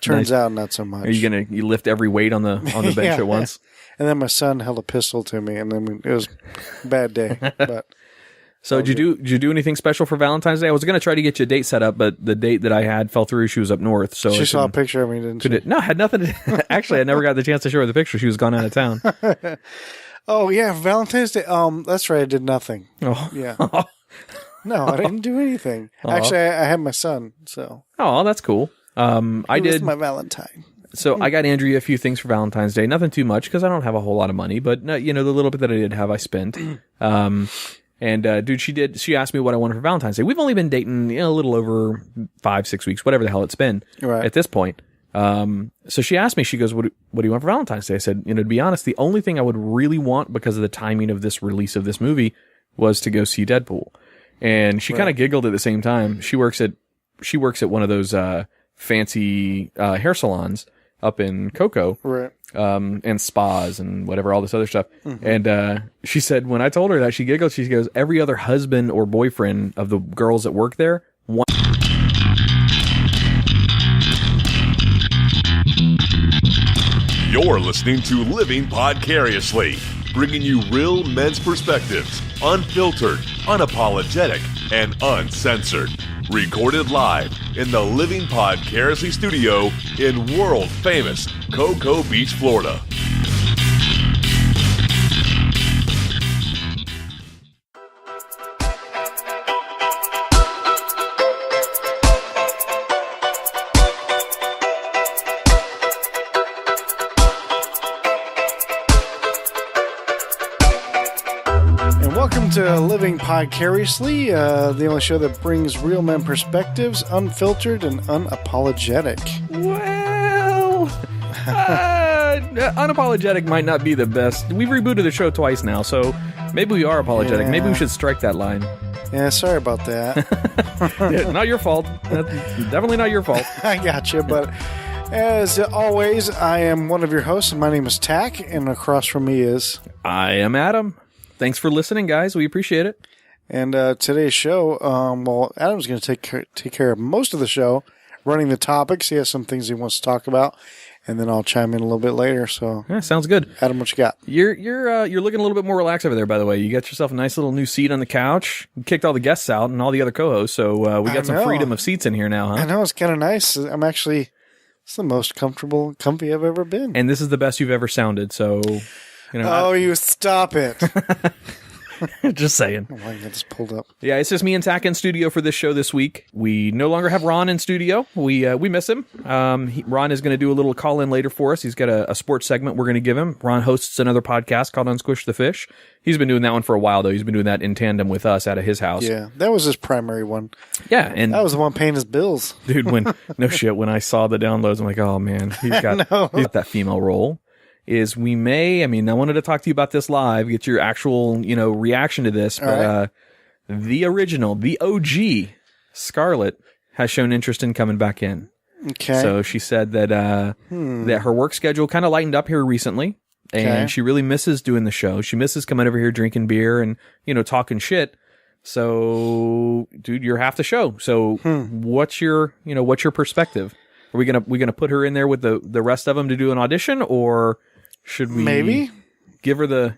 turns out not so much. Are you you lift every weight on the bench at once? And then my son held a pistol to me, and then it was a bad day. But so did you do anything special for Valentine's Day? I was going to try to get you a date set up, but the date that I had fell through. She was up north, so she saw a picture of me, didn't she? No, had nothing to, actually, I never got the chance to show her the picture. She was gone out of town. Oh yeah, Valentine's Day. That's right. I did nothing. Oh yeah. No, I didn't do anything. Actually, I had my son. So. Oh, that's cool. I did my Valentine. So I got Andrea a few things for Valentine's Day. Nothing too much because I don't have a whole lot of money, but the little bit that I did have, I spent. Dude, she asked me what I wanted for Valentine's Day. We've only been dating a little over 5-6 weeks, whatever the hell it's been at this point. So she asked me, she goes, what do you want for Valentine's Day? I said, to be honest, the only thing I would really want because of the timing of this release of this movie was to go see Deadpool. And she kind of giggled at the same time. She works at one of those, fancy, hair salons up in Cocoa. Right. And spas and whatever, all this other stuff. Mm-hmm. And, she said, when I told her that, she giggled, she goes, every other husband or boyfriend of the girls that work there You're listening to Living Podcariously, bringing you real men's perspectives, unfiltered, unapologetic, and uncensored. Recorded live in the Living Podcariously studio in world-famous Cocoa Beach, Florida. To Living Podcariously, the only show that brings real men perspectives, unfiltered and unapologetic. Well, unapologetic might not be the best. We've rebooted the show twice now, so maybe we are apologetic. Yeah. Maybe we should strike that line. Yeah, sorry about that. Yeah, not your fault. That's definitely not your fault. I got you, but as always, I am one of your hosts, and my name is Tach, and across from me is... I am Adam. Thanks for listening, guys. We appreciate it. And today's show, Adam's going to take care of most of the show, running the topics. He has some things he wants to talk about, and then I'll chime in a little bit later. So, yeah, sounds good. Adam, what you got? You're looking a little bit more relaxed over there, by the way. You got yourself a nice little new seat on the couch. You kicked all the guests out and all the other co-hosts, so we got some freedom of seats in here now, huh? I know, it's kind of nice. It's the most comfy I've ever been. And this is the best you've ever sounded, so... You stop it. Just saying. Oh, I got this pulled up. Yeah, it's just me and Tach in studio for this show this week. We no longer have Ron in studio. We miss him. Ron is going to do a little call-in later for us. He's got a sports segment we're going to give him. Ron hosts another podcast called Unsquish the Fish. He's been doing that one for a while, though. He's been doing that in tandem with us out of his house. Yeah, that was his primary one. Yeah, and that was the one paying his bills. Dude, when I saw the downloads, I'm like, oh, man, he's got that female role. I wanted to talk to you about this live, get your actual, reaction to this. But the original, the OG, Scarlett, has shown interest in coming back in. Okay. So she said that that her work schedule kind of lightened up here recently, and she really misses doing the show. She misses coming over here drinking beer and, talking shit. So, dude, you're half the show. So what's your perspective? Are we gonna put her in there with the rest of them to do an audition, or should we maybe give her the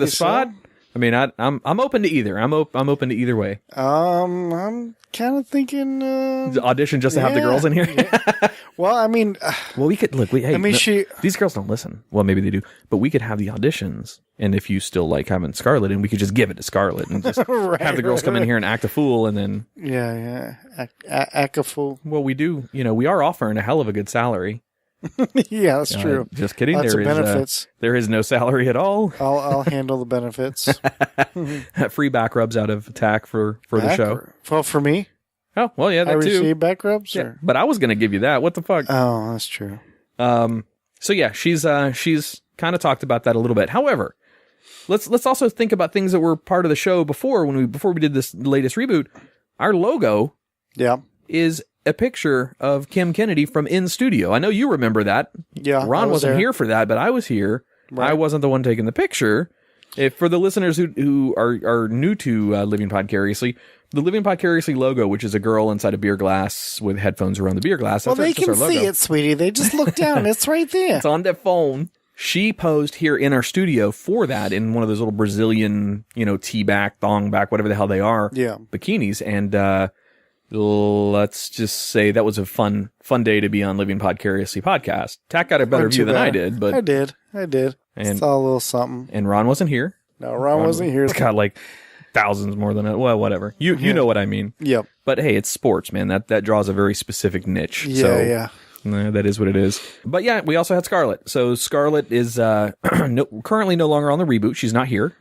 spot? So. I mean, I'm open to either. I'm open to either way. I'm kind of thinking the audition just to have the girls in here. Yeah. Well, I mean, we could look. These girls don't listen. Well, maybe they do, but we could have the auditions, and if you still like having Scarlett, and we could just give it to Scarlett and just have the girls come in here and act a fool, and then act a fool. Well, we do. We are offering a hell of a good salary. Yeah, that's true. Just kidding. Lots of benefits. There is no salary at all. I'll handle the benefits. Free back rubs out of Tach for the show. Well, for me. Oh, well, yeah, that I too. receive back rubs. Yeah, but I was going to give you that. What the fuck? Oh, that's true. So yeah, she's kind of talked about that a little bit. However, let's also think about things that were part of the show before we did this latest reboot. Our logo, is a picture of Kim Kennedy from In Studio. I know you remember that. Yeah, Ron wasn't here for that, but I was here. Right. I wasn't the one taking the picture. If for the listeners who are new to Living Podcariously, the Living Podcariously logo, which is a girl inside a beer glass with headphones around the beer glass. Well, they can see it, sweetie. They just look down. It's right there. It's on their phone. She posed here in our studio for that in one of those little Brazilian, tee back, thong back, whatever the hell they are, bikinis. And let's just say that was a fun day to be on Living Podcariously podcast. Tach got a better view than I did, but I did. And saw a little something. And Ron wasn't here. No, Ron wasn't here. It's got like thousands more than it. Well, whatever. You know what I mean. Yep. But hey, it's sports, man. That draws a very specific niche. Yeah. That is what it is. But yeah, we also had Scarlett. So Scarlett is currently no longer on the reboot. She's not here.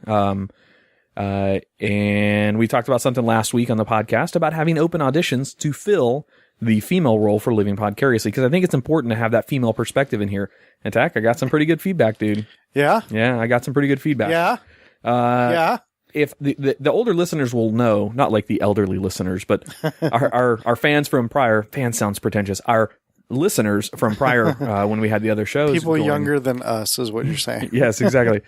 And we talked about something last week on the podcast about having open auditions to fill the female role for Living Podcariously, because I think it's important to have that female perspective in here. And Tach, I got some pretty good feedback, dude. Yeah? Yeah, I got some pretty good feedback. Yeah? If the older listeners will know, not like the elderly listeners, but our fans from prior, fan sounds pretentious, our listeners from prior when we had the other shows. People younger than us is what you're saying. Yes, exactly.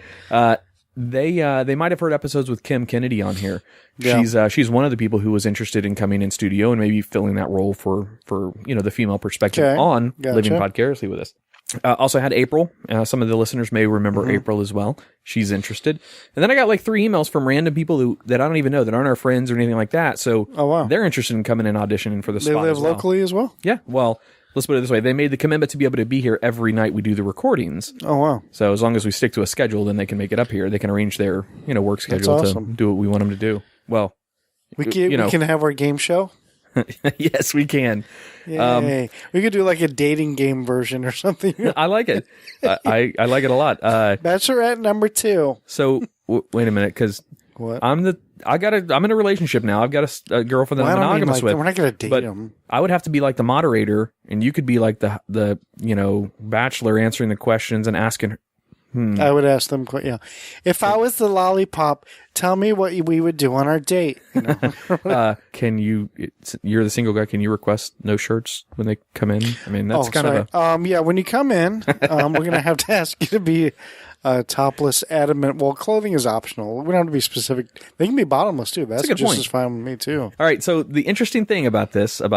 They might have heard episodes with Kim Kennedy on here. Yeah. She's one of the people who was interested in coming in studio and maybe filling that role for the female perspective on Living Podcariously with us. Also had April. Some of the listeners may remember April as well. She's interested. And then I got like 3 emails from random people that I don't even know, that aren't our friends or anything like that. So they're interested in coming and auditioning for the spot. They live locally as well? Yeah. Well, let's put it this way. They made the commitment to be able to be here every night we do the recordings. Oh, wow. So as long as we stick to a schedule, then they can make it up here. They can arrange their work schedule to do what we want them to do. Well, we can have our game show. Yes, we can. Yay. We could do like a dating game version or something. I like it. I like it a lot. Bachelorette number 2. So wait a minute, because I'm I'm in a relationship now. I've got a girlfriend that I'm monogamous with. We're not going to date but them. I would have to be like the moderator, and you could be like the bachelor answering the questions and asking her. I would ask them, if I was the lollipop, tell me what we would do on our date. Can you? You're the single guy. Can you request no shirts when they come in? I mean, that's kind of when you come in, we're gonna have to ask you to be topless, adamant. Well, clothing is optional. We don't have to be specific. They can be bottomless too. That's just as fine with me too. All right. So the interesting thing about this, about